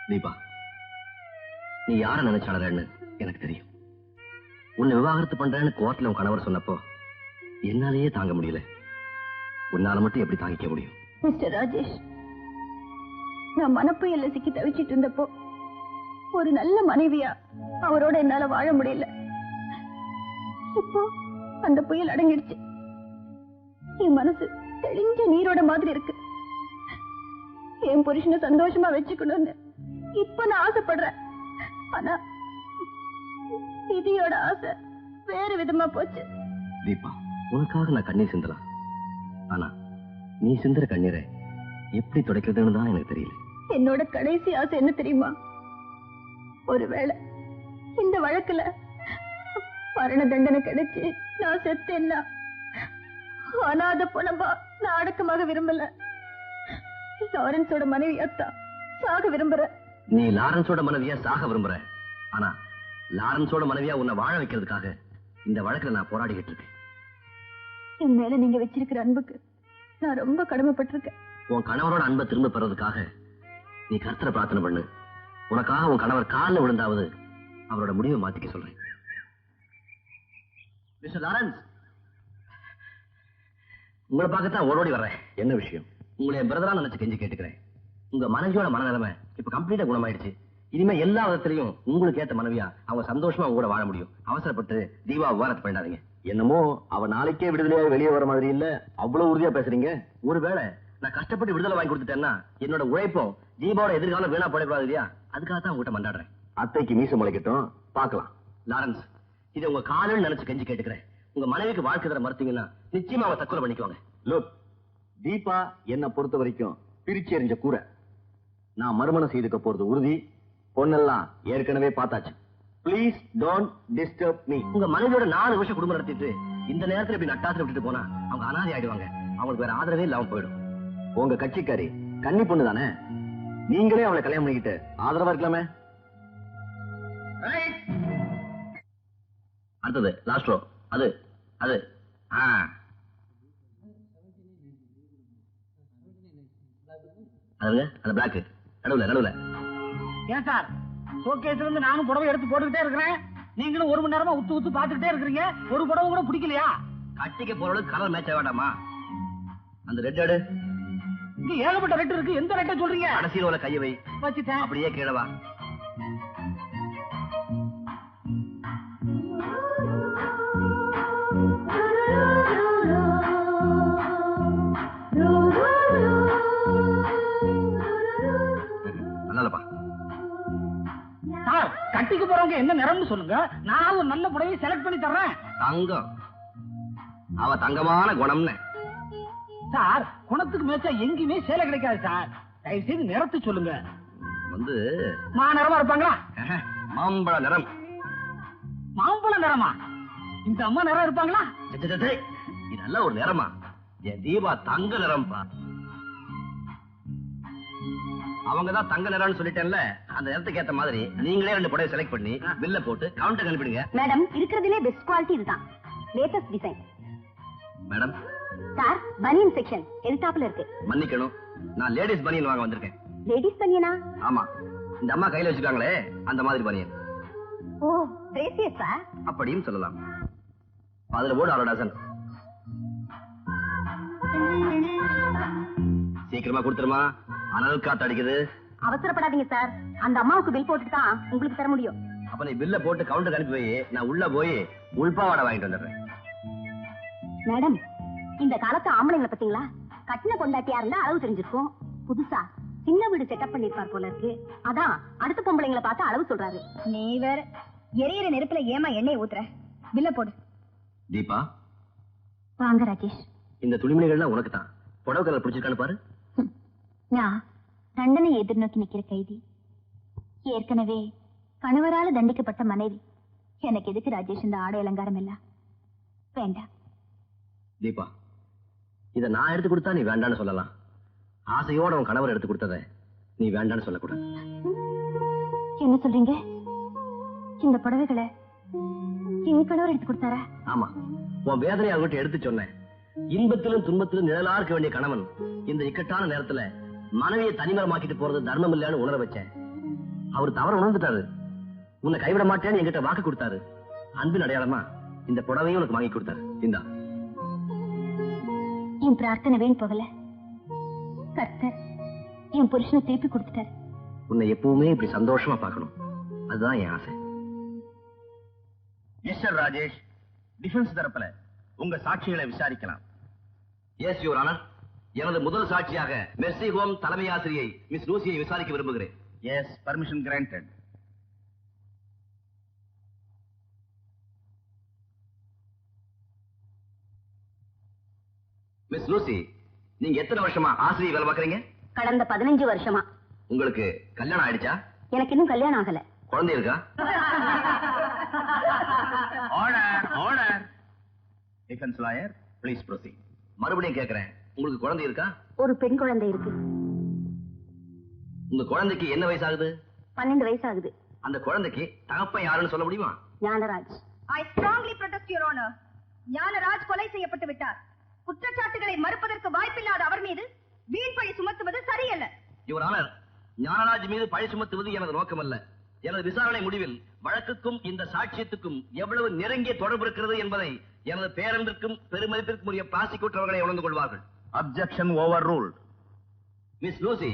தீபா, நீ யார நினைச்சாளன்னு எனக்கு தெரியும். உன்னை விவாகரத்து பண்றேன்னு கோர்ட்ல உன் கணவர் சொன்னப்போ என்னாலேயே தாங்க முடியல. உன்னால மட்டும் எப்படி தாங்கிக்க முடியும்? மிஸ்டர் ராஜேஷ், நான் மனப்புயல்ல சிக்கி தவிச்சிட்டு இருந்தப்போ ஒரு நல்ல மனைவியா அவரோட என்னால வாழ முடியல. இப்போ அந்த புயல் அடங்கிடுச்சு. என் மனசு தெளிஞ்ச நீரோட மாதிரி இருக்கு. என் புருஷனை சந்தோஷமா வச்சுக்கணும்னு இப்ப நான் ஆசைப்படுறேன். ஆனா விதியோட ஆசை வேறு விதமா போச்சு. தீபா, உனக்காக நான் கண்ணீர் சிந்தலாம். ஆனா நீ சிந்துற கண்ணீரை எப்படி துடைக்கிறதுன்னு தான் எனக்கு தெரியல. என்னோட கடைசி ஆசை என்ன தெரியுமா? ஒருவேளை இந்த வழக்குல மரண தண்டனை கிடைச்சு நான் செத்தேன்னா அனாதை பணமா நான் அடக்கமாக விரும்பல. லாரன்ஸோட மனைவியாத்தா சாக விரும்புற. நீ லாரன்ஸோட மனைவியா சாக விரும்புற. ஆனா லாரன்ஸோட மனைவியா உன்னை வாழ வைக்கிறதுக்காக இந்த வழக்குல நான் போராடிக்கிட்டு இருக்கேன். என் மேல நீங்க வச்சிருக்கிற அன்புக்கு நான் ரொம்ப கடமைப்பட்டிருக்கேன். உன் கணவரோட அன்பை திரும்ப பெறதுக்காக நீ கர்த்தரை பிரார்த்தனை பண்ணு. உனக்காக உன் கணவர் காலில் விழுந்தாவது அவரோட முடிவை மாத்திக்க சொல்றேன். மிஸ்டர் லாரன்ஸ், உங்களை பார்க்கத்தான் ஓடோடி வர்றேன். என்ன விஷயம்? உங்களை என் பிரதரா நினைச்சு கெஞ்சி கேட்டுக்கிறேன். உங்க மனைவியோட மனநிலைமை இப்ப கம்ப்ளீட்டா குணமாயிடுச்சு. இனிமே எல்லா விதத்திலையும் உங்களுக்கு ஏத்த மனைவியா அவங்க சந்தோஷமா உங்க கூட வாழ முடியும். அவசரப்பட்டு தீபா விவாகரத்து பண்ணாதீங்க. என்னமோ அவ நாளைக்கே விடுதலையா வெளியே வர மாதிரி இல்ல, அவ்வளவு உறுதியா பேசுறீங்க. ஒருவேளை நான் கஷ்டப்பட்டு விடுதலை வாங்கி கொடுத்துட்டேன்னா என்னோட உழைப்பும் தீபாவோட எதிர்காலம் வீணா போடக்கூடாது இல்லையா? அதுக்காக தான் உங்ககிட்ட மண்டாடுறேன். அத்தைக்கு மீச முளைக்கட்டும், பாக்கலாம். லாரன்ஸ், இதை உங்க காலுன்னு நினைச்சு கெஞ்சி கேட்டுக்கிறேன். உங்க மனைவிக்கு வாழ்க்கை தர மறுத்தீங்கன்னா நிச்சயமா அவ தற்கொலை பண்ணிக்குவாங்க. லுக், தீபா என்ன பொறுத்த வரைக்கும் பிரிச்சு எறிஞ்ச கூரை. நான் மறுமணம் செய்துக்க போறது உறுதி. பொண்ணெல்லாம் ஏற்கனவே பார்த்தாச்சு. Please don't disturb me. உங்க மனைவியோட 4 வருஷம் குடும்பம் நடத்திட்டு இந்த நேரத்துல இப்படி நட்டாத்துல விட்டுட்டு போனா அவங்க அனாதை ஆயிடுவாங்க. அவங்களுக்கு வேற ஆதரவே இல்லாம போயிடும். உங்க கட்சிக்காரி கன்னி பொண்ணு தானே, நீங்களே அவளை கல்யாணம் பண்ணிக்கிட்டு ஆதரவா இருக்கலாமே. அடுத்தது லாஸ்ட் ரோ. அது அது அதுங்க அந்த பிளாக் நடுவுல நடுவுல. ஏன் சார், ஷோகேஸ்ல இருந்து நானும் புடவை எடுத்து போட்டுக்கிட்டே இருக்கிறேன், நீங்களும் 1 மணி நேரமா உத்து உத்து பாத்துக்கிட்டே இருக்கிறீங்க. ஒரு புடவை கூட பிடிக்கலையா? கட்டிக்க போறவளுக்கு கலர் மேட்ச் வேண்டாமா? அந்த ரெட் எடு. இங்க ஏகப்பட்ட ரெட் இருக்கு, எந்த ரெட்டை சொல்றீங்க? கடைசி ரோல கையை வை. வச்சுட்டேன். அப்படியே கீழே வா. சார், கட்டிக்கு போறவங்க என்ன நிறம்னு சொல்லுங்க, நான் ஒரு நல்ல புடவை செலக்ட் பண்ணி தர்றேன். தங்கம், அவ தங்கமான குணம்னு. சார், குணத்துக்கு மேய்ச்சா எங்கேயுமே சேலை கிடைக்காது சார். தயவு செய்து நிறத்தை சொல்லுங்க. வந்து நிறமா இருப்பாங்களா? மாம்பழ நிறம். மாம்பழ நிறமா? இந்த அம்மா நிறம் இருப்பாங்களா? இதெல்லாம் ஒரு நிறமா? என் தீபா தங்க நிறம் பா. அவங்கதான் தங்க நிறம்னு சொல்லிட்டேன்ல, அந்த நிறத்துக்கு ஏத்த மாதிரி நீங்களே 2 புடவை செலக்ட் பண்ணி பில்ல போட்டு கவுண்டர் அனுப்பிடுங்க. மேடம், இருக்கிறதுலே பெஸ்ட் குவாலிட்டி இதுதான். Latest design. மேடம் சார், பனியன் செக்ஷன் எதிர்த்தாப்புல இருக்கு. மன்னிக்கணும், நான் லேடிஸ் பனியன் வாங்க வந்திருக்கேன். லேடிஸ் பனியனா? ஆமா, இந்த அம்மா கையில வச்சுக்காங்களே அந்த மாதிரி பனியன். ஓ, பிரேசியஸ் சார். அப்படியும் சொல்லலாம். அதுல போடு 1/2 டசன். சீக்கிரமா கொடுத்துருமா, அனல் காத்து அடிக்குது. அவசரப்படாதீங்க சார், அந்த அம்மாவுக்கு பில் போட்டுட்டு தான் உங்களுக்கு தர முடியும். அப்ப நீ பில்ல போட்டு கவுண்டர் அனுப்பி வை, நான் உள்ள போய் உள்பாவாடை வாங்கிட்டு வந்துடுறேன். மேடம், இந்த காலத்து ஆம்பளைங்களை பத்தீங்களா? கட்டின கொண்டாட்டியா இருந்தா அளவு தெரிஞ்சிருக்கும். புதுசா சின்ன வீடு செட்டப் பண்ணிருப்பார் போல இருக்கு. அதான் அடுத்த பொம்பளைங்களை பார்த்து அளவு சொல்றாரு. நீ வேற எரியற நெருப்புல ஏமா எண்ணெய் ஊத்துற? பில்ல போடு. தீபா, வாங்க ராஜேஷ். இந்த துணிமணிகள்லாம் உனக்கு தான். புடவை கலர் பிடிச்சிருக்கான்னு பாரு. நான் தண்டனை எதிர்நோக்கி நிக்கிற கைதி, ஏற்கனவே கணவரால தண்டிக்கப்பட்ட மனைவி. எனக்கு எதுக்கு ராஜேஷ் இந்த ஆடை அலங்காரம் எல்லாம்? வேண்டாம். தீபா, இத நான் எடுத்து கொடுத்தா நீ வேண்டான்னு சொல்லலாம். ஆசையோட உன் கணவர் எடுத்து கொடுத்தத நீ வேண்டான்னு சொல்லக்கூடாது. என்ன சொல்றீங்க? இந்த புடவைகளை என் கணவர் எடுத்து கொடுத்தாரா? ஆமா, உன் வேதனை அவர்கிட்ட எடுத்து சொன்னேன். இன்பத்திலும் துன்பத்திலும் நிழலா இருக்க வேண்டிய கணவன் இந்த இக்கட்டான நேரத்துல மனைவியை தனிமரமாக்கிட்டு போறது தர்மம் இல்லைன்னு உணர வச்சேன். அவர் தவற உணர்ந்துட்டாரு. உன்னை கைவிட மாட்டேன்னு என்கிட்ட வாக்கு கொடுத்தாரு. அன்பின் அடையாளமா இந்த புடவையும் உனக்கு வாங்கி கொடுத்தாரு. இந்தா. என் பிரார்த்தனை வீண் போகல. கர்த்தர் என் புருஷனை திருப்பி கொடுத்துட்டாரு. உன்னை எப்பவுமே இப்படி சந்தோஷமா பார்க்கணும், அதுதான் என் ஆசை. மிஸ்டர் ராஜேஷ், டிஃபென்ஸ் தரப்புல உங்க சாட்சிகளை விசாரிக்கலாம். எஸ் யுவர் ஆனர், எனது முதல் சாட்சியாக மெர்சி ஹோம் தலைமை ஆசிரியை மிஸ் லூசியை விசாரிக்க விரும்புகிறேன். Yes, permission granted. Miss Lucy, நீங்க எத்தனை வருஷமா ஆசிரியை வேலை பார்க்கறீங்க? கடந்த 15 வருஷமா. உங்களுக்கு கல்யாணம் ஆயிடுச்சா? எனக்கு இன்னும் கல்யாணம் ஆகல. குழந்தை இருக்கா? Order, order. Defence lawyer, please proceed. மறுபடியும் கேட்கிறேன், உங்களுக்கு குழந்தை இருக்கா? ஒரு பெண் குழந்தை இருக்கு. உங்க குழந்தைக்கு என்ன வயசாகுது? 12 வயசு ஆகுது. அந்த குழந்தைக்கு தகப்பன் யாருன்னு சொல்ல முடியுமா? Gnanaraj. I strongly protest your honor. Gnanaraj கொலை செய்யப்பட்டு விட்டார். குற்றச்சாட்டுகளை மறுப்பதற்கு வாய்ப்பில்லாத அவர் மீது வீண் பழி சுமத்துவது சரியல்ல. யுவர் ஆனர், ஞானராஜ் மீது பழி சுமத்துவது எனது நோக்கமல்ல. எனது விசாரணை முடிவில் வழக்குக்கும் இந்த சாட்சியத்துக்கும் எவ்வளவு நெருங்கிய தொடர்பு இருக்கிறது என்பதை எனது பேரன்பிற்கும் பெருமதிப்பிற்கும் உரிய பிராசிக்யூட்டர் அவர்களை உணர்ந்து கொள்வார்கள். Objection over ruled. Miss Lucy,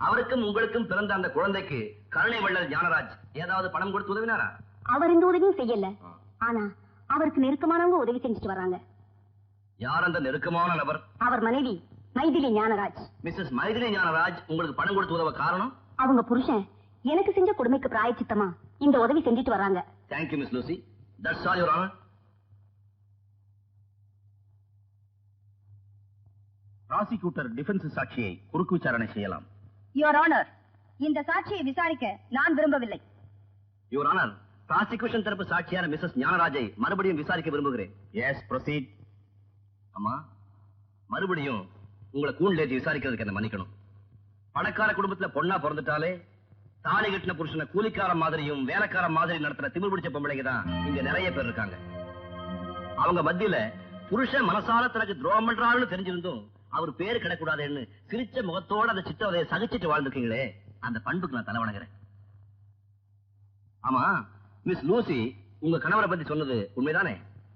அவருக்கும் உங்களுக்கும் பிறந்த அந்த குழந்தைக்கு கருணை வள்ளல் ஞானராஜ் ஏதாவது பணம் கொடுத்து உதவினாரா? அவர் இந்த உதவியும் செய்யல. ஆனா அவருக்கு நெருக்கமானவங்க உதவி செஞ்சுட்டு வர்றாங்க. யார் அந்த நெருக்கமான நபர்? அவர் மனைவி மைதிலி ஞானராஜ். மிஸ்ஸஸ் மைதிலி ஞானராஜ் உங்களுக்கு பணம் கொடுத்து உதவ காரணம்? அவங்க புருஷன் எனக்கு செஞ்ச கொடுமைக்கு பிராயச்சித்தமா இந்த உதவி செஞ்சுட்டு வர்றாங்க. Thank you miss Lucy. That's all your honour. Prosecutor defence சாட்சியை குறுக்கு விசாரணை செய்யலாம். யுவர் ஆனர், இந்த சாட்சியை விசாரிக்க நான் விரும்பவில்லை. யுவர் ஆனர், ப்ராசிக்யூஷன் தரப்பு சாட்சியான மிஸ்ஸஸ் ஞானராஜை மறுபடியும் விசாரிக்க விரும்புகிறேன். Yes, proceed. அம்மா, மறுபடியும் உங்களை கூண்டில் ஏற்றி விசாரிக்கிறதுக்கு என்ன மன்னிக்கணும். பணக்கார குடும்பத்துல பொண்ணா பிறந்துட்டாலே தாலி கட்டின புருஷனை கூலிக்கார மாதிரியும் வேலைக்கார மாதிரி நடத்துற திமிர் பிடிச்ச பொம்பளைங்க தான் இங்க நிறைய பேர் இருக்காங்க. அவங்க மத்தியில புருஷன் மனசால தனக்கு துரோகம் பண்றாருன்னு தெரிஞ்சிருந்தும் அவர் பேரு கிடக்கூடாதுன்னு சிரிச்ச முகத்தோட அந்த சித்தவதையை சகிச்சிட்டு வாழ்ந்துருக்கீங்களே, அந்த பண்புக்கு நான் தலை வணங்குறேன். ஆமா, மிஸ் லூசி உங்க கணவரை பத்தி சொன்னது உண்மைதானே?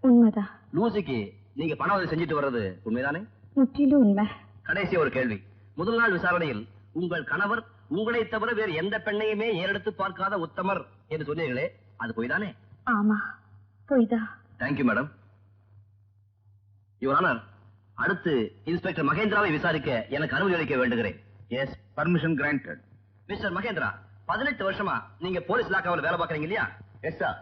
உண்மைதான். லூசிக்கு நீங்க பண உதவி செஞ்சுட்டு வர்றது உண்மைதானே? முற்றிலும் உண்மை. கடைசி ஒரு கேள்வி. முதல் நாள் விசாரணையில் உங்கள் கணவர் உங்களை தவிர வேறு எந்த பெண்ணையுமே ஏறெடுத்து பார்க்காத உத்தமர் என்று சொன்னீர்களே, அது பொய்தானே? ஆமா, பொய்தான். Thank you madam. யுவர் ஆனர், அடுத்து இன்ஸ்பெக்டர் மகேந்திராவை விசாரிக்க எனக்கு அனுமதி அளிக்க வேண்டுகிறேன். Yes, permission granted. Mister Mahendra, 18 வருஷமா நீங்க போலீஸ் இலாக்காவில் வேலை பார்க்கறீங்க இல்லையா? Yes sir.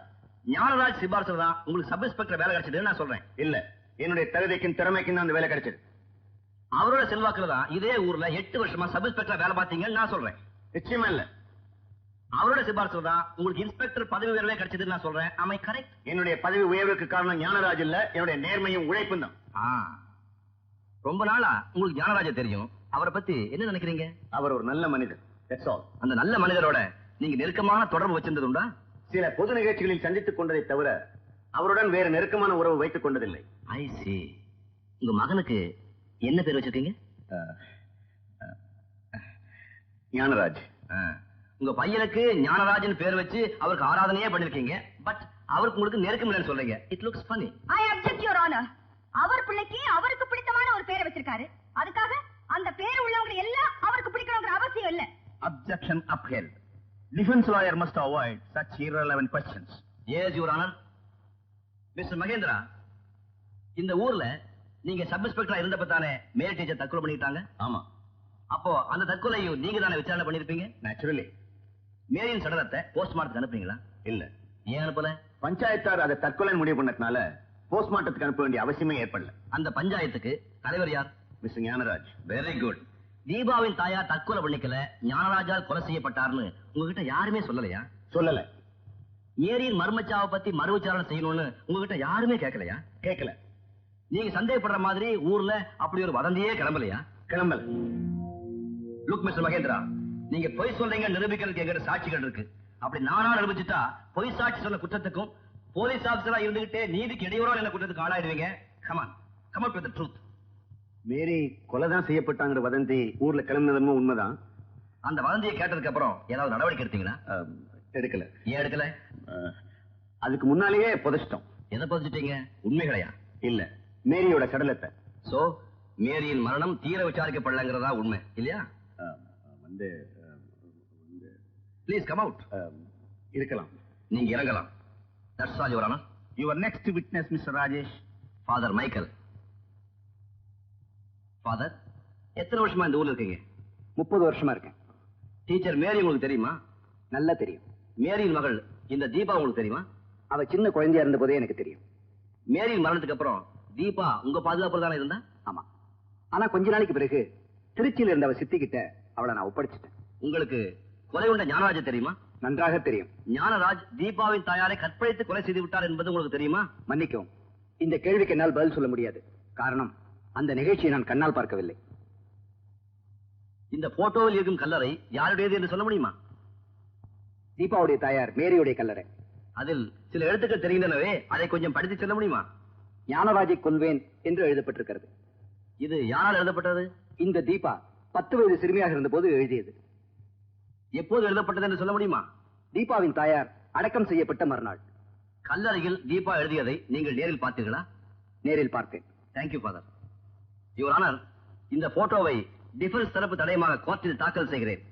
ஞானராஜ் சிபாரிசு தான் உங்களுக்கு சப் இன்ஸ்பெக்டர் வேலை கிடைச்சதுன்னு நான் சொல்றேன். இல்ல, என்னுடைய தகுதிக்கும் திறமைக்கும் தான் அந்த வேலை கிடைச்சது. அவரோட செல்வாக்குல தான் இதே ஊர்ல 8 வருஷமா சப் இன்ஸ்பெக்டர் வேலை பார்த்தீங்கன்னு நான் சொல்றேன். நிச்சயமா இல்ல. அவரோட சிபாரிசு தான் உங்களுக்கு இன்ஸ்பெக்டர் பதவி உயர்வே கிடைச்சதுன்னு நான் சொல்றேன். Am I correct? என்னுடைய பதவி உயர்வுக்கு காரணம் ஞானராஜ் இல்ல, என்னுடைய நேர்மையும் உழைப்பும் தான். ரொம்ப நாளா உங்களுக்கு ஞானராஜ தெரியும். அவரை பத்தி என்ன நினைக்கிறீங்க? அவர் ஒரு நல்ல மனிதர். That's all. அந்த நல்ல மனிதரோட நீங்க நெருக்கமான தொடர்பு வச்சிருந்தது உண்டா? சில பொது நிகழ்ச்சிகளில் சந்தித்துக் கொண்டதை தவிர அவருடன் வேறு நெருக்கமான உறவு வைத்துக் கொண்டதில்லை. I see. உங்க மகனுக்கு என்ன பேர் வச்சிருக்கீங்க? ஞானராஜ். உங்க பையனுக்கு ஞானராஜன் பேர் வச்சு அவருக்கு ஆராதனையே பண்ணிருக்கீங்க. பட் அவருக்கு உங்களுக்கு நெருக்கம் இல்லைன்னு சொல்றீங்க. It looks funny. I object your honour. அவர் பிள்ளைக்கு அவருக்கு பிடித்தமான ஒரு பேரை வச்சிருக்காரு. அதுக்காக அந்த பேர் உள்ளவங்க எல்லாம் அவருக்கு பிடிக்கணுங்கிற அவசியம் இல்ல. Objection upheld. Defense lawyer must avoid such irrelevant questions. Yes, Your Honor. Mister Mahendra, இந்த ஊர்ல நீங்க சப் இன்ஸ்பெக்டரா இருந்தப்ப தானே மேல் டீச்சர் தற்கொலை பண்ணிட்டாங்க? ஆமா. அப்போ அந்த தற்கொலையும் நீங்க தானே விசாரணை பண்ணிருப்பீங்க? நேச்சுரலி. மேரியின் சடலத்தை போஸ்ட்மார்ட்டத்துக்கு அனுப்புறீங்களா? இல்ல. ஏன் அனுப்பல? பஞ்சாயத்தார் அதை தற்கொலை முடிவு பண்ணதுனால போஸ்ட்மார்ட்டத்துக்கு அனுப்ப வேண்டிய அவசியமே ஏற்படல. அந்த பஞ்சாயத்துக்கு தலைவர் யார்? மிஸ்டர் ஞானராஜ். Very good. தீபாவின் தாயார் தற்கொலை பண்ணிக்கல, ஞானராஜால் கொலை செய்யப்பட்டார்னு உங்ககிட்ட யாருமே சொல்லலையா? சொல்லல. மேரியின் மர்மச்சாவை பத்தி மறு விசாரணை செய்யணும்னு உங்ககிட்ட யாருமே கேட்கலையா? கேட்கல. நீங்க சந்தேகப்படுற மாதிரி ஊர்ல அப்படி ஒரு வதந்தியே கிளம்பலையா? கிளம்பல. லுக் மிஸ்டர் மகேந்திரா, நீங்க பொய் சொல்றீங்க நிரூபிக்கிறதுக்கு எங்கிட்ட சாட்சிகள் இருக்கு. அப்படி நானா நிரூபிச்சுட்டா பொய் சாட்சி சொன்ன குற்றத்துக்கும் போலீஸ் ஆபீசரா இருந்துகிட்டே நீதிக்கு இடையூறா என்ன குற்றத்துக்கு ஆளாயிடுவீங்க. come up with the truth. மேரி கொலைதான் செய்யப்பட்டாங்கிற வதந்தி ஊர்ல கிளம்பினதும் உண்மைதான். அந்த வதந்தியை கேட்டதுக்கு அப்புறம் ஏதாவது நடவடிக்கை எடுத்தீங்களா? எடுக்கல. ஏன் எடுக்கல? அதுக்கு முன்னாலேயே புதைச்சிட்டோம். எதை புதைச்சிட்டீங்க? உண்மைகளையா? இல்ல, மேரியோட சடலத்தை. சோ மேரியின் மரணம் தீர விசாரிக்கப்படலங்கிறதா உண்மை இல்லையா? வந்து ப்ளீஸ் கம் அவுட். இருக்கலாம். நீங்க இறங்கலாம். That's all your honour. Your next witness mister Rajesh. Father Michael. Father, எத்தனை வருஷமா இந்த ஊர்ல இருக்கீங்க? 30 வருஷமா இருக்கேன். டீச்சர் மேரி உங்களுக்கு தெரியுமா? நல்லா தெரியும். மேரியின் மகள் இந்த தீபா உங்களுக்கு தெரியுமா? அவ சின்ன குழந்தையா இருந்த போதே எனக்கு தெரியும். மேரியின் மரணத்துக்கு அப்புறம் தீபா உங்க பாதுகாப்புல தானே இருந்தா? ஆமா. ஆனா கொஞ்ச நாளைக்கு பிறகு திருச்சியில இருந்த அவ சித்திக்கிட்ட அவளை நான் ஒப்படைச்சிட்டேன். உங்களுக்கு கொலை உண்ட ஞானராஜ் தெரியுமா? நன்றாக தெரியும். ஞானராஜ் தீபாவின் தாயாரை கற்பழித்து கொலை செய்து விட்டார் என்பது உங்களுக்கு தெரியுமா? மன்னிக்கவும், இந்த கேள்விக்கு என்னால் பதில் சொல்ல முடியாது. காரணம், அந்த நிகழ்ச்சியை நான் கண்ணால் பார்க்கவில்லை. இந்த போட்டோவில் இருக்கும் கல்லறை யாருடையது என்று சொல்ல முடியுமா? தீபாவுடைய தாயார் மேரியுடைய கல்லறை. அதில் சில எழுத்துக்கள் தெரிகின்றனவே, அதை கொஞ்சம் படித்து சொல்ல முடியுமா? ஞானராஜை கொல்வேன் என்று எழுதப்பட்டிருக்கிறது. இது யாரால் எழுதப்பட்டது? இந்த தீபா 10 வயது சிறுமியாக இருந்த போது எழுதியது. எப்போது எழுதப்பட்டது என்று சொல்ல முடியுமா? தீபாவின் தாயார் அடக்கம் செய்யப்பட்ட மறுநாள். கல்லறையில் தீபா எழுதியதை நீங்கள் நேரில் பார்த்தீர்களா? நேரில் பார்த்தேன். Thank you father. யுவர் ஆனர், இந்த போட்டோவை டிஃபென்ஸ் தரப்பு தடயமாக கோர்ட்டில் தாக்கல் செய்கிறேன்.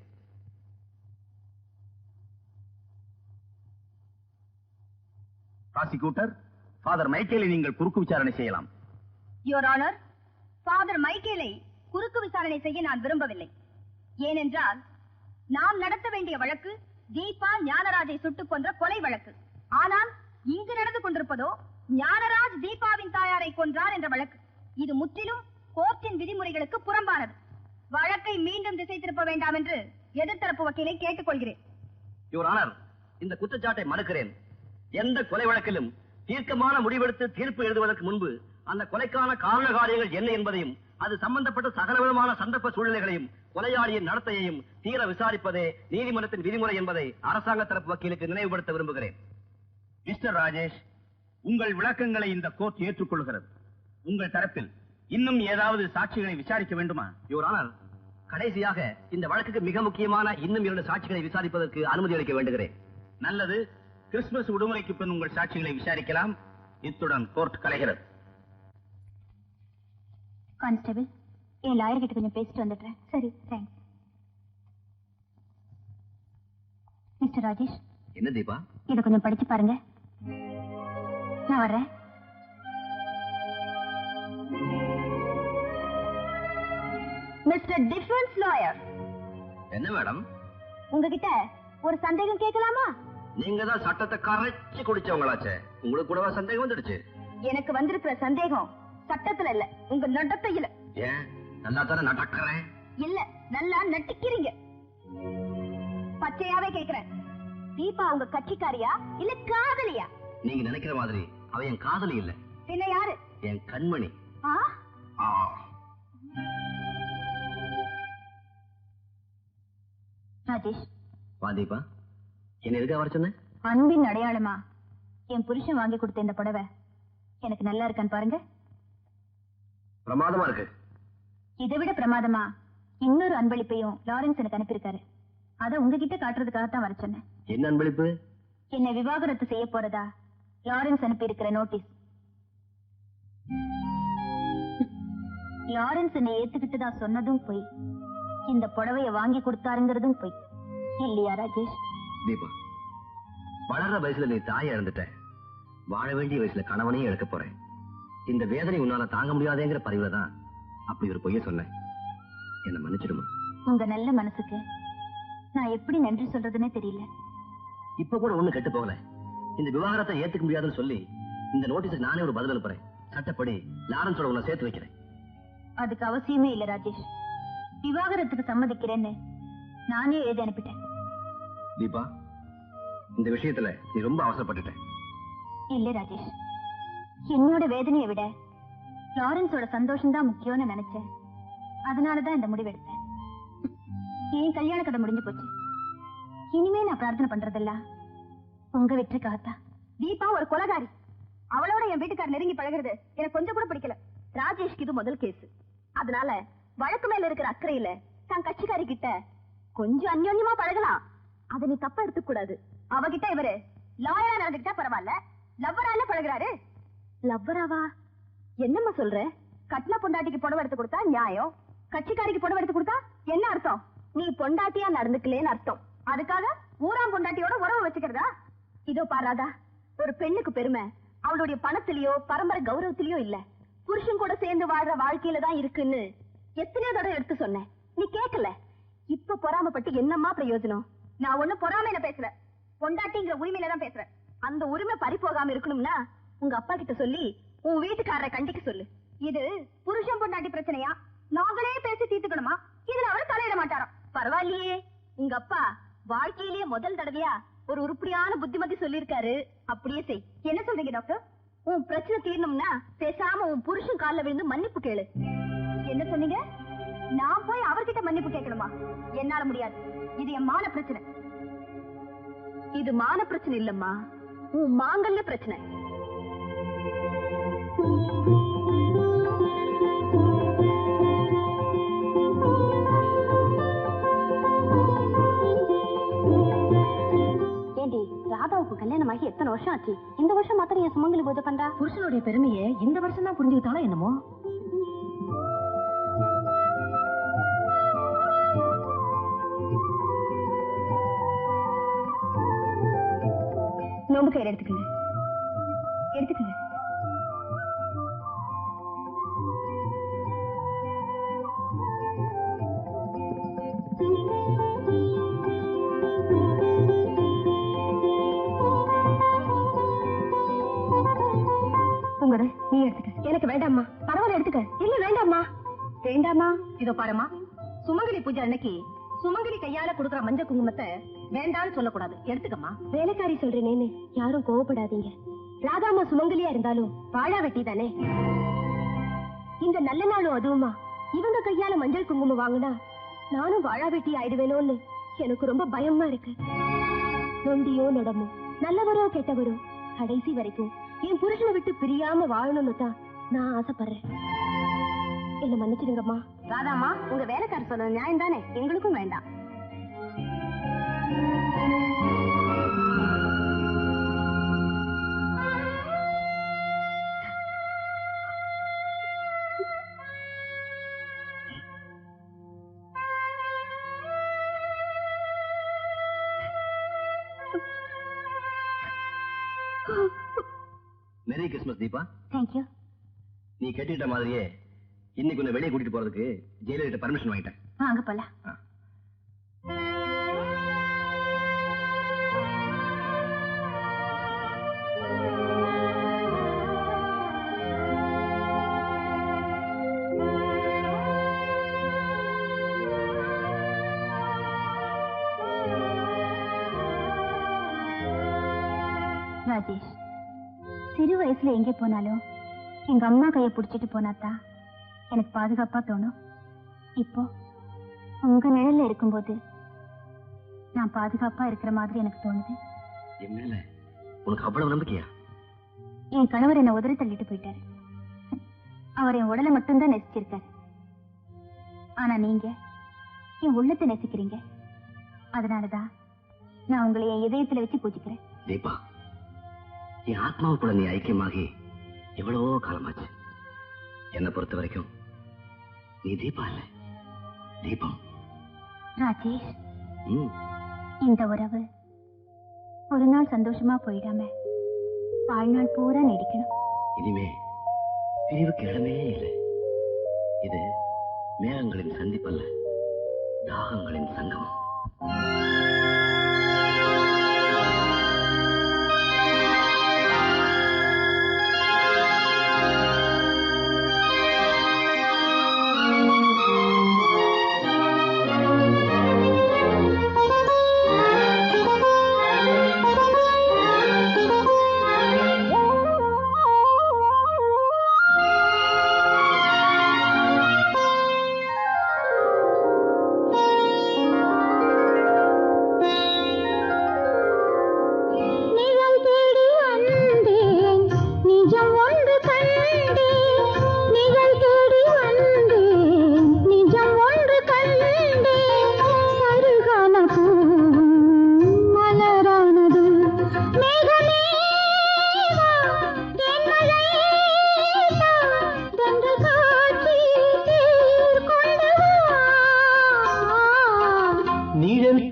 Prosecutor, ஃபாதர் மைக்கேலை நீங்கள் குறுக்கு விசாரணை செய்யலாம். யுவர் ஆனர், ஃபாதர் மைக்கேலை குறுக்கு விசாரணை செய்ய நான் விரும்பவில்லை. ஏனென்றால் நாம் நடத்த வேண்டிய வழக்கு தீபா ஞானராஜை சுட்டுக் கொன்ற கொலை வழக்கு. ஆனால் இங்கு நடந்து கொண்டிருப்பதோ ஞானராஜ் தீபாவின் தாயாரை கொன்றார் என்ற வழக்கு. இது முற்றிலும் கோர்ட்டின் விதிமுறைகளுக்கு புறம்பானது. வழக்கை மீண்டும் திசை திருப்ப வேண்டாம் என்று எதிர்த்தரப்பு வக்கீலை கேட்டுக்கொள்கிறேன். யுவர் ஆனர், இந்த குற்றச்சாட்டை மறுக்கிறேன். எந்த கொலை வழக்கிலும் தீர்க்கமான முடிவெடுத்து தீர்ப்பு எழுதுவதற்கு முன்பு அந்த கொலைக்கான காரண காரியங்கள் என்ன என்பதையும் அது சம்பந்தப்பட்ட சகலவிதமான சந்தர்ப்ப சூழ்நிலைகளையும் கொலையாளியின் நடத்தையையும் தீர விசாரிப்பதே நீதிமன்றத்தின் விதிமுறை என்பதை அரசாங்க தரப்பு வக்கீலுக்கு நினைவுபடுத்த விரும்புகிறேன். மிஸ்டர் ராஜேஷ், உங்கள் விளக்கங்களை இந்த கோர்ட் ஏற்றுக்கொள்கிறது. உங்கள் தரப்பில் இன்னும் ஏதாவது சாட்சிகளை விசாரிக்க வேண்டுமா? யுவர் ஆனர், கடைசியாக இந்த வழக்குக்கு மிக முக்கியமான இன்னும் 2 சாட்சிகளை விசாரிப்பதற்கு அனுமதி அளிக்க வேண்டுகிறேன். நல்லது. கிறிஸ்துமஸ் விடுமுறைக்கு பின் உங்கள் சாட்சிகளை விசாரிக்கலாம். இத்துடன் கோர்ட் கலைகிறது. கான்ஸ்டபிள், என் லாயர் கிட்ட கொஞ்சம் பேசிட்டு வந்துடுறேன். சரி, தேங்க்ஸ். மிஸ்டர் ராஜேஷ். என்ன தீபா? இதை கொஞ்சம் படிச்சு பாருங்க. நான் வர்றேன். Mister defence lawyer. என்ன மேடம்? உங்ககிட்ட ஒரு சந்தேகம் கேட்கலாமா? நீங்க தான் சட்டத்தை கரைச்சு குடிச்சவங்களாச்சே, உங்களுக்கு கூடவா சந்தேகம் வந்துடுச்சு? எனக்கு வந்திருக்கிற சந்தேகம் சட்டத்துல இல்ல, உங்க நடத்தையில. ஏன்? நல்லா தானே நடக்கிறேன். இல்ல, நல்லா நட்டிக்கிறீங்க. பச்சையாவே கேக்குறேன், தீபா உங்க கட்சிக்காரியா இல்ல காதலியா? நீங்க நினைக்கிற மாதிரி அவ என் காதலி இல்ல. பின்ன யாரு? என் கண்மணி. ராஜேஷ். வா தீபா, என்ன எதுக்காக வர சொன்ன? அன்பின் அடையாளமா என் புருஷன் வாங்கி கொடுத்த இந்த புடவை எனக்கு நல்லா இருக்கான்னு பாருங்க. பிரமாதமா இருக்கு. இதை விட பிரமாதமா இன்னொரு அன்பளிப்பையும் லாரன்ஸ் எனக்கு அனுப்பியிருக்காரு. அத உங்ககிட்ட காட்டுறதுக்காகத்தான் வர சொன்னேன். என்ன அன்பளிப்பு? என்னை விவாகரத்து செய்ய போறதா லாரன்ஸ் அனுப்பி இருக்கிற நோட்டீஸ். லாரன்ஸ் என்னை ஏத்துக்கிட்டு தான் சொன்னதும் போய், இந்த புடவைய வாங்கி கொடுத்தாருங்கிறதும் போய். இல்லையா ராஜேஷ்? தீபா, வளர்ற வயசுல நீ தாயை இழந்துட்ட, வாழ வேண்டிய வயசுல கணவனையும் இழக்க போறேன். இந்த வேதனை உன்னால தாங்க முடியாதேங்கிற பதிவுல தான் அப்படி ஒரு பொய்ய சொன்னேன். என்ன மன்னிச்சிடுமா? உங்க நல்ல மனசுக்கு நான் எப்படி நன்றி சொல்றதுன்னே தெரியல. இப்ப கூட ஒண்ணு கெட்டு போகல. இந்த விவாகரத்தை ஏத்துக்க முடியாதுன்னு சொல்லி இந்த நோட்டீஸுக்கு நானே ஒரு பதில் அனுப்புறேன். சட்டப்படி லாரன்ஸோட உன்னை சேர்த்து வைக்கிறேன். அதுக்கு அவசியமே இல்ல ராஜேஷ். விவாகரத்துக்கு சம்மதிக்கிறேன்னு நானே எழுதி அனுப்பிட்டேன். தீபா, இந்த விஷயத்துல நீ ரொம்ப அவசரப்பட்டுட்ட. இல்ல ராஜேஷ், என்னோட வேதனையை விட லாரன்ஸோட சந்தோஷம் தான் முக்கியம்னு நினைச்சேன். அதனாலதான் இந்த முடிவு எடுத்தேன். என் கல்யாண கதை முடிஞ்சு போச்சு. இனிமே நான் பிரார்த்தனை பண்றதெல்லாம் உங்க வெற்றிக்காகத்தான். தீபா ஒரு கொலைகாரி. அவளோட என் வீட்டுக்காரர் நெருங்கி பழகிறது எனக்கு கொஞ்சம் கூட பிடிக்கல. ராஜேஷ்க்கு இது முதல் கேஸ். அதனால வழக்கு மேல இருக்கிற அக்கறையில தன் கட்சிக்காரி கிட்ட கொஞ்சம் அந்யோன்யமா பழகலாம். அதை நீ தப்பா எடுத்துக்க கூடாது. அவகிட்ட இவரு லாயரா நடந்துக்கிட்டா பரவாயில்ல, லவ்வரால பழகுறாரு. லவ்வராவா? என்னம்மா சொல்ற? கட்ன பொண்டாட்டிக்கு புடவை எடுத்து கொடுத்தா நியாயம், கட்சிக்காரிக்கு புடவை எடுத்து கொடுத்தா என்ன அர்த்தம்? நீ பொண்டாட்டியா நடந்துக்கலேன்னு அர்த்தம். அதுக்காக ஊராம் பொண்டாட்டியோட உறவு வச்சுக்கிறதா? இதோ பாராதா, ஒரு பெண்ணுக்கு பெருமை அவளுடைய பணத்திலயோ பரம்பரை கௌரவத்திலயோ இல்ல, புருஷன் கூட சேர்ந்து வாழ்ற வாழ்க்கையில தான் இருக்குன்னு எத்தனையோ தடவை எடுத்து சொன்னேன். நீ கேட்கல. இப்ப பொறாமப்பட்டு என்னம்மா பிரயோஜனம்? நான் ஒண்ணு பொறாமையில பேசுறேன், பொண்டாட்டிங்கிற உரிமையில தான் பேசுறேன். அந்த உரிமை பறி போகாம இருக்கணும்னா உங்க அப்பா கிட்ட சொல்லி உன் வீட்டுக்காரரை கண்டிக்க சொல்லு. இது புருஷன் பொண்டாட்டி பிரச்சனையா நாங்களே பேசி தீர்த்துக்கணுமா? இதுல அவர் தலையிட மாட்டாராம். பரவாயில்லையே, உங்க அப்பா வாழ்க்கையிலேயே முதல் தடவையா ஒரு உருப்படியான புத்திமதி சொல்லிருக்காரு. அப்படியே செய். என்ன சொல்றீங்க டாக்டர்? உன் பிரச்சனை தீரணும்னா பேசாம உன் புருஷன் கால்ல விழுந்து மன்னிப்பு கேளு. என்ன சொன்னீங்க? நான் போய் அவர்கிட்ட மன்னிப்பு கேட்கணுமா? என்னால முடியாது. இது என் மான பிரச்சனை. இது மான பிரச்சனை இல்லம்மா, உன் மாங்கல்ய பிரச்சனை. ஏண்டி, ராதாவுக்கு கல்யாணம் ஆகி எத்தனை வருஷம் ஆச்சு? இந்த வருஷம் மாத்திரம் என் சுமங்கலி பூஜை பண்றா. புருஷனுடைய பெருமையை இந்த வருஷம் தான் புரிஞ்சுக்கிட்டாலும் என்னமோ. நோம்பு கயிறு எடுத்துக்கங்க. எனக்கு வேண்டாம்மா. பரவாயில்ல எடுத்துக்க. இல்ல வேண்டாம்மா. வேண்டாமா? இதோ பாருமா, சுமங்கலி பூஜை அன்னைக்கு சுமங்கலி கையால கொடுக்கற மஞ்சள் குங்குமத்தை வேண்டான்னு சொல்லக்கூடாது. எடுத்துக்கம்மா. வேலைக்காரி சொல்றேனேன்னு யாரும் கோவப்படாதீங்க. ராதாமா சுமங்கலியா இருந்தாலும் வாழா வெட்டி தானே. இந்த நல்ல நாளும் அதுவுமா இவங்க கையால மஞ்சள் குங்குமம் வாங்கினா நானும் வாழா வெட்டி ஆயிடுவேனோன்னு எனக்கு ரொம்ப பயமா இருக்கு. நொண்டியோ நொடமோ, நல்லவரோ கெட்டவரோ, கடைசி வரைக்கும் என் புருஷனை விட்டு பிரியாம வாழணும்னு தான் நான் ஆசைப்படுறேன். என்ன மன்னிச்சிடுங்கம்மா. ராதாமா, உங்க வேலைக்காரர் சொன்னது நியாயம் தானே, எங்களுக்கும் வேண்டாம். Merry Christmas Deepa. தேங்க்யூ. நீ கேட்டுட்ட மாதிரியே இன்னைக்கு உன்னை வெளியே கூட்டிட்டு போறதுக்கு ஜெயிலர்கிட்ட பர்மிஷன் வாங்கிட்டேன். அங்க போலாம். ராஜேஷ், சிறு வயசுல எங்கே போனாலும் எங்க அம்மா கையை பிடிச்சிட்டு போனாதான் எனக்கு பாதுகாப்பா தோணும். இப்போ உங்க நிழல்ல இருக்கும்போது நான் பாதுகாப்பா இருக்கிற மாதிரி எனக்கு தோணுது. என் மேல உனக்கு அவ்வளவு நம்பிக்கையா? என் கணவர் என்ன உதறி தள்ளிட்டு போயிட்டாரு. அவர் என் உடலை மட்டும்தான் நேசிச்சிருக்காரு. ஆனா நீங்க என் உள்ளத்தை நேசிக்கிறீங்க. அதனாலதான் நான் உங்களை என் இதயத்துல வச்சு பூஜிக்கிறேன். தீபா, என் ஆத்மாவுக்குள்ள நீ ஐக்கியமாகி எவ்வளவோ காலமாச்சு. என்னை பொறுத்த வரைக்கும் நீ தீபா இல்ல, தீபம். ராஜேஷ், இந்த உறவு ஒரு நாள் சந்தோஷமா போயிடாம வாழ்நாள் பூரா நீடிக்கணும். இனிமே பிரிவுக்கு இடமே இல்லை. இது மேகங்களின் சந்திப்பல்ல, தாகங்களின் சங்கமம்.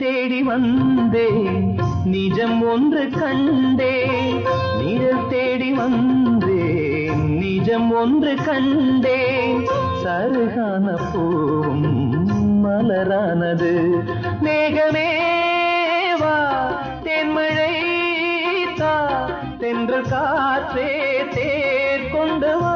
தேடி வந்தேன், நிஜம் ஒன்று கண்டேன். நிழல் தேடி வந்தேன், நிஜம் ஒன்று கண்டேன். சருகான பூவும் மலரானது. மேகமேவா, தென்மழை தா, தென்றல் காற்றே தேர் கொண்டு வா.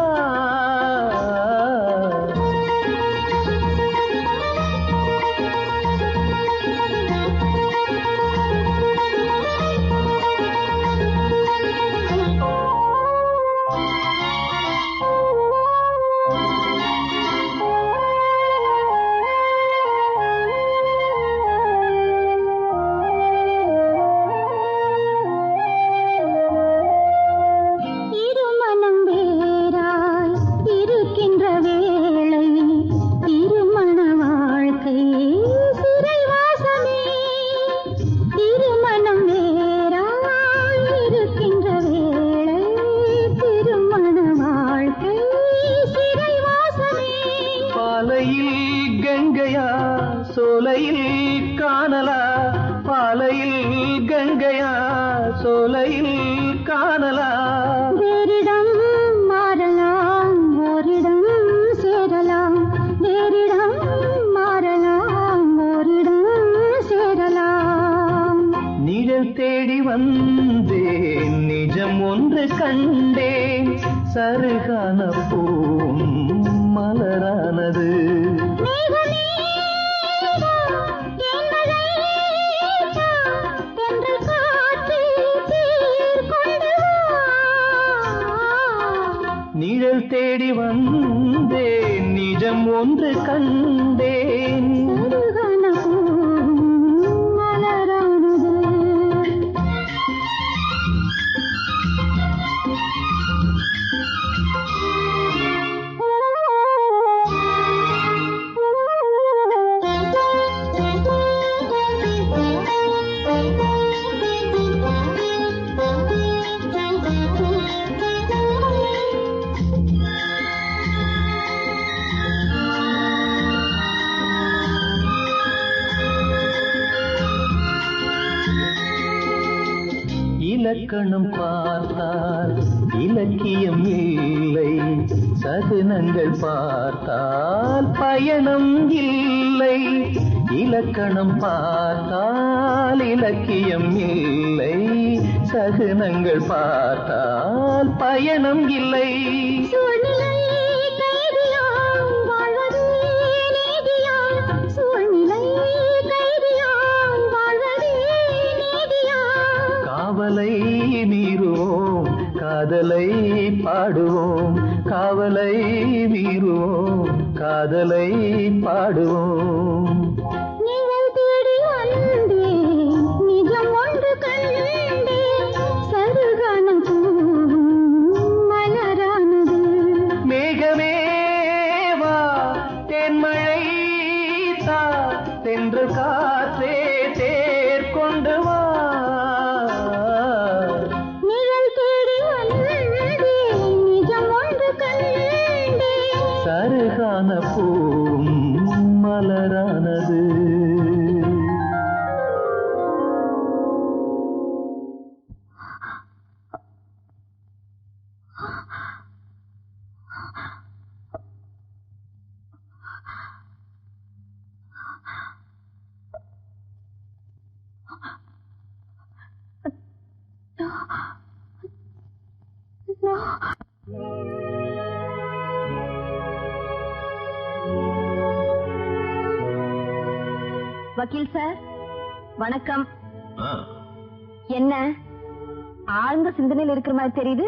சோலையில் காணலா, பாலையில் கங்கையா, சோலையில் காணலா. வேறிடம் மாறலாம், ஓரிடம் சேரலாம். வேறிடம் மாறலாம், ஓரிடம் சேரலாம். நிழல் தேடி வந்தேன், நிஜம் ஒன்று கண்டேன். சருகான பூ இலக்கியம் ஒன்று கண்டேன். இலக்கணம் பார்த்தால் இலக்கியம் இல்லை, சகுனங்கள் பார்த்தால் பயணம் இல்லை. இலக்கணம் பார்த்தால் இலக்கியம் இல்லை, சகுனங்கள் பார்த்தால் பயணம் இல்லை. காவலை மீறுவோம், காதலை பாடுவோம். காவலை மீறுவோம், காதலை பாடுவோம். நிஜம் ஒன்று கண்டே சருகானம் மலரானது. மேகமேவா தென்மழை தா, சென்று காற்றே தேர் கொண்டு வா. சருகான பூம் மலரானது. வக்கீல் சார் வணக்கம். என்ன ஆழ்ந்த சிந்தனையில் இருக்கிற மாதிரி தெரியுது,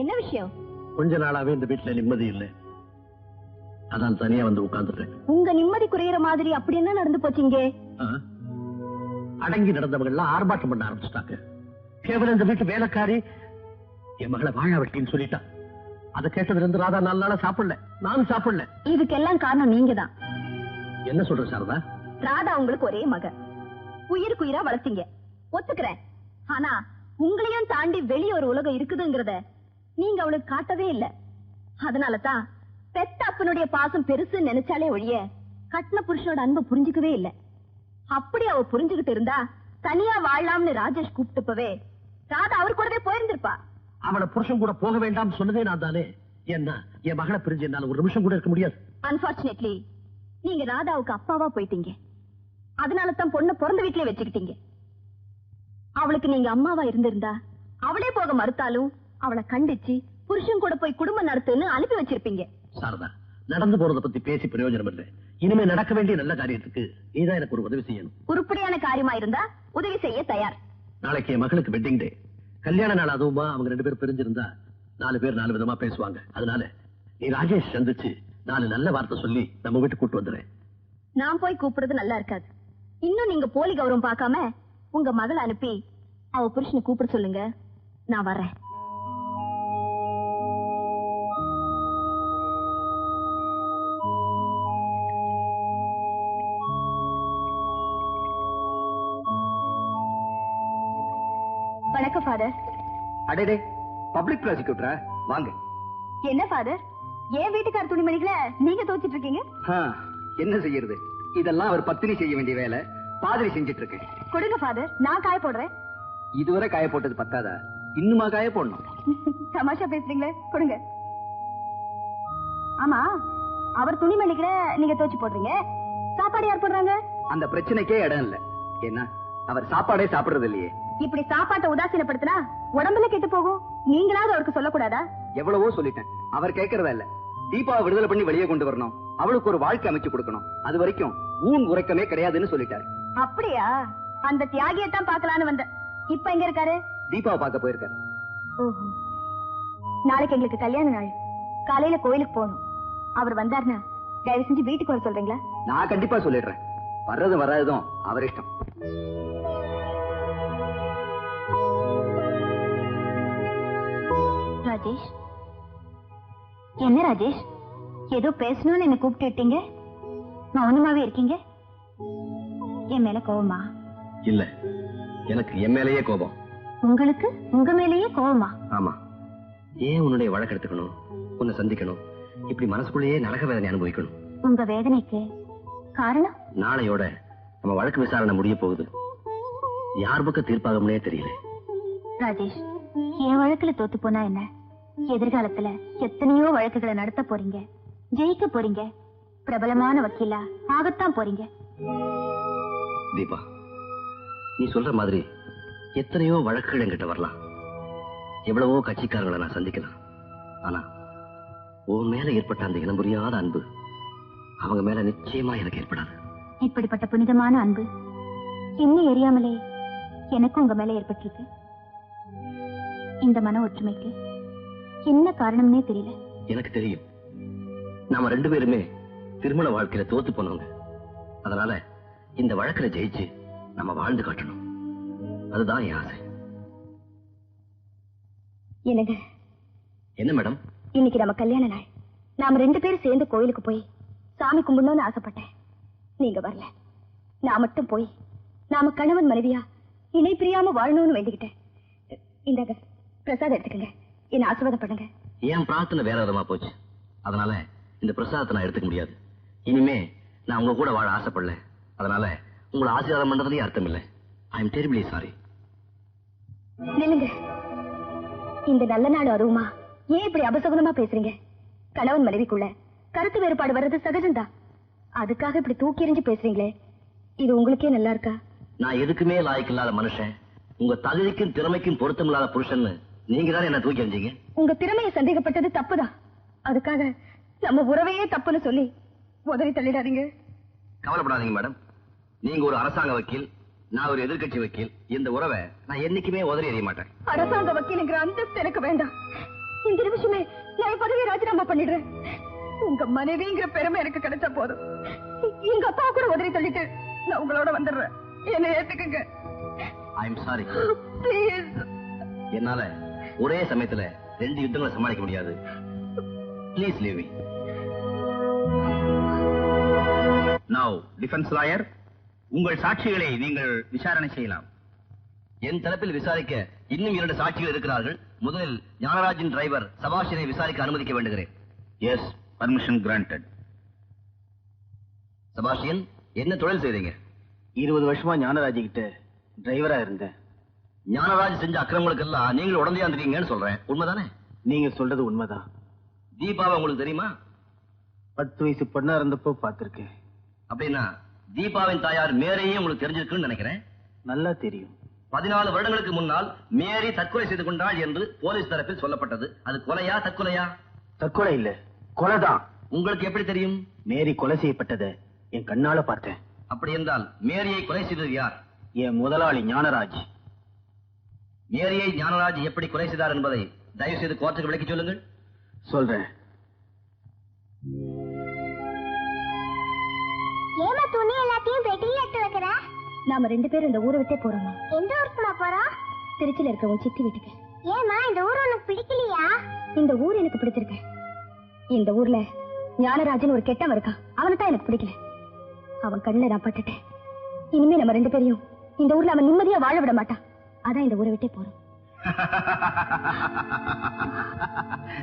என்ன விஷயம்? கொஞ்ச நாளாவே இந்த வீட்டுல நிம்மதி இல்லை, அதான் தனியா வந்து உட்கார்ந்துட்டேன். உங்க நிம்மதி குறையிற மாதிரி அப்படி என்ன நடந்து போச்சீங்க? அடங்கி நடந்தவங்க எல்லாம் ஆர்ப்பாட்டம் பண்ண ஆரம்பிச்சுட்டாங்க. கேவலம் இந்த வீட்டு வேலைக்காரி என் மகளை வாழ வெட்டின்னு சொல்லிட்டா. அதை கேட்டதுல இருந்து ராதா 4 நாளா சாப்பிடல, நானும் சாப்பிடல. இதுக்கெல்லாம் காரணம் நீங்க தான். என்ன சொல்ற சாரதா? ராதா உங்களுக்கு ஒரே மக, உயிருக்கு உயிரா வளர்த்தீங்க, ஒத்துக்கிறேன். ஆனா உங்களையும் தாண்டி வெளியே ஒரு உலகம் இருக்குதுங்கிறத நீங்க அவளுக்கு காட்டவே இல்லை. அதனாலதான் பெத்த அப்பனுடைய பாசம் பெருசு நினைச்சாலே ஒழிய கட்டின புருஷனோட அன்பை புரிஞ்சுக்கவே இல்லை. அப்படி அவ புரிஞ்சுகிட்டு இருந்தா தனியா வாழலாம்னு ராஜேஷ் கூப்பிட்டுப்பவே ராதா அவர் கூடவே போயிருந்திருப்பா. அவளை புருஷன் கூட போக வேண்டாம் சொன்னதே நான் தானே. என்ன என் மகளை பிரிஞ்சு என்னால ஒரு நிமிஷம் கூட இருக்க முடியாது. அன்பார்ச்சுனேட்லி நீங்க ராதாவுக்கு அப்பாவா போயிட்டீங்க. அதனாலதான் பொண்ணை பிறந்த வீட்டிலே வச்சுக்கிட்டீங்க. அவளுக்கு நீங்க அம்மாவா இருந்திருந்தா அவளே போக மறுத்தாலும் அவளை கண்டிச்சு புருஷன் கூட போய் குடும்பம் நடத்துன்னு அனுப்பி வச்சிருப்பீங்க. சாரதா, நடந்து போறதை பத்தி பேசி பிரயோஜனம் இல்லை. இனிமே நடக்க வேண்டிய நல்ல காரியத்துக்கு நீதான் எனக்கு ஒரு உதவி செய்யணும். உருப்படியான காரியமா இருந்தா உதவி செய்ய தயார். நாளைக்கு என் மகளுக்கு வெட்டிங் டே, கல்யாண நாள். அதுவுமா அவங்க 2 பேரும் பிரிஞ்சிருந்தா 4 பேர் 4 விதமா பேசுவாங்க. அதனால நீ ராஜேஷ் சந்திச்சு 4 நல்ல வார்த்தை சொல்லி நம்ம வீட்டுக்கு கூட்டு வந்துடுறேன். நான் போய் கூப்பிடுறது நல்லா இருக்காது. இன்னும் நீங்க போலி கௌரவம் பார்க்காம உங்க மகளை அனுப்பி அவ புருஷனை கூப்பிட சொல்லுங்க, நான் வரேன். வணக்கம் ஃபாதர். அடே பப்ளிக் ப்ராசிக்யூட்டரா? வாங்க. என்ன ஃபாதர், ஏன் வீட்டுக்கார துணிமணிகளை நீங்க துவைச்சிட்டு இருக்கீங்க? என்ன செய்யறது, இதெல்லாம் அவர் பத்தினி செய்ய வேண்டிய வேலை, பாதிரி செஞ்சிட்டு இருக்கேன். கொடுங்க ஃபாதர், நான் காய போடுறேன். இதுவரை காய போட்டது பத்தாதா, இன்னுமா காய போடணும்? தமாஷா பேசுறீங்களே, கொடுங்க. ஆமா, அவர் துணிமணிகளை நீங்க துவைச்சு போடுறீங்க, சாப்பாடு யார் போடுறாங்க? அந்த பிரச்சனைக்கே இடம் இல்ல. என்ன, அவர் சாப்பாடே சாப்பிடுறது இல்லையே. இப்படி சாப்பாட்டை உதாசீனப்படுத்தினா உடம்புல கெட்டு போகும். நீங்களாவது அவருக்கு சொல்லக்கூடாதா? எவ்வளவோ சொல்லிட்டேன், அவர் கேட்கறதா இல்ல. தீபாவை விடுதலை பண்ணி வெளியே கொண்டு வரணும், அவளுக்கு ஒரு வாழ்க்கை அமைச்சு கொடுக்கணும், அது வரைக்கும் ஊன் உறக்கமே கிடையாதுன்னு சொல்லிட்டாரு. அப்படியா? அந்த தியாகியத்தான் பாக்கலான்னு வந்த. இப்ப எங்க இருக்காரு? தீபாவை பார்க்க போயிருக்காரு. ஓஹோ, நாளைக்கு எங்களுக்கு கல்யாண நாள். காலையில கோயிலுக்கு போகணும். அவர் வந்தார்னா தயவு செஞ்சு வீட்டுக்கு வர சொல்றீங்களா? நான் கண்டிப்பா சொல்லிடுறேன். வர்றதும் வராததும் அவர் இஷ்டம். ராஜேஷ், என்ன ராஜேஷ், ஏதோ பேசணும்னு என்ன கூப்பிட்டுட்டீங்க, மௌனமாவே இருக்கீங்க. என் மேல கோவமா? இல்ல, எனக்கு என் மேலேயே கோபம். உங்களுக்கு உங்க மேலேயே கோவமா? ஆமா. ஏன் உன்னுடைய வழக்கு எடுத்துக்கணும், உன்னை சந்திக்கணும், இப்படி மனசுக்குள்ளேயே நரக வேதனை அனுபவிக்கணும்? உங்க வேதனைக்கு காரணம்? நாளையோட நம்ம வழக்கு விசாரணை முடிய போகுது. யார் பக்கம் தீர்ப்பாகும்னே தெரியல. ராஜேஷ், என் வழக்குல தோத்து போனா என்ன? எதிர்காலத்துல எத்தனையோ வழக்குகளை நடத்த போறீங்க, ஜெயிக்க போறீங்க, பிரபலமான வக்கீலா ஆகத்தான் போறீங்க. தீபா, நீ சொல்ற மாதிரி எத்தனையோ வழக்குகள் என்கிட்ட வரலாம், எவ்வளவோ கட்சிக்காரங்களை நான் சந்திக்கலாம். ஆனா உன் மேல ஏற்பட்ட அந்த இனம் புரியாத அன்பு அவங்க மேல நிச்சயமா எனக்கு ஏற்படாது. இப்படிப்பட்ட புனிதமான அன்பு இன்னும் எரியாமலே எனக்கு உங்க மேல ஏற்பட்டிருக்கு. இந்த மன ஒற்றுமைக்கு என்ன காரணம்னே தெரியல. எனக்கு தெரியும், நாம 2 பேருமே திருமண வாழ்க்கையில தோத்து போனவங்க. அதனால இந்த வழக்கில ஜெயிச்சு நம்ம வாழ்ந்து காட்டணும், அதுதான் என் ஆசை. என்னங்க? என்ன மேடம்? இன்னைக்கு நம்ம கல்யாண நாள். நாம 2 பேரும் சேர்ந்து கோயிலுக்கு போய் சாமி கும்பிடணும்னு ஆசைப்பட்டேன். நீங்க வரல. நான் மட்டும் போய் நாம கணவன் மனைவியா இணை பிரியாம வாழணும்னு வேண்டிக்கிட்டேன். இந்தாங்க பிரசாதம் எடுத்துக்கங்க, என்ன ஆசீர்வாதம் பண்ணுங்க. என் பிரார்த்தனை வேற விதமா போச்சு, அதனால இந்த பிரசாதத்தை நான் எடுத்துக்க முடியாது. இனிமே நான் உங்க கூட வாழ ஆசைப்படல, அதனால உங்களை ஆசீர்வாதம் பண்றதுலயே அர்த்தம் இல்லை. I am terribly sorry. நில்லுங்க. இந்த நல்ல நாள் அதுவுமா ஏன் இப்படி அபசகுனமா பேசுறீங்க? கணவன் மனைவிக்குள்ள கருத்து வேறுபாடு வர்றது சகஜம்தான். அதுக்காக இப்படி தூக்கி எறிஞ்சு பேசுறீங்களே, இது உங்களுக்கே நல்லா இருக்கா? நான் எதுக்குமே லாய்க்கில்லாத மனுஷன், உங்க தகுதிக்கும் திறமைக்கும் பொருத்தமில்லாத புருஷன் நீங்க தான் என்ன தூக்கி எறிஞ்சீங்க. உங்க திறமையை சந்தேகப்பட்டது தப்புதான். அதுக்காக நம்ம உறவையே தப்புன்னு சொல்லி உதறி தள்ளிடாதீங்க. கவலைப்படாதீங்க மேடம், நீங்க ஒரு அரசாங்க வக்கீல், நான் ஒரு எதிர்க்கட்சி வக்கீல். இந்த உறவை நான் என்னைக்குமே உதறி எறிய மாட்டேன். அரசாங்க வக்கீலுங்கிற அந்தஸ்து எனக்கு வேண்டாம். இந்த நிமிஷமே நான் பதவியை ராஜினாமா பண்ணிடுறேன். உங்க மனைவிங்கிற பெருமை எனக்கு கிடைச்சா போதும். எங்க அப்பா கூட உதறி தள்ளிட்டு நான் உங்களோட வந்துடுறேன். என்ன ஏத்துக்குங்க. I am sorry. Please. என்னால ஒரே சமயத்துல 2 யுத்தங்களை சமாளிக்க முடியாது. Please leave me. Now, defence lawyer, உங்கள் சாட்சிகளை நீங்கள் விசாரணை செய்யலாம். என் தரப்பில் விசாரிக்க இன்னும் 2 சாட்சிகள் இருக்கிறார்கள். முதலில் ஞானராஜின் டிரைவர் சபாஷினை விசாரிக்க அனுமதிக்க வேண்டுகிறேன். Yes, permission granted. சபாஷியன், என்ன தொழில் செய்றீங்க? 20 வருஷமா ஞானராஜ் கிட்ட டிரைவரா இருந்தேன். ஞானராஜ் செஞ்ச அக்கிரமங்களுக்கெல்லாம் நீங்களும் உடந்தையா இருந்தீங்கன்னு சொல்றேன், உண்மைதானே? நீங்க சொல்றது உண்மைதான். தீபாவை உங்களுக்கு தெரியுமா? 10 வயசு பொண்ணா இருந்தப்போ பார்த்திருக்கேன். அப்படின்னா தீபாவின் தாயார் மேரியும் உங்களுக்கு தெரிஞ்சிருக்குன்னு நினைக்கிறேன். நல்லா தெரியும். 14 வருடங்களுக்கு முன்னால் மேரி தற்கொலை செய்து கொண்டாள் என்று போலீஸ் தரப்பில் சொல்லப்பட்டது. அது கொலையா தற்கொலையா? தற்கொலை இல்ல, கொலைதான். உங்களுக்கு எப்படி தெரியும்? மேரி கொலை செய்யப்பட்டதை என் கண்ணால பார்த்தேன். அப்படி என்றால் மேரியை கொலை செய்தது யார்? என் முதலாளி ஞானராஜ். மேரியை ஞானராஜ் எப்படி கொலை செய்தார் என்பதை தயவு செய்து கோர்ட்டுக்கு விளக்கி சொல்லுங்கள். சொல்றேன். ஏமா துணி எல்லாத்தையும் பெட்டில எடுத்து வைக்கிற? நாம 2 பேரும் இந்த ஊரை விட்டே போறோமா? எந்த ஊருக்குமா போறோம்? திருச்சியில இருக்க உன் சித்தி வீட்டுக்கு. ஏமா இந்த ஊர் உனக்கு பிடிக்கலையா? இந்த ஊர் எனக்கு பிடிச்சிருக்கு. இந்த ஊர்ல ஞானராஜன் ஒரு கெட்டவன் இருக்கான், அவனை தான் எனக்கு பிடிக்கல. அவன் கண்ணுல நான் பட்டுட்டேன். இனிமே நம்ம 2 பேரையும் இந்த ஊர்ல அவன் நிம்மதியா வாழ விட மாட்டான். அதான் இந்த ஊரை விட்டே போறோம்.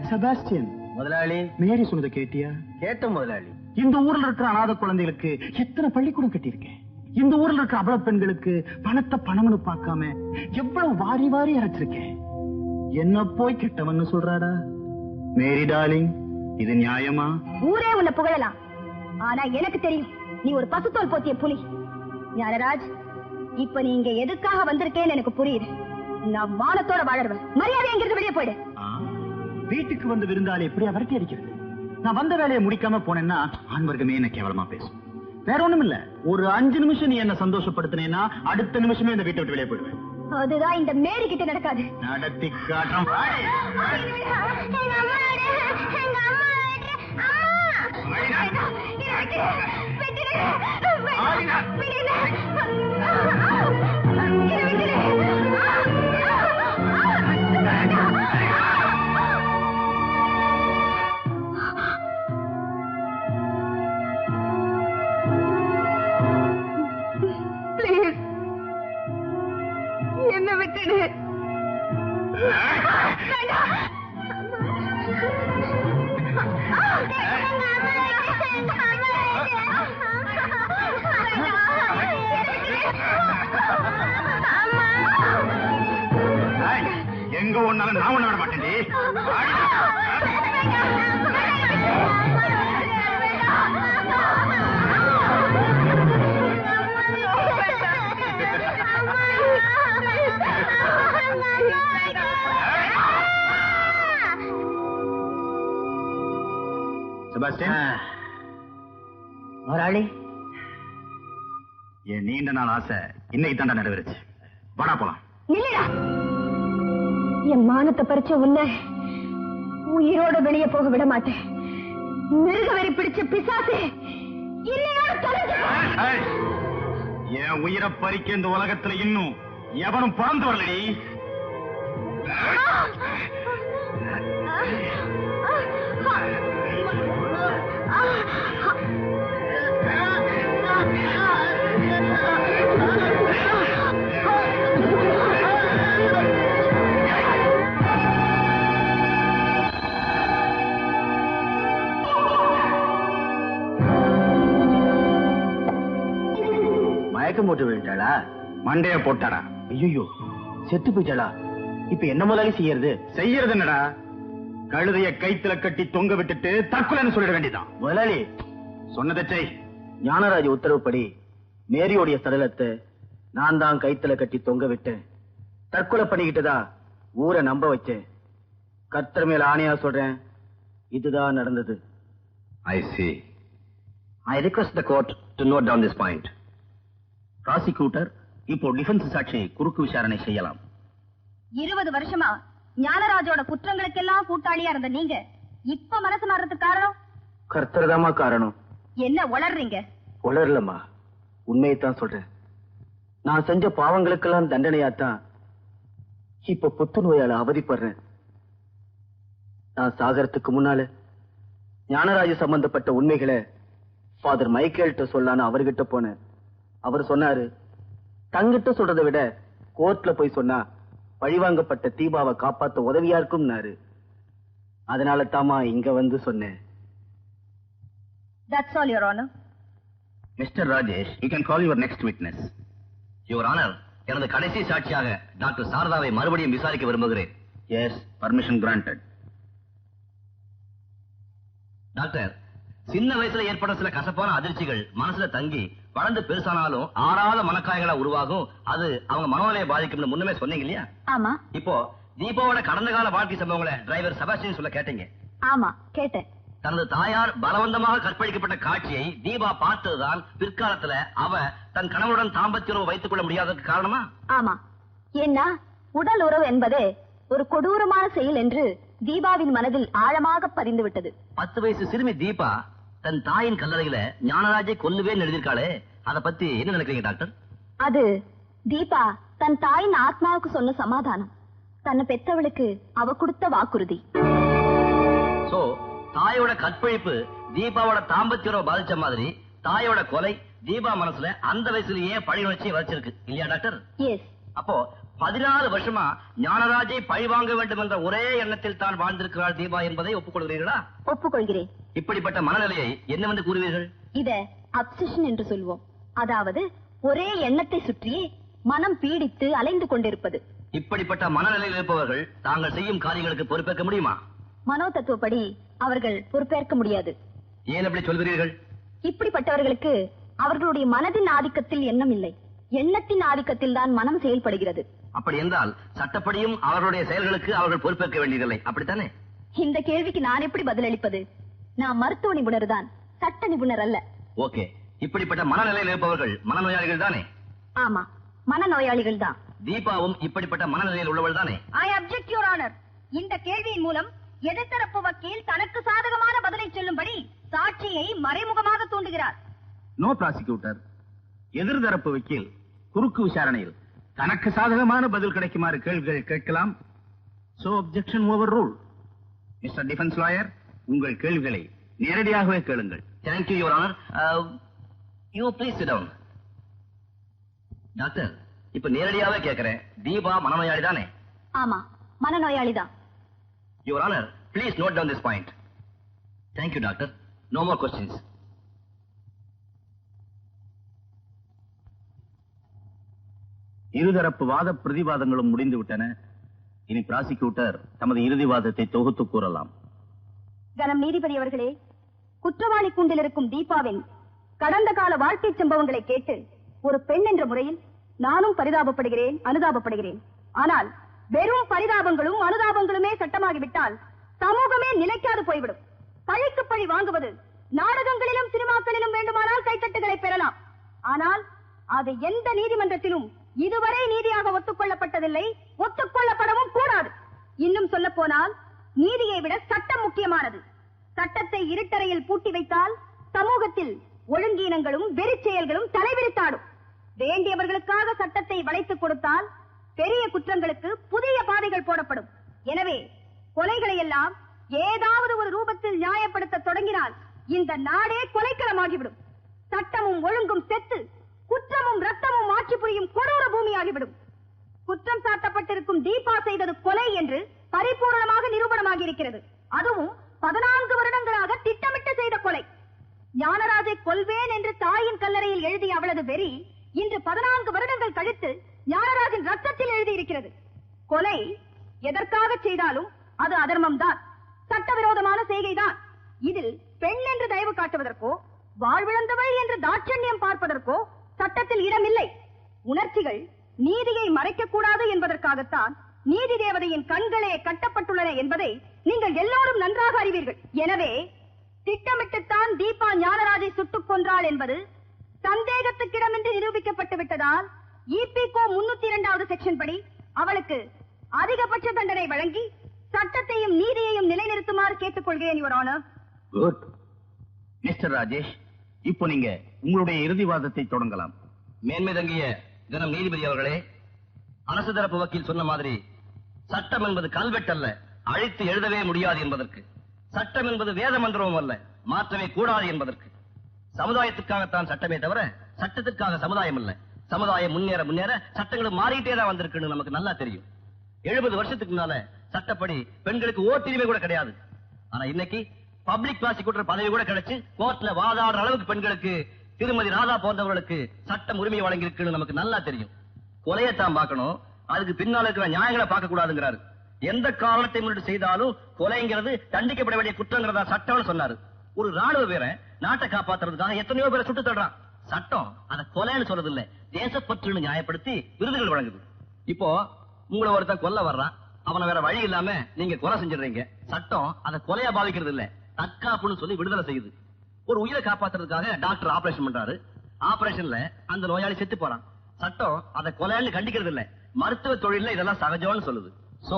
செபாஸ்டியன், முதலாளி, மேரி சொன்னதை கேட்டியா? கேட்ட முதலாளி. இந்த ஊர்ல இருக்கிற அநாத குழந்தைகளுக்கு எத்தனை பள்ளிக்கூடம் கட்டியிருக்கேன். இந்த ஊர்ல இருக்கிற அபல பெண்களுக்கு பணத்தை பணம்னு பார்க்காம எவ்வளவு வாரி வாரி அரைச்சிருக்கேன். என்ன போய் கெட்டவன்னு சொல்றாடா? மேரி டார்லிங், இது நியாயமா? ஊரே உன்னை புகழலாம், ஆனா எனக்கு தெரியும் நீ ஒரு பசுத்தோல் போத்திய புலி. ஞானராஜ், இப்ப நீ இங்க எதுக்காக வந்திருக்கேன்னு எனக்கு புரியுது. நான் மானத்தோட வாழறவன். மரியாதை எங்கிருந்து வெளியே போயிடு. வீட்டுக்கு வந்து விருந்தாளி எப்படி விரட்டி அடிக்கிறது? நான் வந்த வேலையை முடிக்காம போனேன்னா ஆண் வர்க்கமே என்ன கேவலமா பேசும். வேற ஒண்ணும் இல்ல, ஒரு 5 நிமிஷம் நீ என்ன சந்தோஷப்படுத்தினேன்னா அடுத்த நிமிஷமே இந்த வீட்டை விட்டு வெளியே போயிடுவேன். அதுதான் இந்த மேரி கிட்ட நடக்காது. நடத்தி காட்டம். என்ன விட்டுடு. எங்க ஒன்னாலும் நான் ஒண்ணு விட மாட்டேன். செபாஸ்டியன், முதலாளி, என் நீண்ட நாள் ஆசை இன்னைக்கு தாண்டா நிறைவேறுச்சு. வாடா போலாம். இல்லடா, என் மானத்தை பறிச்ச உன்னை உயிரோட வெளியே போக விட மாட்டேன். மிருகவெறி பிடிச்ச பிசாசு இல்லையோட தொலைஞ்சு போ. என் உயிரை பறிக்க இந்த உலகத்துல இன்னும் எவனும் பிறந்து வரலடி. மயக்கம் போட்டு விட்டாளா? மண்டைய போட்டாடா. ஐயோ, செத்து போயிட்டாளா? இப்ப என்ன முதலாளி செய்யறது? செய்யறது என்னடா? கழுதைய கைத்துல கட்டி தொங்க விட்டுட்டு தற்கொலைன்னு சொல்லிட வேண்டியதான். முதலாளி, சொன்னதை செய். ஞானராஜ் உத்தரவுப்படி மேரியோடைய சடலத்தை நான் தான் கைத்துல கட்டி தொங்க விட்டேன். தற்கொலை பண்ணிக்கிட்டதா ஊரை நம்ப வச்சேன். கர்த்தர் மேல ஆணையா சொல்றேன், இதுதான் நடந்தது. I see. I request the court to note down this point. Prosecutor இப்போ டிஃபென்ஸ் சாட்சி குறுக்கு விசாரணை செய்யலாம். 20 வருஷமா ஞானராஜோட குற்றங்களுக்கெல்லாம் கூட்டாளியா இருந்த நீங்க இப்ப மனசு மாறதுக்கு காரணம்? கர்த்தர் தாமா காரணம். என்ன உளறீங்க? உளரலம்மா, உண்மையைத்தான் சொல்றேன். நான் செஞ்ச பாவங்களுக்கெல்லாம் தண்டனையாத்தான் இப்ப புத்துநோயால அவதிப்படுறேன். நான் சாகரத்துக்கு முன்னால ஞானராஜ சம்பந்தப்பட்ட உண்மைகளை ஃபாதர் மைக்கேல்கிட்ட சொல்லான்னு அவர்கிட்ட போனேன். அவர் சொன்னாரு, தங்கிட்ட சொல்றதை விட கோர்ட்ல போய் சொன்னா பழிவாங்கப்பட்ட தீபாவை காப்பாத்த உதவியா இருக்கும்னாரு. அதனால தாமா இங்க வந்து சொன்னேன். That's all, Your Honor. Mister Rajesh, you can call your next witness. Your honour, எனது கடைசி சாட்சியாக டாக்டர் சாரதாவை மறுபடியும் விசாரிக்க விரும்புகிறேன். Yes, permission granted. டாக்டர், சின்ன வயசுல ஏற்பட்ட சில கசப்பான அதிர்ச்சிகள் மனசுல தங்கி வளர்ந்து பெருசானாலும் ஆறாத மனக்காயங்களா உருவாகும். அது அவங்க மனோநிலையை பாதிக்கும்னு முன்னமே சொன்னீங்க இல்லையா? ஆமா. இப்போ தீபாவோட கடந்த கால வாழ்க்கை சம்பவங்களை டிரைவர் செபாஸ்டியன் சொல்ல கேட்டீங்க. ஆமா, கேட்டேன். தனது தாயார் பலவந்தமாக கற்பழிக்கப்பட்ட காட்சியை தீபா பார்த்ததுதான் பிற்காலத்துல அவ தன் கணவனுடன் தாம்பத்திய உறவு வைத்துக் கொள்ள முடியாததுக்கு காரணமா? ஆமா. ஏன்னா உடல் உறவு என்பதே ஒரு கொடூரமான செயல் என்று தீபாவின் மனதில் ஆழமாக பதிந்து விட்டது. 10 வயசு சிறுமி தீபா தன் தாயின் கல்லறையில ஞானராஜை கொல்லுவேன்னு எழுதியிருக்காளே, அத பத்தி என்ன நினைக்கிறீங்க டாக்டர்? அது தீபா தன் தாயின் ஆத்மாவுக்கு சொன்ன சமாதானம். தன்னை பெத்தவளுக்கு அவ கொடுத்த வாக்குறுதி. சோ தாயோட கற்பழிப்பு தீபாவோட தாம்பத்திய உறவை பாதிச்ச மாதிரி தாயோட கொலை தீபா மனசுல அந்த வயசுலயே பழி உணர்ச்சியை வச்சிருக்கு இல்லையா டாக்டர்? எஸ். அப்போ 14 வருஷமா ஞானராஜை பழி வாங்க வேண்டும் என்ற ஒரே எண்ணத்தில் தான் வாழ்ந்திருக்கிறாள் தீபா என்பதை ஒப்புக்கொள்கிறீர்களா? ஒப்புக்கொள்கிறேன். இப்படிப்பட்ட மனநிலையை என்னவென்று கூறுவீர்கள்? இத அப்சஷன் என்று சொல்வோம். அதாவது ஒரே எண்ணத்தை சுற்றியே மனம் பீடித்து அலைந்து கொண்டிருப்பது. இப்படிப்பட்ட மனநிலையில் இருப்பவர்கள் தாங்கள் செய்யும் காரியங்களுக்கு பொறுப்பேற்க முடியுமா? மனோ தத்துவப்படி அவர்கள் பொறுப்பேற்க முடியாது. ஏன் அப்படி சொல்கிறீர்கள்? இப்படிப்பட்டவர்களுக்கு அவர்களுடைய மனதின் ஆதிக்கத்தில் எண்ணம் இல்லை, எண்ணத்தின் ஆதிக்கத்தில் தான் மனம் செயல்படுகிறது. அப்படி என்றால் சட்டப்படியும் அவர்களுடைய செயல்களுக்கு அவர்கள் பொறுப்பேற்க வேண்டியதில்லை, அப்படித்தானே? இந்த கேள்விக்கு நான் எப்படி பதிலளிப்பது? நான் மருத்துவ நிபுணர் தான், சட்ட நிபுணர் அல்ல. ஓகே, இப்படிப்பட்ட மனநிலையில் இருப்பவர்கள் மனநோயாளிகள் தானே? ஆமா, மனநோயாளிகள் தான். தீபாவும் இப்படிப்பட்ட மனநிலையில் உள்ளவள் தானே? ஐ அப்செக்ட் யுவர் ஆனர். இந்த கேள்வியின் மூலம் எதிர்த்தரப்பு வக்கீல் தனக்கு சாதகமான பதிலை சொல்லும்படி சாட்சியை மறைமுகமாக தூண்டுகிறார். No prosecutor. எதிர்தரப்பு வக்கீல் குறுக்கு விசாரணையில் தனக்கு சாதகமான பதில் கிடைக்குமாறு கேள்விகள் கேட்கலாம். So objection overrule. Mister defence lawyer, உங்கள் கேள்விகளை நேரடியாகவே கேளுங்கள். Thank you your honour. You please sit down. Doctor, இப்ப நேரடியாவே கேட்கிறேன், தீபா மனநோயாளி தானே? ஆமா, மனநோயாளிதான். Your honour, please note down this point. Thank you doctor. No more questions. இருதரப்பு வாத பிரதிவாதங்களும் முடிந்து விட்டன. இனி ப்ராசிக்யூட்டர் தமது இறுதி வாதத்தை தொகுத்து கூறலாம். கனம் நீதிபதி அவர்களே, குற்றவாளி கூண்டில் இருக்கும் தீபாவின் கடந்த கால வாழ்க்கை சம்பவங்களை கேட்டு ஒரு பெண் என்ற முறையில் நானும் பரிதாபப்படுகிறேன், அனுதாபப்படுகிறேன். ஆனால் வெறும் பரிதாபங்களும் அனுதாபங்களுமே சட்டமாகிவிட்டால் சமூகமே நிலைக்காது போய்விடும். பழிக்கு பழி வாங்குவது நாடகங்களிலும் சினிமாக்களிலும் வேண்டுமானால் கைத்தட்டுகளை பெறலாம். ஆனால் அது எந்த நீதிமன்றத்திலும் இதுவரை நீதியாக ஒத்துக்கொள்ளப்பட்டதில்லை, ஒத்துக்கொள்ளப்படவும் கூடாது. இன்னும் சொல்ல போனால் நீதியை விட சட்டம் முக்கியமானது. சட்டத்தை இருட்டறையில் பூட்டி வைத்தால் சமூகத்தில் ஒழுங்கீனங்களும் வெறிச் செயல்களும் தலைவிரித்தாடும். வேண்டியவர்களுக்காக சட்டத்தை வளைத்துக் கொடுத்தால் பெரிய குற்றங்களுக்கு புதிய பாதைகள் போடப்படும். எனவே கொலைகளை எல்லாம் ஏதாவது ஒரு ரூபத்தில் நியாயப்படுத்த தொடங்கினால் இந்த நாடே கொலைக்களமாகிவிடும். சட்டமும் ஒழுங்கும் செத்து குற்றமும் ரத்தமும் ஆட்சி புரியும் கொடூர பூமியாகிவிடும். குற்றம் சாட்டப்பட்டிருக்கும் தீபா செய்தது கொலை என்று பரிபூர்ணமாக நிரூபணமாகி இருக்கிறது. அதுவும் 14 வருடங்களாக திட்டமிட்டு செய்த கொலை. ஞானராஜை கொல்வேன் என்று தாயின் கல்லறையில் எழுதிய அவளது வெறி இன்று 14 வருடங்கள் கழித்து ஞானராஜின் ரத்தத்தில் எழுதியிருக்கிறது. கொலை எதற்காக செய்தாலும் அது அதர்மம் தான், சட்டவிரோதமான செய்கைதான். இதில் பெண் என்று தயவு காட்டுவதற்கோ வாழ்விழந்தவள் என்று தாட்சண்யம் பார்ப்பதற்கோ சட்டத்தில் இடமில்லை. உணர்ச்சிகள் நீதியை மறைக்கக்கூடாது என்பதற்காகத்தான் நீதி தேவதையின் கண்களே கட்டப்பட்டுள்ளன என்பதை நீங்கள் எல்லோரும் நன்றாக அறிவீர்கள். எனவே திட்டமிட்டுத்தான் தீபா ஞானராஜை சுட்டுக் கொன்றாள் என்பது சந்தேகத்துக்கிடமின்றி நிரூபிக்கப்பட்டு விட்டதால் இபிகோ 302வது செக்ஷன் படி அவளுக்கு அதிகபட்ச தண்டனை வழங்கி சட்டத்தையும் நீதியையும் நிலைநிறுத்துமாறு கேட்டுக்கொள்கிறேன் your honour. Good. Mister Rajesh, இப்போ நீங்க உங்களுடைய இறுதி வாதத்தை தொடங்கலாம். மேன்மை தங்கிய கனம் நீதிபதி அவர்களே, அரசு தரப்பு வக்கீல் சொன்ன மாதிரி சட்டம் என்பது கல்வெட்டல்ல, அழித்து எழுதவே முடியாது என்பதற்கு, சட்டம் என்பது வேத மந்திரமும் அல்ல, மாற்றவே கூடாது என்பதற்கு, சமுதாயத்துக்காகத்தான் சட்டமே தவிர சட்டத்திற்காக சமுதாயம் அல்ல. சமுதாயம் முன்னேற முன்னேற சட்டங்களும் மாறிட்டே தான் வந்திருக்குன்னு நமக்கு நல்லா தெரியும். 70 வருஷத்துக்கு முன்னால சட்டப்படி பெண்களுக்கு ஓட்டுரிமை கூட கிடையாது. ஆனா இன்னைக்கு பப்ளிக் ப்ராசிக்யூட்டர் பதவி கூட கிடைச்சு கோர்ட்ல வாதாடுற அளவுக்கு பெண்களுக்கு, திருமதி ராதா போன்றவர்களுக்கு சட்டம் உரிமை வழங்கி இருக்குன்னு நமக்கு நல்லா தெரியும். கொலையத்தான் பார்க்கணும், அதுக்கு பின்னால இருக்கிற நியாயங்களை பார்க்க கூடாதுங்கிறாரு. எந்த காரணத்தை முன்னிட்டு செய்தாலும் கொலைங்கிறது தண்டிக்கப்பட வேண்டிய குற்றங்கிறதா சட்டம்னு சொன்னாரு. ஒரு ராணுவ வீரன் நாட்டை காப்பாத்துறதுக்காக எத்தனையோ பேரை சுட்டு தள்ளுறான். சட்டம் அத கொலைன்னு சொல்றது இல்ல, தேசப்பற்றுன்னு நியாயப்படுத்தி விருதுகள் வழங்குது. இப்போ உங்களை ஒருத்தன் கொல்ல வர்றான், அவனை வேற வழி இல்லாம நீங்க கொலை செஞ்சிடுறீங்க. சட்டம் அத கொலையா பாவிக்கிறது இல்ல, தற்காப்புன்னு சொல்லி விடுதலை செய்யுது. ஒரு உயிரை காப்பாத்துறதுக்காக டாக்டர் ஆபரேஷன் பண்றாரு, ஆபரேஷன்ல அந்த நோயாளி செத்து போறான். சட்டம் அத கொலைன்னு கண்டிக்கிறது இல்ல, மருத்துவ தொழில இதெல்லாம் சகஜம்னு சொல்லுது. சோ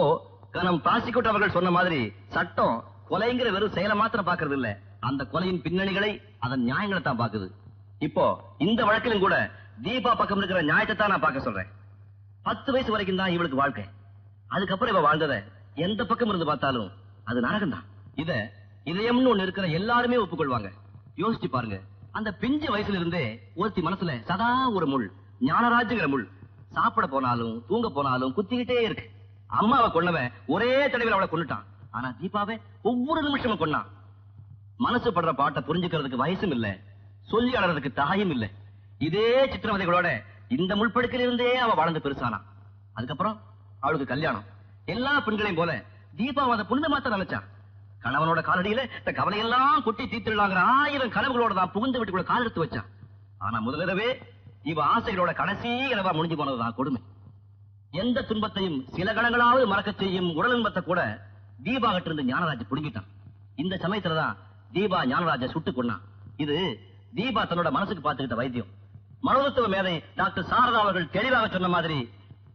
நம் ப்ராசிக்யூட்டர் அவர்கள் சொன்ன மாதிரி சட்டம் கொலைங்கிற வெறும் செயலை மாத்திரம் பாக்குறது இல்ல, அந்த கொலையின் பின்னணிகளை, அதன் நியாயங்களை தான் பாக்குது. இப்போ இந்த வழக்கிலும் கூட தீபா பக்கம் இருக்கிற நியாயத்தை தான் நான் பார்க்க சொல்றேன். 10 வயசு வரைக்கும் தான் இவளுக்கு வாழ்க்கை. அதுக்கப்புறம் இவ வாழ்ந்தத எந்த பக்கம் இருந்து பார்த்தாலும் அது நரகம் தான். இதயம்னு ஒண்ணு இருக்கிற எல்லாருமே ஒப்புக்கொள்வாங்க. யோசிச்சு பாருங்க, அந்த பிஞ்சு வயசுல இருந்தே ஒருத்தி மனசுல சதா ஒரு முள், ஞானராஜுங்கிற முள். சாப்பிட போனாலும் தூங்க போனாலும் குத்திக்கிட்டே இருக்கு. அம்மாவை கொன்னவன் ஒரே தடவையில் அவளை கொன்னுட்டான். ஆனா தீபாவை ஒவ்வொரு நிமிஷமும் கொன்னான். மனசு படுற பாட்டை புரிஞ்சுக்கிறதுக்கு வயசும் இல்ல, சொல்லி அழறதுக்கு தாயும் இல்ல. இதே சித்திரவதைகளோட இந்த முள்படுக்கையில இருந்தே அவ வாழ்ந்து பெருசானா. அதுக்கப்புறம் அவளுக்கு கல்யாணம். எல்லா பெண்களையும் போல தீபாவை அதை புனிதமாத்த நினைச்சான். கணவனோட காலடியில இந்த கவலையெல்லாம் கொட்டி தீர்த்திடலாங்கிற 1000 கனவுகளோட தான் புகுந்து வீட்டுக்குள்ள கால் எடுத்து வச்சான். ஆனா முதலிரவே இவ ஆசைகளோட கடைசி இரவா முடிஞ்சு போனதுதான் கொடுமை. எந்த துன்பத்தையும் சில கணங்களாவது மறக்க செய்யும் உடல் இன்பத்தை கூட தீபா கிட்ட இருந்து ஞானராஜ் புடுங்கிட்டான். இந்த சமயத்துலதான் தீபா ஞானராஜ சுட்டு கொண்டான். இது தீபா தன்னோட மனசுக்கு பார்த்துக்கிட்ட வைத்தியம். மனோதத்துவ மேதை டாக்டர் சாரதா அவர்கள் தெளிவாக சொன்ன மாதிரி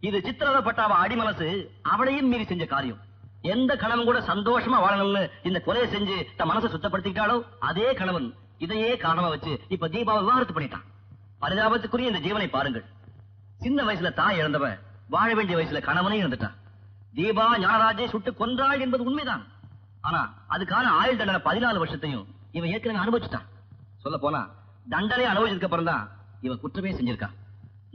இது சித்திரவதைப்பட்ட அவ அடிமனசு அவளையும் மீறி செஞ்ச காரியம். எந்த கணவன் கூட சந்தோஷமா வாழணும்னு இந்த கொலையை செஞ்சு தன் மனசை சுத்தப்படுத்திக்கிட்டாலோ அதே கணவன் இதையே காரணமா வச்சு இப்ப தீபாவை விவாகரத்து பண்ணிட்டான். பரிதாபத்துக்குரிய இந்த ஜீவனை பாருங்கள். சின்ன வயசுல தாய் இழந்தவன் வாழ வேண்டிய வயசுல கணவனே இழந்துட்டான். தீபா ஞானராஜை சுட்டு கொன்றாள் என்பது உண்மைதான். ஆனா அதுக்கான ஆயுள் தண்டனை 14 வருஷத்தையும் இவன் ஏற்கனவே அனுபவிச்சுட்டான். சொல்ல போனா தண்டனை அனுபவிச்சதுக்கு அப்புறம் தான் இவன் குற்றமே செஞ்சிருக்கான்.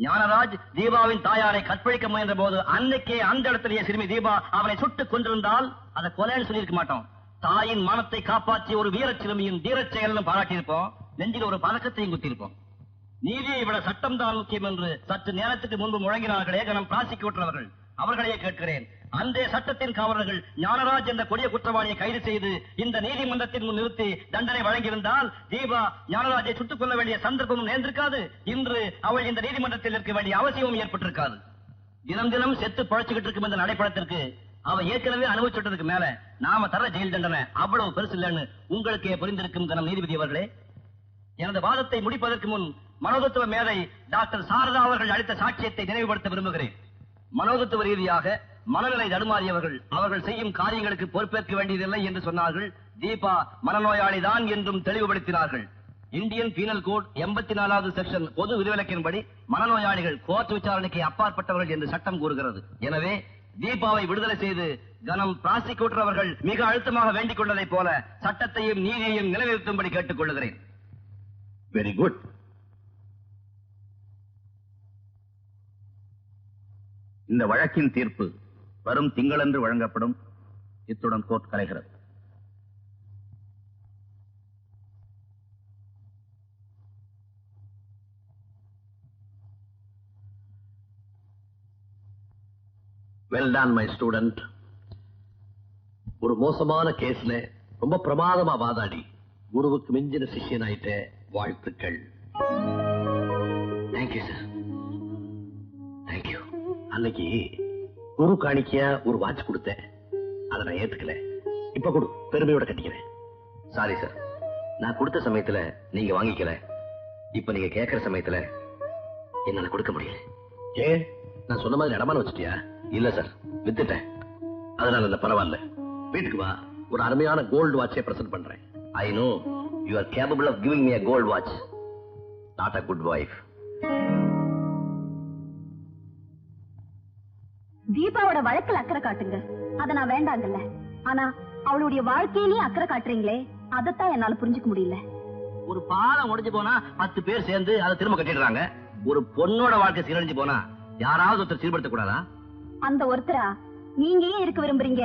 ஞானராஜ் தீபாவின் தாயாரை கற்பழிக்க முயன்ற போது அன்னைக்கே அந்த இடத்திலேயே சிறுமி தீபா அவனை சுட்டு கொண்டிருந்தால் அதை கொலைன்னு சொல்லியிருக்க மாட்டோம். தாயின் மானத்தை காப்பாற்றிய ஒரு வீரச் சிறுமியின் தீரச் செயலும் பாராட்டியிருப்போம். நெஞ்சில் ஒரு பதக்கத்தையும் குத்திருப்போம். நீதியை விட சட்டம் தான் முக்கியம் என்று சற்று நேரத்துக்கு முன்பு முழங்கினார்களே கனம் பிராசிக்யூட்டர் அவர்கள். அவர்களையே கேட்கிறேன், அந்த சட்டத்தின் காவலர்கள் ஞானராஜ் என்ற கொடிய குற்றவாளியை கைது செய்து இந்த நீதிமன்றத்தின் முன் நிறுத்தி தண்டனை வழங்கியிருந்தால் தீபா ஞானராஜை சுட்டுக் கொள்ள வேண்டிய சந்தர்ப்பமும் நேர்ந்திருக்காது. இன்று அவள் இந்த நீதிமன்றத்தில் இருக்க வேண்டிய அவசியமும் ஏற்பட்டிருக்காது. தினம் தினம் செத்து பழச்சுக்கிட்டு இருக்கும் இந்த நடைப்படத்திற்கு அவ ஏற்கனவே அனுபவிச்சுட்டதுக்கு மேல நாம தர ஜெயில் தண்டனை அவ்வளவு பெருசு இல்லைன்னு உங்களுக்கே புரிந்திருக்கும் கனம் நீதிபதி அவர்களே. எனது வாதத்தை முடிப்பதற்கு முன் மனோதத்துவ மேதை டாக்டர் சாரதா அவர்கள் அளித்த சாட்சியத்தை நினைவுபடுத்த விரும்புகிறேன். மனோதத்துவ ரீதியாக மனநிலை தடுமாறியவர்கள் அவர்கள் செய்யும் காரியங்களுக்கு பொறுப்பேற்க வேண்டியதில்லை என்று சொன்னார்கள். தீபா மனநோயாளிதான் என்றும் தெளிவுபடுத்தினார்கள். இந்தியன் பீனல் கோட் 84வது செக்ஷன் பொது விதிவிலக்கின்படி மனநோயாளிகள் கோர்ட் விசாரணைக்கு அப்பாற்பட்டவர்கள் என்று சட்டம் கூறுகிறது. எனவே தீபாவை விடுதலை செய்து கனம் பிராசிக்யூட்டர் அவர்கள் மிக அழுத்தமாக வேண்டிக் கொண்டதைப் போல சட்டத்தையும் நீதியையும் நிலைநிறுத்தும்படி கேட்டுக் கொள்கிறேன். Very good. இந்த வழக்கின் தீர்ப்பு வரும் திங்களன்று வழங்கப்படும். இத்துடன் கோர்ட் கலைகிறது. Well done my student. ஒரு மோசமான கேஸ்ல ரொம்ப பிரமாதமா வாதாடி குருவுக்கு மிஞ்சின சிஷ்யனாயிட்ட வாழ்த்துக்கள். Thank you sir, thank you. அன்னைக்கு குரு காணிக்கையா ஒரு வாட்ச் கொடுத்தேன், அதை நான் ஏத்துக்கல. இப்ப கொடு, பெருமையோட கட்டிக்கிறேன். சாரி சார், நான் கொடுத்த சமயத்துல நீங்க வாங்கிக்கல. இப்ப நீங்க கேட்கிற சமயத்துல என்னால கொடுக்க முடியல. ஏன், நான் சொன்ன மாதிரி இடமான வச்சுட்டியா? இல்ல சார், வித்துட்டேன். அதனால இல்ல, பரவாயில்ல. வீட்டுக்கு வா, ஒரு அருமையான கோல்டு வாட்சை பிரசன்ட் பண்றேன். I know you are capable of giving me a gold watch, not a good wife. தீபாவோட வழக்கில் அக்கறை காட்டுங்க, அத நான் வேண்டாங்கல்ல. ஆனா அவளுடைய வாழ்க்கையிலேயே அக்கறை காட்டுறீங்களே, அதத்தான் என்னால புரிஞ்சுக்க முடியல. ஒரு பாலம் உடைஞ்சு போனா 10 பேர் சேர்ந்து அதை திரும்ப கட்டிடுறாங்க. ஒரு பொண்ணோட வாழ்க்கை சீரழிஞ்சு போனா யாராவது ஒருத்தர் சீர்படுத்த கூடாதா? அந்த ஒருத்தரா நீங்க ஏன் இருக்க விரும்புறீங்க?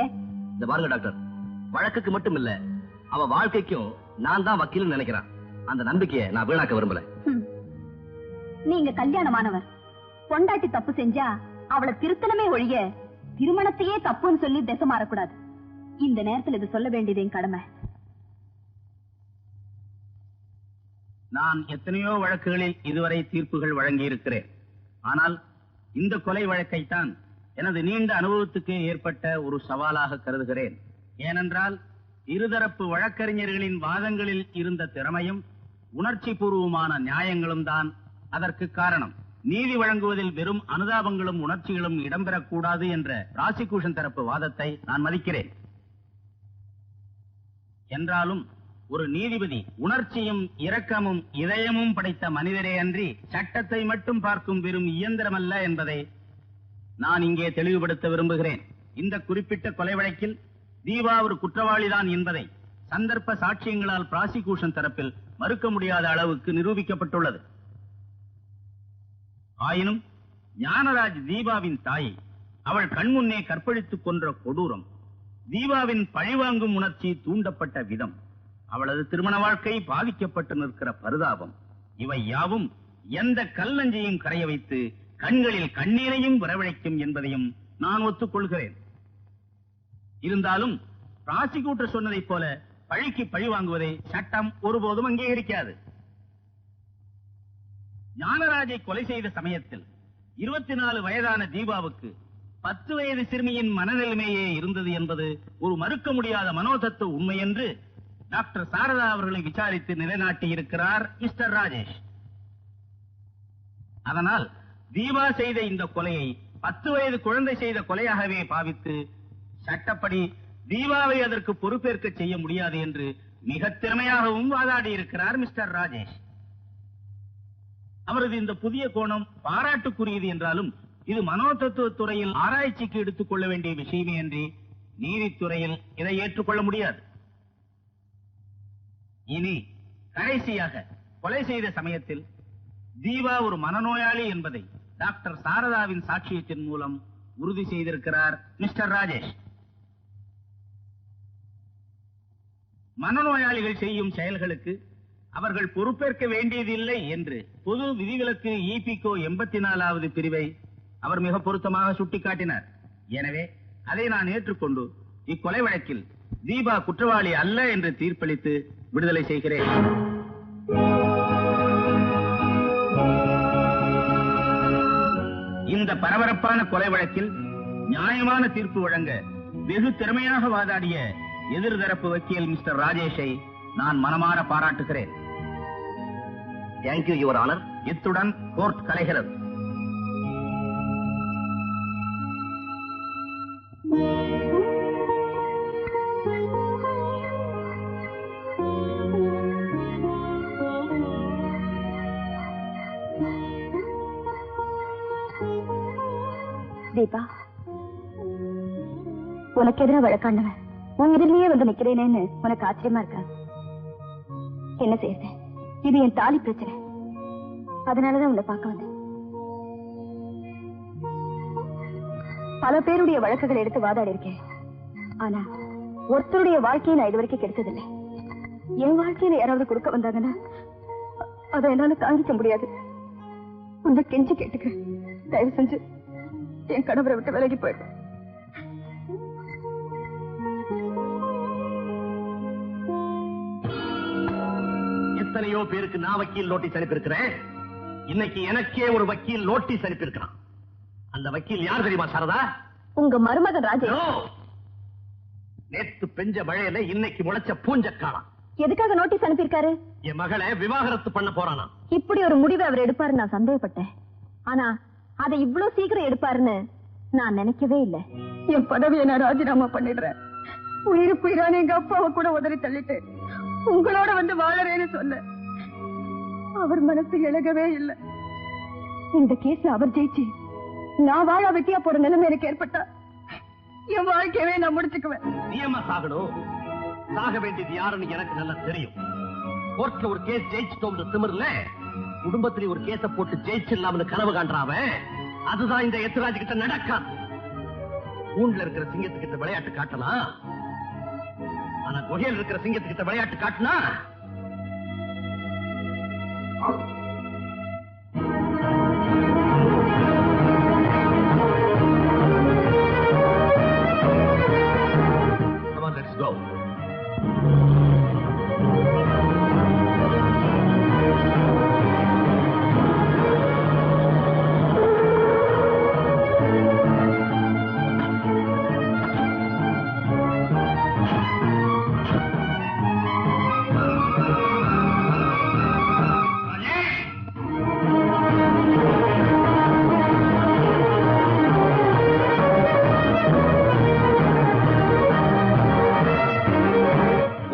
இந்த பாருங்க டாக்டர், வழக்குக்கு மட்டும் இல்ல, அவ வாழ்க்கைக்கும் நான் தான் வக்கீல்னு நினைக்கிறான். அந்த நம்பிக்கையை நான் வீணாக்க விரும்பல. நீங்க கல்யாணமானவர், பொண்டாட்டி தப்பு செஞ்சா அவளை திருத்தனமே ஒழிய திருமணத்தையே தப்புன்னு சொல்லி திசை மாறக்கூடாது. இந்த நேரத்தில் இது சொல்ல வேண்டியது என் கடமை. நான் எத்தனையோ வழக்குகளில் இதுவரை தீர்ப்புகள் வழங்கி இருக்கிறேன். ஆனால் இந்த கொலை வழக்கைத்தான் எனது நீண்ட அனுபவத்துக்கு ஏற்பட்ட ஒரு சவாலாக கருதுகிறேன். ஏனென்றால் இருதரப்பு வழக்கறிஞர்களின் வாதங்களில் இருந்த திறமையும் உணர்ச்சி பூர்வமான நியாயங்களும் தான் அதற்கு காரணம். நீதி வழங்குவதில் வெறும் அனுதாபங்களும் உணர்ச்சிகளும் இடம்பெறக்கூடாது என்ற பிராசிக்யூஷன் தரப்பு வாதத்தை நான் மதிக்கிறேன். என்றாலும் ஒரு நீதிபதி உணர்ச்சியும் இரக்கமும் இதயமும் படைத்த மனிதரே அன்றி சட்டத்தை மட்டும் பார்க்கும் வெறும் இயந்திரமல்ல என்பதை நான் இங்கே தெளிவுபடுத்த விரும்புகிறேன். இந்த குறிப்பிட்ட கொலை வழக்கில் தீபா ஒரு குற்றவாளிதான் என்பதை சந்தர்ப்ப சாட்சியங்களால் பிராசிக்யூஷன் தரப்பில் மறுக்க முடியாத அளவுக்கு நிரூபிக்கப்பட்டுள்ளது. ஆயினும் ஞானராஜ் தீபாவின் தாயை அவள் கண்முன்னே கற்பழித்துக் கொன்ற கொடூரம், தீபாவின் பழிவாங்கும் உணர்ச்சி தூண்டப்பட்ட விதம், அவளது திருமண வாழ்க்கை பாதிக்கப்பட்டு நிற்கிற பரிதாபம், இவை யாவும் எந்த கல்லஞ்சையும் கரைய வைத்து கண்களில் கண்ணீரையும் வரவழைக்கும் என்பதையும் நான் ஒத்துக்கொள்கிறேன். இருந்தாலும் பிராசிக்யூட்டர் சொன்னதைப் போல பழிக்கு பழி வாங்குவதை சட்டம் ஒருபோதும் அங்கீகரிக்காது. ஞானராஜை கொலை செய்த சமயத்தில் 24 வயதான தீபாவுக்கு 10 வயது சிறுமியின் மனநிலைமையே இருந்தது என்பது ஒரு மறுக்க முடியாத மனோதத்துவ உண்மை என்று டாக்டர் சாரதா அவர்களை விசாரித்து நிலைநாட்டி இருக்கிறார் மிஸ்டர் ராஜேஷ். அதனால் தீபா செய்த இந்த கொலையை 10 வயது குழந்தை செய்த கொலையாகவே பாவித்து சட்டப்படி தீபாவை அதற்கு பொறுப்பேற்க செய்ய முடியாது என்று மிக திறமையாகவும் வாதாடி இருக்கிறார் மிஸ்டர் ராஜேஷ். அவரது இந்த புதிய கோணம் பாராட்டுக்குரியது என்றாலும் இது மனோதத்துவ துறையில் ஆராய்ச்சிக்கு எடுத்துக் கொள்ள வேண்டிய விஷயமே அன்றி நீதித்துறையில் இதை ஏற்றுக்கொள்ள முடியாது. இனி கடைசியாக கொலை செய்த சமயத்தில் தீபா ஒரு மனநோயாளி என்பதை டாக்டர் சாரதாவின் சாட்சியத்தின் மூலம் உறுதி செய்திருக்கிறார் மிஸ்டர் ராஜேஷ். மனநோயாளிகள் செய்யும் செயல்களுக்கு அவர்கள் பொறுப்பேற்க வேண்டியதில்லை என்று பொது விதிவிலக்கு ஈபிகோ 84வது பிரிவை அவர் மிக பொருத்தமாக சுட்டிக்காட்டினார். எனவே அதை நான் ஏற்றுக்கொண்டு இக்கொலை வழக்கில் தீபா குற்றவாளி அல்ல என்று தீர்ப்பளித்து விடுதலை செய்கிறேன். இந்த பரபரப்பான கொலை வழக்கில் நியாயமான தீர்ப்பு வழங்க வெகு திறமையாக வாதாடிய எதிர்தரப்பு வக்கீல் மிஸ்டர் ராஜேஷை நான் மனமாற பாராட்டுகிறேன். Thank you your honour. இத்துடன் கோர்ட் கலைகிறது. தீபா, உனக்கு எதிராக வழக்காண்டவன் உன் எதிரிலேயே வந்து நிக்கிறேனேன்னு உனக்கு ஆச்சரியமா இருக்கா? என்ன செய்யறது, இது என் தாலி பிரச்சனை. அதனாலதான் உன்னை பார்க்க வந்தேன். பல பேருடைய வழக்குகளை எடுத்து வாதாடி இருக்கேன். ஆனா ஒருத்தருடைய வாழ்க்கையை நான் இதுவரைக்கும் கெடுத்ததில்லை. என் வாழ்க்கையில யாராவது கொடுக்க வந்தாங்கன்னா அதை என்னால தாங்கிக்க முடியாது. உன்னை கெஞ்சி கேட்டுக்க, தயவு செஞ்சு என் கணவரை விட்டு விலகி போயிடு. எத்தனையோ பேருக்கு நான் வக்கீல் நோட்டீஸ் அனுப்பியிருக்கிறேன். இன்னைக்கு எனக்கே ஒரு வக்கீல் நோட்டீஸ் அனுப்பியிருக்கிறான். அந்த வக்கீல் யார் தெரியுமா சாரதா? உங்க மருமகன் ராஜேஷ். நேத்து பெஞ்ச மழையில இன்னைக்கு முளைச்ச பூஞ்சக்காலம். எதுக்காக நோட்டீஸ் அனுப்பியிருக்காரு? என் மகளை விவாகரத்து பண்ண போறானா. இப்படி ஒரு முடிவை அவர் எடுப்பாரு நான் சந்தேகப்பட்டேன். ஆனா அதை இவ்வளவு சீக்கிரம் எடுப்பாருன்னு நான் நினைக்கவே இல்லை. என் பதவியை நான் ராஜினாமா பண்ணிடுறேன். உயிரான எங்க அப்பாவை கூட உதறி தள்ளிட்டு உங்களோட வந்து வாழறேன்னு சொன்ன அவர் மனசு இழகவே இல்லை. இந்த கேஸ் அவர் ஜெயிச்சு நான் வாழ வெட்டியா போற நிலைமை எனக்கு ஏற்பட்டா என் வாழ்க்கையவே நான் முடிச்சுக்குவேன். நியமா சாகணும். சாக வேண்டியது யாருன்னு எனக்கு நல்லா தெரியும். கோர்ட்ல ஒரு கேஸ் ஜெயிச்சுட்டோம் திமிர்ல குடும்பத்திலே ஒரு கேஸ போட்டு ஜெயிச்சிடலாம்னு கனவு காண்றாவன். அதுதான் இந்த எத்ராஜ் கிட்ட நடக்காது. ஊன்ல இருக்கிற சிங்கத்துக்கிட்ட விளையாட்டு காட்டலாம். ஆனா குகையில் இருக்கிற சிங்கத்துக்கிட்ட விளையாட்டு காட்டினா Come on, let's go.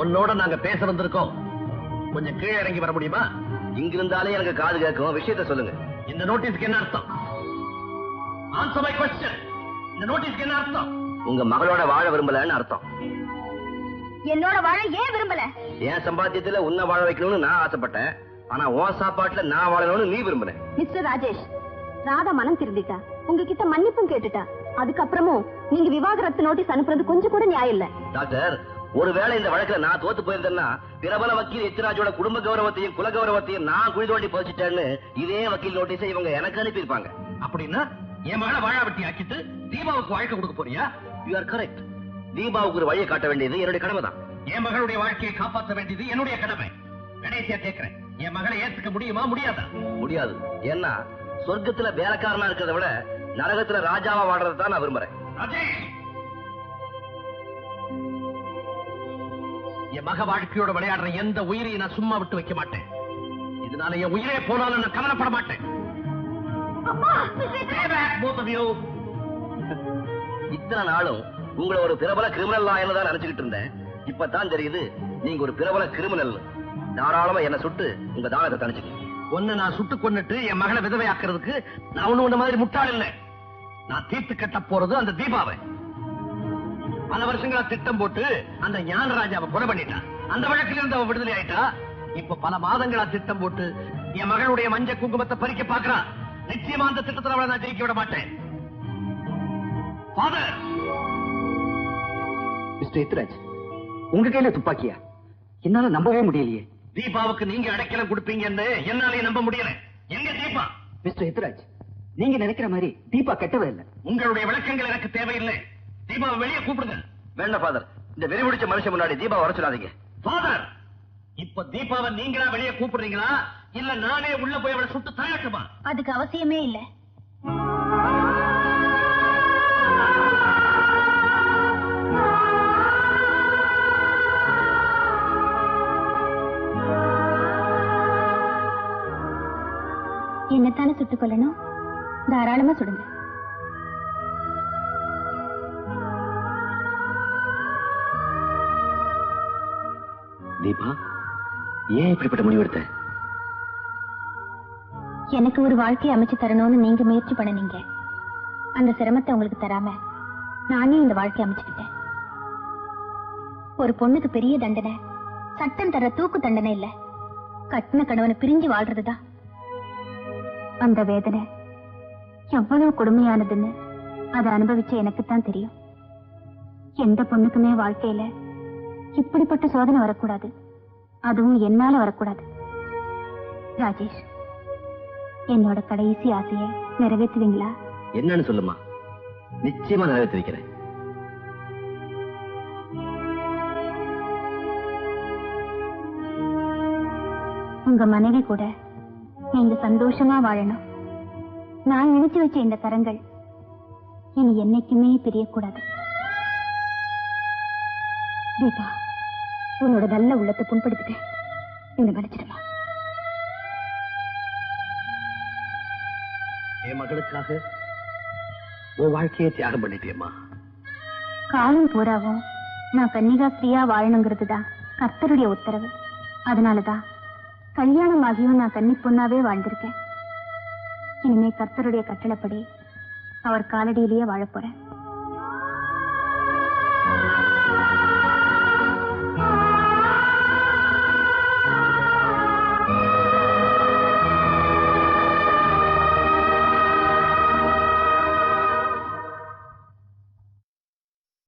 உன்னோட நாங்க பேச வந்திருக்கோம். கொஞ்சம் கீழே இறங்கி வர முடியுமா? இங்கிருந்தாலே எனக்கு காது கேட்கும். விஷயத்தை சொல்லுங்க. இந்த நோட்டீஸ்க்கு என்ன அர்த்தம்? Answer my question. இந்த நோட்டீஸ்க்கு என்ன அர்த்தம்? உங்க மகளோட வாழ விரும்பலன்னு அர்த்தம். என்னோட வாழ ஏன் விரும்பல? என் சம்பாத்தியத்துல உன்னை வாழ வைக்கணும்னு நான் ஆசைப்பட்டேன். ஆனா உன் சாப்பாட்டுல நான் வாழணும்னு நீ விரும்புற. மிஸ்டர் ராஜேஷ், ராதா மனம் திருந்திட்டா, உங்ககிட்ட மன்னிப்பும் கேட்டுட்டா. அதுக்கப்புறமும் நீங்க விவாகரத்து நோட்டீஸ் அனுப்புறது கொஞ்சம் கூட நியாயம் இல்ல. டாக்டர், ஒருவேளை இந்த வழக்குல நான் தோத்து போயிருந்தேன்னா பிரபல வக்கீல் எத்ராஜோட குடும்ப கௌரவத்தையும் குல கௌரவத்தையும் நான் குழி தோண்டி போச்சுட்டேன்னு இதே வக்கீல் நோட்டீஸை இவங்க எனக்கு அனுப்பியிருப்பாங்க. அப்படின்னா என் மகளை வாழாவட்டி ஆக்கிட்டு தீபாவுக்கு வாழ்க்கை கொடுக்க போறியா? You are correct. தீபாவுக்கு ஒரு வழியை காட்ட வேண்டியது என்னுடைய கடமை தான். என் மகளுடைய வாழ்க்கையை காப்பாற்ற வேண்டியது என்னுடைய கடமை. கடைசியா கேட்கிறேன், என் மகளை ஏத்துக்க முடியுமா முடியாதா? முடியாது. ஏன்னா சொர்க்கத்துல வேலைக்காரனா இருக்கிறத விட நரகத்துல ராஜாவா வாடுறதை தான் நான் விரும்புறேன். என் மக வாழ்க்கையோட விளையாடுற எந்த உயிரையும் நான் சும்மா விட்டு வைக்க மாட்டேன். இதனால என் உயிரே போனாலும் நான் கவலைப்பட மாட்டேன். இத்தனை நாளும் உங்களை ஒரு பிரபல கிரிமினல் லாயர்னு தான் நினைச்சுக்கிட்டு இருந்தேன். இப்பதான் தெரியுது நீங்க ஒரு பிரபல கிரிமினல். தாராளமா என்ன சுட்டு உங்க தானத்தை தணிச்சுக்கணும். ஒன்னு நான் சுட்டு கொன்னுட்டு என் மகளை விதவை ஆக்குறதுக்கு நான் ஒண்ணு மாதிரி முட்டாள் இல்லை. நான் தீர்த்து கட்ட போறது அந்த தீபாவை. பல வருஷங்களா திட்டம் போட்டு அந்த ஞானராஜாவை கொலை பண்ணிட்டான். அந்த வழக்கில் இருந்து அவ விடுதலை ஆயிட்டா. இப்ப பல மாதங்களா திட்டம் போட்டு என் மகளுடைய மஞ்ச குங்குமத்தை பறிக்க பாக்குறா. நிச்சயமா அந்த திட்டத்தில் அவளை நான் ஜெயிக்க விட மாட்டேன். ஃபாதர், மிஸ்டர் எத்ராஜ், உங்க கையில துப்பாக்கியா? என்னால நம்பவே முடியலையே. தீபாவுக்கு நீங்க அடைக்கலம் கொடுப்பீங்கன்னு என்னாலே நம்ப முடியல. எங்க தீபா? மிஸ்டர் எத்ராஜ், நீங்க நினைக்கிற மாதிரி தீபா கெட்டவே இல்லை. உங்களுடைய விளக்கங்கள் எனக்கு தேவையில்லை. தீபாவை வெளியே கூப்பிடுங்க. வேண்டாம் ஃபாதர், இந்த வெறி பிடிச்ச மனுஷன் முன்னாடி தீபா வர சொல்லாதீங்க. ஃபாதர், இப்ப தீபாவை நீங்களா வெளியே கூப்பிடுறீங்களா இல்ல நானே உள்ள போய் அவளை சுட்டு தரட்டுமா? அதுக்கு அவசியமே இல்ல. என்னத்தானே சுட்டுக் கொள்ளணும்? தாராளமா சுடுங்க. தீபா, ஏன் இப்படிப்பட்ட முடிவெடுத்த? எனக்கு ஒரு வாழ்க்கையை அமைச்சு தரணும்னு நீங்க முயற்சி பண்ணனீங்க. அந்த சிரமத்தை உங்களுக்கு தராம நானே இந்த வாழ்க்கையை அமைச்சுக்கிட்டேன். ஒரு பொண்ணுக்கு பெரிய தண்டனை சட்டம் தர தூக்கு தண்டனை இல்ல, கட்டின கணவனை பிரிஞ்சு வாழ்றதுதான். அந்த வேதனை எவ்வளவு கொடுமையானதுன்னு அதை அனுபவிச்ச எனக்குத்தான் தெரியும். எந்த பொண்ணுக்குமே வாழ்க்கையில இப்படிப்பட்ட சோதனை வரக்கூடாது, அதுவும் என்னால வரக்கூடாது. ராஜேஷ், என்னோட கடைசி ஆசையை நிறைவேற்றுவீங்களா? என்னன்னு சொல்லுமா, நிச்சயமா நிறைவேற்றி வைக்கிறேன். உங்க மனைவி கூட நீங்க சந்தோஷமா வாழணும். நான் இணைச்சு வச்ச இந்த கரங்கள் இனி என்னைக்குமே பிரியக்கூடாது. தீபா, உன்னோட நல்ல உள்ளத்தை புண்படுத்திட்டேன், என்ன மன்னிச்சிடுமா? என் மகளுக்காக உன் வாழ்க்கையை தியாகம் பண்ணிட்டேம்மா. காலம் பூராவும் நான் கன்னிகாஸ்திரியா வாழணுங்கிறதுதான் கர்த்தருடைய உத்தரவு. அதனாலதான் கல்யாணம் ஆகியும் நான் கன்னி பொண்ணாவே வாழ்ந்திருக்கேன். இனிமே கர்த்தருடைய கட்டளைப்படி அவர் காலடியிலேயே வாழப் போறேன்.